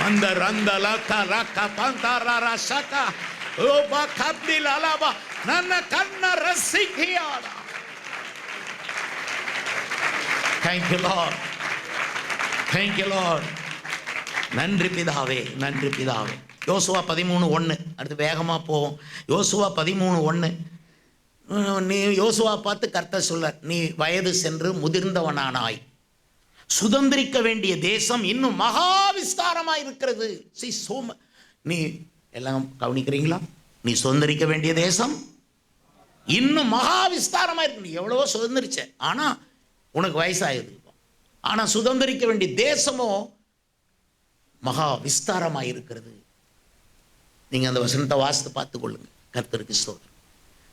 அந்த ரந்தல கரக்க பந்தரர சக ஓபா கப்தில அலபா நன்ன கண்ண ரசிக்கியாடா. Thank you Lord, thank you Lord. நன்றி பிதாவே, நன்றி பிதாவே. யோசுவா 13:1. அடுத்து வேகமாக போவோம். யோசுவா 13:1. நீ யோசுவா பார்த்து கர்த்தர் சொல்ல, நீ வயது சென்று முதிர்ந்தவனானாய், சுதந்திரிக்க வேண்டிய தேசம் இன்னும் மகா விஸ்தாரமாக இருக்கிறது. நீ எல்லாம் கவனிக்கிறீங்களா? நீ சுதந்திரிக்க வேண்டிய தேசம் இன்னும் மகா விஸ்தாரமாக இருக்கு. நீ எவ்வளவோ சுதந்திரிச்ச, ஆனால் உனக்கு வயசாகுது. ஆனால் சுதந்திரிக்க வேண்டிய தேசமோ மகா விஸ்தாரமாக இருக்கிறது. நீங்கள் அந்த வசனத்தை வாசித்து பார்த்துக்கொள்ளுங்க. கர்த்தருக்கு ஸ்தோத்திரம்.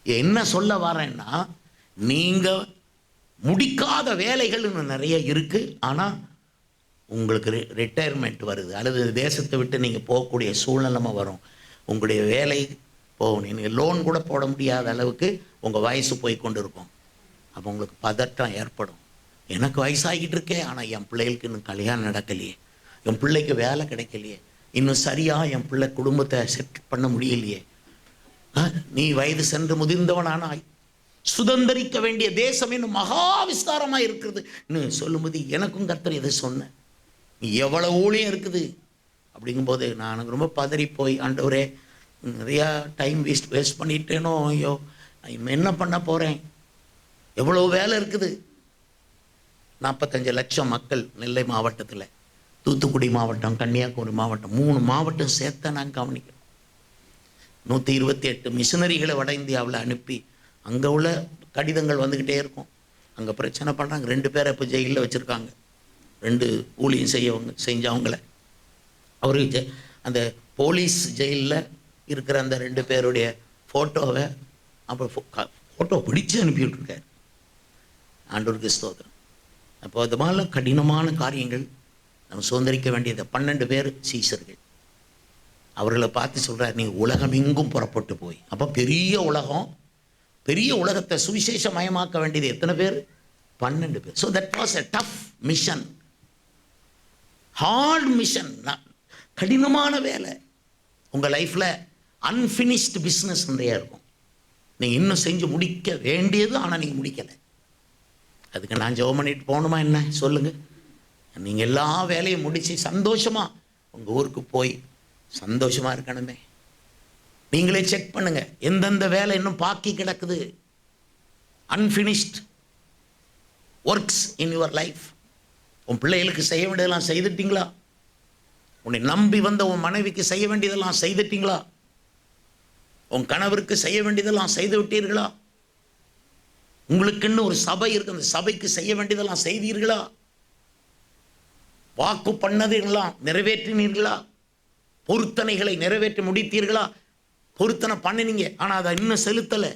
என்ன சொல்ல வரேன்னா, நீங்கள் முடிக்காத வேலைகள் இன்னும் நிறைய இருக்குது. ஆனால் உங்களுக்கு ரிட்டையர்மெண்ட் வருது, அல்லது தேசத்தை விட்டு நீங்கள் போகக்கூடிய சூழ்நிலைமை வரும். உங்களுடைய வேலை போகணும், நீங்கள் லோன் கூட போட முடியாத அளவுக்கு உங்கள் வயசு போய் கொண்டு இருக்கும். அப்போ உங்களுக்கு பதட்டம் ஏற்படும். எனக்கு வயசாகிட்டு இருக்கே, ஆனால் என் பிள்ளைகளுக்கு இன்னும் கல்யாணம் நடக்கலையே, என் பிள்ளைக்கு வேலை கிடைக்கலையே, இன்னும் சரியாக என் பிள்ளை குடும்பத்தை செட் பண்ண முடியலையே. நீ வயது சென்று முதிர்ந்தவனானாய், சுதந்திரிக்க வேண்டிய தேசம் இன்னும் மகா விஸ்தாரமாக இருக்கிறது சொல்லும்போது எனக்கும் கர்த்தர் இதை சொன்னேன். நீ எவ்வளோ ஊழியம் இருக்குது அப்படிங்கும்போது நான் ரொம்ப பதறி போய், ஆண்டவரே நிறையா டைம் வேஸ்ட் பண்ணிட்டேனோ, ஐயோ நான் என்ன பண்ண போகிறேன், எவ்வளோ வேலை இருக்குது. 45 லட்சம் மக்கள் நெல்லை மாவட்டத்தில், தூத்துக்குடி மாவட்டம், கன்னியாகுமரி மாவட்டம், 3 மாவட்டம் சேர்த்த நாங்கள் கவனிக்கிறோம். 128 மிஷினரிகளை வட இந்தியாவில் அனுப்பி அங்கே உள்ள கடிதங்கள் வந்துக்கிட்டே இருக்கும். அங்கே பிரச்சனை பண்ணுறாங்க. 2 பேரை இப்போ ஜெயிலில் வச்சுருக்காங்க. 2 ஊழியம் செஞ்சவங்கள அவருக்கு அந்த போலீஸ் ஜெயிலில் இருக்கிற அந்த 2 பேருடைய ஃபோட்டோவை அப்புறம் ஃபோட்டோ பிடிச்சு அனுப்பிவிட்ருக்கார். ஆண்டவருக்கு ஸ்தோத்திரம். அப்போ அது மாதிரிலாம் கடினமான காரியங்கள் நம்ம சுதந்திரிக்க வேண்டியது. 12 பேர் சீஷர்கள். அவர்களை பார்த்து சொல்கிறார், நீ உலகம் எங்கும் புறப்பட்டு போய். அப்போ பெரிய உலகம், பெரிய உலகத்தை சுவிசேஷமயமாக்க வேண்டியது எத்தனை பேர்? 12 பேர். So that was a tough mission. Hard mission, கடினமான வேலை. உங்கள் லைஃப்பில் அன்ஃபினிஷ்டு பிஸ்னஸ் நிறைய இருக்கும். நீங்கள் இன்னும் செஞ்சு முடிக்க வேண்டியது, ஆனால் நீங்கள் முடிக்கலை. அதுக்கு நான் ஜெபம் பண்ணிட்டு போகணுமா என்ன சொல்லுங்கள்? நீங்கள் எல்லா வேலையும் முடித்து சந்தோஷமாக உங்கள் ஊருக்கு போய் சந்தோஷமாக இருக்கணுமே. நீங்களே செக் பண்ணுங்கள், எந்தெந்த வேலை இன்னும் பாக்கி கிடக்குது, unfinished works in your life. உன் பிள்ளைகளுக்கு செய்ய வேண்டியதெல்லாம் செய்துட்டீங்களா? உன்னை நம்பி வந்த உன் மனைவிக்கு செய்ய வேண்டியதெல்லாம் செய்துட்டீங்களா? உன் கணவருக்கு செய்ய வேண்டியதெல்லாம் செய்து விட்டீர்களா? உங்களுக்குன்னு ஒரு சபை இருக்கு, அந்த சபைக்கு செய்ய வேண்டியதெல்லாம் செய்தீர்களா? வாக்கு பண்ணதெல்லாம் நிறைவேற்றினீர்களா? பொருத்தனைகளை நிறைவேற்றி முடித்தீர்களா? பொருத்தனை பண்ணினீங்க, ஆனால் அதை இன்னும் செலுத்தலை.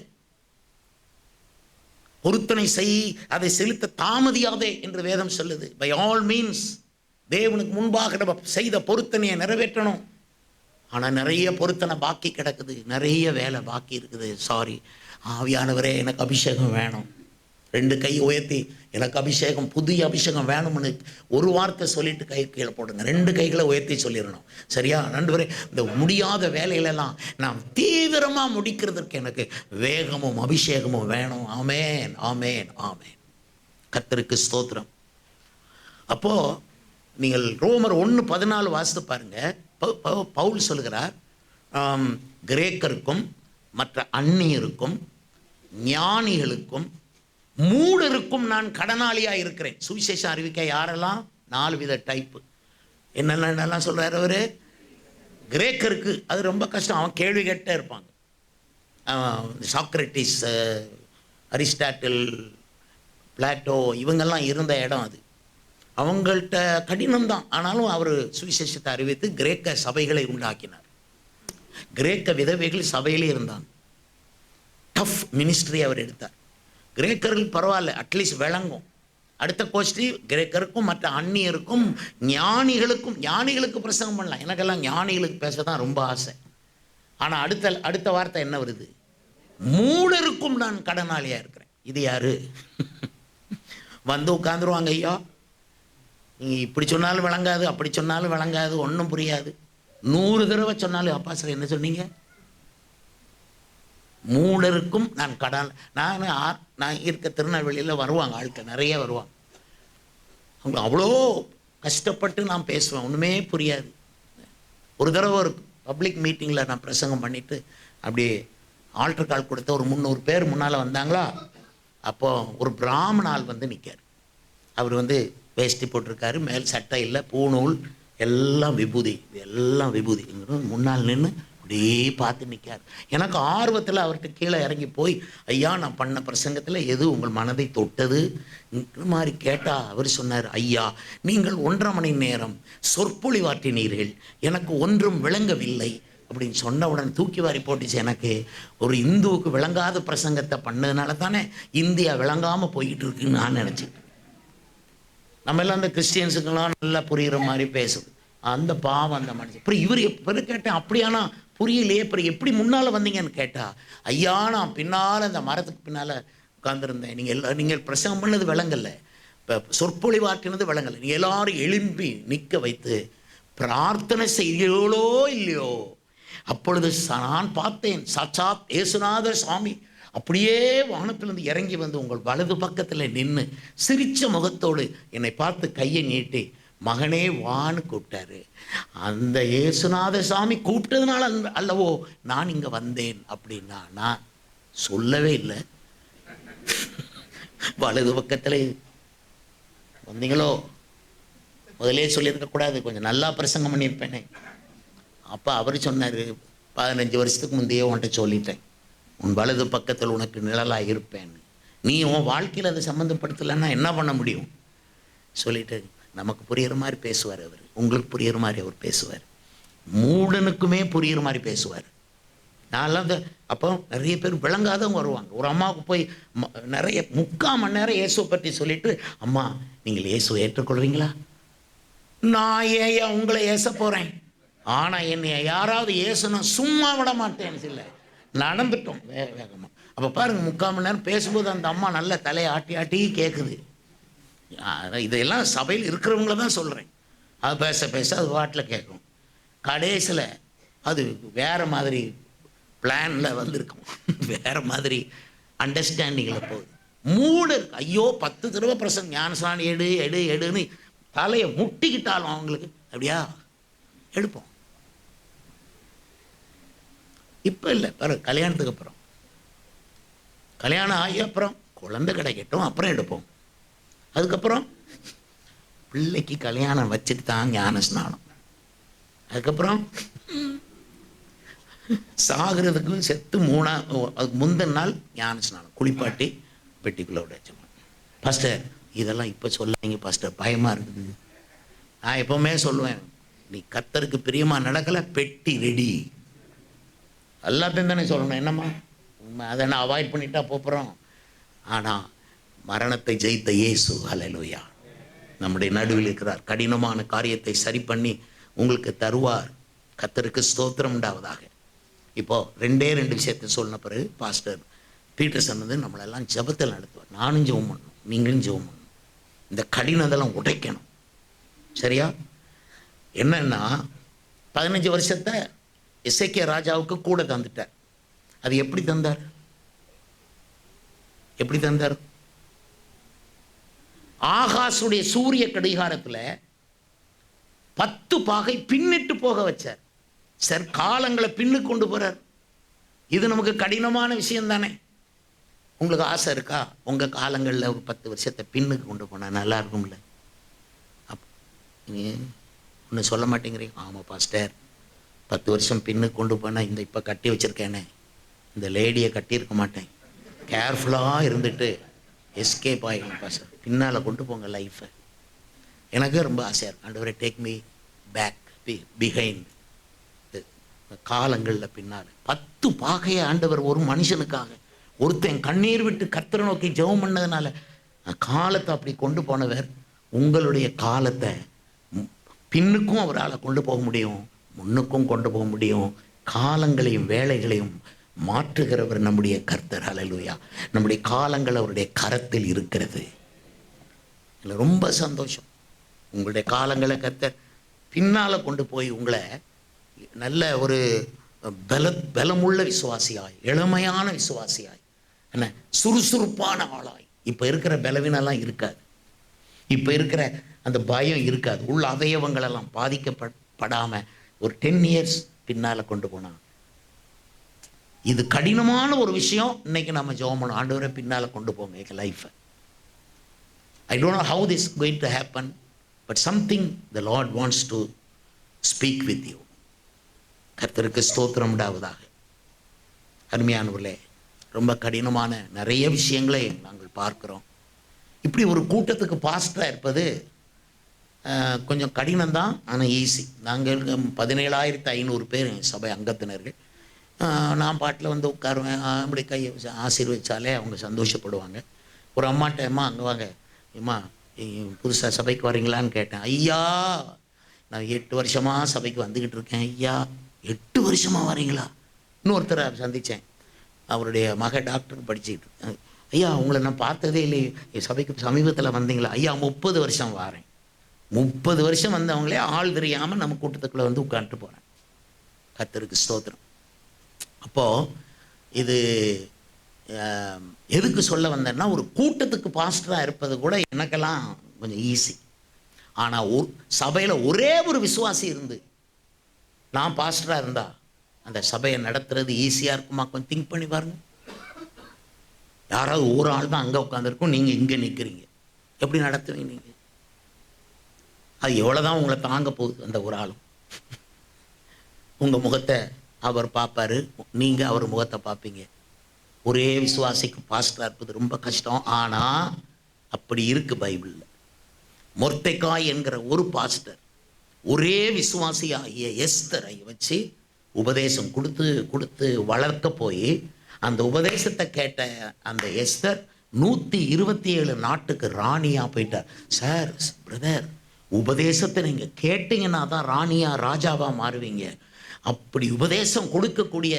பொருத்தனை செய், அதை செலுத்த தாமதியாதே என்று வேதம் சொல்லுது. பை ஆல் மீன்ஸ் தேவனுக்கு முன்பாக நம்ம செய்த பொருத்தனையை நிறைவேற்றணும். ஆனால் நிறைய பொருத்தனை பாக்கி கிடக்குது, நிறைய வேலை பாக்கி இருக்குது. சாரி ஆவியானவரே, எனக்கு அபிஷேகம் வேணும். 2 கை உயர்த்தி எனக்கு அபிஷேகம், புதிய அபிஷேகம் வேணும்னு ஒரு வார்த்தை சொல்லிட்டு கை கீழே போடுங்க. 2 கைகளை உயர்த்தி சொல்லிடணும். சரியா? 2 பேரும் இந்த முடியாத வேலையிலெல்லாம் நான் தீவிரமாக முடிக்கிறதுக்கு எனக்கு வேகமும் அபிஷேகமும் வேணும். ஆமேன், ஆமேன், ஆமேன். கர்த்தருக்கு ஸ்தோத்திரம். அப்போது நீங்கள் ரோமர் 1:14 வாசித்து பாருங்கள். பவுல் சொல்கிறார், கிரேக்கருக்கும் மற்ற அந்நியருக்கும் ஞானிகளுக்கும் மூடருக்கும் நான் கடனாளியாக இருக்கிறேன். சுவிசேஷம் அறிவிக்க யாரெல்லாம்? 4 வித டைப்பு. என்னென்னலாம் சொல்கிறார் அவர்? கிரேக்கருக்கு அது ரொம்ப கஷ்டம், அவன் கேள்வி கேட்டே இருப்பாங்க. சாக்ரட்டிஸ், அரிஸ்டாட்டில், பிளாட்டோ இவங்கெல்லாம் இருந்த இடம் அது. அவங்கள்ட்ட கடினம்தான், ஆனாலும் அவர் சுவிசேஷத்தை அறிவித்து கிரேக்க சபைகளை உண்டாக்கினார். கிரேக்க விதவைகள் சபையிலே இருந்தாங்க. டஃப் மினிஸ்ட்ரி அவர் எடுத்தார். கிரேக்கர்கள் பரவாயில்ல, அட்லீஸ்ட் விளங்கும். அடுத்த கோஷ்டி கிரேக்கருக்கும் மற்ற அந்நியருக்கும் ஞானிகளுக்கும். ஞானிகளுக்கு பிரசங்கம் பண்ணலாம், எனக்கெல்லாம் ஞானிகளுக்கு பேச தான் ரொம்ப ஆசை. ஆனால் அடுத்த வார்த்தை என்ன வருது? மூடருக்கும் நான் கடனாளியாக இருக்கிறேன். இது யாரு? வந்து உட்காந்துருவாங்க, ஐயா நீங்கள் இப்படி சொன்னாலும் விளங்காது, அப்படி சொன்னாலும் விளங்காது, ஒன்றும் புரியாது. 100 தடவை சொன்னாலும் அப்பா சார் என்ன சொன்னீங்க? மூடருக்கும் நான் கடன். நான் இருக்க திருநெல்வேலியில் வருவாங்க ஆட்கள், நிறைய வருவாங்க. அவங்க அவ்வளோ கஷ்டப்பட்டு நான் பேசுவேன், ஒன்றுமே புரியாது. ஒரு தடவை ஒரு பப்ளிக் மீட்டிங்கில் நான் பிரசங்கம் பண்ணிவிட்டு அப்படியே ஆல்டர் கால் கொடுத்த ஒரு 300 பேர் முன்னால் வந்தாங்களா. அப்போது ஒரு பிராமண ஆள் வந்து நிற்கார். அவர் வந்து வேஷ்டி போட்டிருக்காரு, மேல் சட்டை இல்லை, பூநூல் எல்லாம் விபூதி, எல்லாம் விபூதி. முன்னால் நின்று அப்படியே பார்த்து நிற்கார். எனக்கு ஆர்வத்தில் அவர்கிட்ட கீழே இறங்கி போய், ஐயா நான் பண்ண பிரசங்கத்தில் எது உங்கள் மனதை தொட்டது இந்த மாதிரி கேட்டால் அவர் சொன்னார், ஐயா நீங்கள் 1.5 மணி நேரம் சொற்பொழிவாற்றினீர்கள், எனக்கு ஒன்றும் விளங்கவில்லை அப்படின்னு சொன்ன உடனே தூக்கி வாரி போட்டுச்சு. எனக்கு ஒரு இந்துவுக்கு விளங்காத பிரசங்கத்தை பண்ணதுனால தானே இந்தியா விளங்காமல் போய்கிட்டு இருக்குன்னு நான் நினச்சிக்கிட்டேன். நம்ம எல்லாம் அந்த கிறிஸ்டியன்ஸுக்கெல்லாம் நல்லா புரிகிற மாதிரி பேசுது, அந்த பாவம் அந்த மனுஷன். அப்புறம் இவர் எப்போ கேட்டேன், அப்படியானா புரியலையே, அப்புறம் எப்படி முன்னால் வந்தீங்கன்னு கேட்டால், ஐயா நான் பின்னால் அந்த மரத்துக்கு பின்னால் உட்காந்துருந்தேன், நீங்கள் பிரசங்கம் பண்ணது விளங்கலை, இப்போ சொற்பொழிவாற்றினது விளங்கலை, நீங்கள் எல்லாரும் எழும்பி நிற்க வைத்து பிரார்த்தனை செய்கிறீர்களோ இல்லையோ, அப்பொழுது நான் பார்த்தேன் சாட்சாத் ஏசுநாதர் சுவாமி அப்படியே வானத்திலிருந்து இறங்கி வந்து உங்கள் வலது பக்கத்தில் நின்று சிரிச்ச முகத்தோடு என்னை பார்த்து கையை நீட்டி மகனே வான்னு கூப்பிட்டாரு. அந்த ஏசுநாத சாமி கூப்பிட்டதுனால அல்லவோ நான் இங்கே வந்தேன் அப்படின்னா நான் சொல்லவே இல்லை. வலது பக்கத்தில் வந்தீங்களோ, முதலே சொல்லியிருக்கக்கூடாது, கொஞ்சம் நல்லா பிரசங்கம் பண்ணியிருப்பேனே. அப்போ அவர் சொன்னார், 15 வருஷத்துக்கு முந்தையே உன்கிட்ட சொல்லிட்டேன், உன் வலது பக்கத்தில் உனக்கு நிழலாக இருப்பேன்னு. நீ உன் வாழ்க்கையில் அதை சம்மந்தப்படுத்தலைன்னா என்ன பண்ண முடியும்? சொல்லிட்டு நமக்கு புரிகிற மாதிரி பேசுவார் அவர், உங்களுக்கு புரிகிற மாதிரி அவர் பேசுவார், மூடனுக்குமே புரிகிற மாதிரி பேசுவார். நான்லாம் அப்போ நிறைய பேர் விளங்காதவங்க வருவாங்க. ஒரு அம்மாவுக்கு போய் நிறைய 3/4 மணி நேரம் இயேசுவை பற்றி சொல்லிவிட்டு, அம்மா நீங்கள் இயேசுவை ஏற்றுக்கொள்கிறீங்களா? நான் ஏன் உங்களை ஏச போகிறேன், ஆனால் என்னை யாராவது ஏசுனா சும்மா விட மாட்டேன்னு இல்லை, நடந்துட்டோம் வேகமாக. அப்போ பாருங்கள், 3/4 மணி நேரம் பேசும்போது அந்த அம்மா நல்ல தலையை ஆட்டி ஆட்டி கேட்குது. இதெல்லாம் சபையில் இருக்கிறவங்கள தான் சொல்கிறேன். அது பேச பேச அது வாட்டில் கேட்கும். கடைசியில் அது வேறு மாதிரி பிளானில் வந்திருக்கும், வேறு மாதிரி அண்டர்ஸ்டாண்டிங்கில் போகுது. மூடு இருக்கு. ஐயோ 10 தடவை பிரசங்க ஞானஸ்நானம் எடு எடு எடுன்னு தலையை முட்டிக்கிட்டாலும் அவங்களுக்கு அப்படியா எடுப்போம். இப்போ இல்லை, பாரு, கல்யாணத்துக்கு அப்புறம், கல்யாணம் ஆகி அப்புறம் குழந்தை கிடைக்கட்டும் அப்புறம் எடுப்போம். அதுக்கப்புறம் பிள்ளைக்கு கல்யாணம் வச்சுட்டு தான் ஞான ஸ்நானம். அதுக்கப்புறம் சாகிறதுக்கும் செத்து அதுக்கு முந்தின நாள் ஞான ஸ்நானம், குளிப்பாட்டி பெட்டிக்குள்ளே வச்சோம். பாஸ்டர் இதெல்லாம் இப்போ சொல்லாங்க பாஸ்டர், பயமாக இருக்குது. நான் எப்போவுமே சொல்லுவேன், நீ கர்த்தருக்கு பிரியமாக நடக்கலை, பெட்டி ரெடி. எல்லாத்தையும் தானே சொல்லணும், என்னம்மா அதை நான் அவாய்ட் பண்ணிட்டா போகிறோம். ஆனால் மரணத்தை ஜெயித்த இயேசு, ஹல்லேலூயா, நம்முடைய நடுவில் இருக்கிறார். கடினமான காரியத்தை சரி பண்ணி உங்களுக்கு தருவார். கர்த்தருக்கு ஸ்தோத்திரம் உண்டாவதாக. இப்போது 2 விஷயத்தை சொன்ன பிறகு பாஸ்டர் பீட்டர்சன் வந்து நம்மளெல்லாம் ஜெபத்தில் நடத்துவார். நானும் ஜெபம் பண்ணணும், நீங்களும் ஜெபம் பண்ணணும். இந்த கடினதெல்லாம் உடைக்கணும், சரியா? என்னன்னா 15 வருஷத்தை எசேக்கியா ராஜாவுக்கு கூட தந்துட்டார். அது எப்படி தந்தார்? எப்படி தந்தார்? ஆகாசுடைய சூரிய கடிகாரத்தில் 10 பாகை பின்னிட்டு போக வச்சார். சார், காலங்களை பின்னு கொண்டு போறார். இது நமக்கு கடினமான விஷயம் தானே. உங்களுக்கு ஆசை இருக்கா உங்கள் காலங்களில் ஒரு 10 வருஷத்தை பின்னுக்கு கொண்டு போனால் நல்லா இருக்கும்ல? ஒன்று சொல்ல மாட்டேங்கிறீங்க. ஆமாம் பாஸ்டர், 10 வருஷம் பின்னுக்கு கொண்டு போனால் இந்த இப்போ கட்டி வச்சுருக்கேனே, இந்த லேடியை கட்டியிருக்க மாட்டேன், கேர்ஃபுல்லாக இருந்துட்டு எஸ்கேப் ஆகிடும் பாஸ்டர், பின்னால் கொண்டு போங்க லைஃப்பை. எனக்கு ரொம்ப ஆசையாக இருக்கும், ஆண்டவரே டேக் மீ பேக் பிஹைண்ட். காலங்களில் பின்னால் 10 பாகையை ஆண்டவர் ஒரு மனுஷனுக்காக, ஒருத்தன் கண்ணீர் விட்டு கர்த்தரை நோக்கி ஜெபம் பண்ணதுனால காலத்தை அப்படி கொண்டு போனவர். உங்களுடைய காலத்தை பின்னுக்கும் அவரால் கொண்டு போக முடியும், முன்னுக்கும் கொண்டு போக முடியும். காலங்களையும் வேலைகளையும் மாற்றுகிறவர் நம்முடைய கர்த்தர். ஹல்லேலூயா. நம்முடைய காலங்கள் அவருடைய கரத்தில் இருக்கிறது. இதில் ரொம்ப சந்தோஷம். உங்களுடைய காலங்களை கர்த்தர் பின்னால் கொண்டு போய் உங்களை நல்ல ஒரு பலமுள்ள விசுவாசியாய், இளமையான விசுவாசியாய், என்ன சுறுசுறுப்பான ஆளாய். இப்போ இருக்கிற பலவீனெல்லாம் இருக்காது, இப்போ இருக்கிற அந்த பயம் இருக்காது, உள்ள அவயவங்களெல்லாம் பாதிக்கப்படாமல் ஒரு 10 இயர்ஸ் பின்னால் கொண்டு போனான். இது கடினமான ஒரு விஷயம். இன்னைக்கு நம்ம ஜெபம் பண்ணோம், ஆண்டவரை பின்னால் கொண்டு போங்க எங்கள் லைஃப்பை. I don't know how this is going to happen, but something the Lord wants to speak with you. கர்த்தருக்கு ஸ்தோத்திரம் உண்டாவதாக. அருமையானவர்களே, ரொம்ப கடினமான நிறைய விஷயங்களை நாங்கள் பார்க்கிறோம். இப்படி ஒரு கூட்டத்துக்கு பாஸ்டராக இருப்பது கொஞ்சம் கடினம்தான், ஆனால் ஈஸி. நாங்கள் 17,500 பேர் சபை அங்கத்தினர்கள். நான் பாட்டில் வந்து உட்காருவேன், அப்படி கையை ஆசீர்வதிச்சாலே அவங்க சந்தோஷப்படுவாங்க. ஒரு அம்மாட்ட, அம்மா அங்கே வாங்க, அம்மா புதுசாக சபைக்கு வரீங்களான்னு கேட்டேன். ஐயா நான் 8 வருஷமாக சபைக்கு வந்துக்கிட்டு இருக்கேன். ஐயா 8 வருஷமாக வரீங்களா? இன்னொருத்தரை சந்தித்தேன், அவருடைய மக டாக்டர் படிச்சுக்கிட்டு. ஐயா உங்களை நான் பார்த்ததே இல்லையே, சபைக்கு சமீபத்தில் வந்தீங்களா? ஐயா 30 வருஷம் வாரேன். 30 வருஷம் வந்தவங்களே ஆள் தெரியாமல் நம்ம கூட்டத்துக்குள்ளே வந்து உட்காந்துட்டு போகிறேன். கர்த்தருக்கு ஸ்தோத்திரம். அப்போது இது எதுக்கு சொல்ல வந்தேன்னா, ஒரு கூட்டத்துக்கு பாஸ்டராக இருப்பது கூட எனக்கெல்லாம் கொஞ்சம் ஈஸி. ஆனால் சபையில் ஒரே ஒரு விசுவாசி இருந்து நான் பாஸ்டராக இருந்தால் அந்த சபையை நடத்துறது ஈஸியாக இருக்குமா? கொஞ்சம் திங்க் பண்ணி பாருங்க. யாராவது ஒரு ஆள் தான் அங்கே உட்காந்துருக்கும், நீங்கள் இங்கே நிற்கிறீங்க, எப்படி நடத்துவீங்க நீங்கள்? அது எவ்வளோதான் உங்களை தாங்க போகுது அந்த ஒரு ஆளும். உங்கள் முகத்தை அவர் பார்ப்பாரு, நீங்கள் அவர் முகத்தை பார்ப்பீங்க. ஒரே விசுவாசிக்கு பாஸ்டராக இருப்பது ரொம்ப கஷ்டம். ஆனால் அப்படி இருக்கு பைபிளில். மொர்தெகாய் என்கிற ஒரு பாஸ்டர் ஒரே விசுவாசியாகிய எஸ்தரை வச்சு உபதேசம் கொடுத்து வளர்க்க போய் அந்த உபதேசத்தை கேட்ட அந்த எஸ்தர் 127 நாட்டுக்கு ராணியாக போயிட்டார். சார் பிரதர், உபதேசத்தை நீங்கள் கேட்டீங்கன்னா தான் ராணியாக ராஜாவாக மாறுவீங்க. அப்படி உபதேசம் கொடுக்கக்கூடிய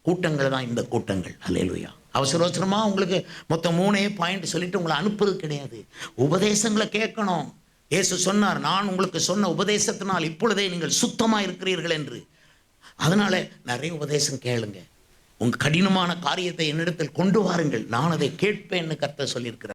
கூட்டங்கள் தான் இந்த கூட்டங்கள். அல்லேலூயா. அவசர அவசரமாக உங்களுக்கு மொத்தம் 3 பாயிண்ட் சொல்லிட்டு உங்களை அனுப்புறது கிடையாது. உபதேசங்களை கேட்கணும். இயேசு சொன்னார், நான் உங்களுக்கு சொன்ன உபதேசத்தினால் இப்பொழுதே நீங்கள் சுத்தமாக இருக்கிறீர்கள் என்று. அதனால நிறைய உபதேசம் கேளுங்க. உங்க கடினமான காரியத்தை என்னிடத்தில் கொண்டு வாருங்கள், நான் அதை கேட்பேன்னு கர்த்தர் சொல்லியிருக்கிறார்.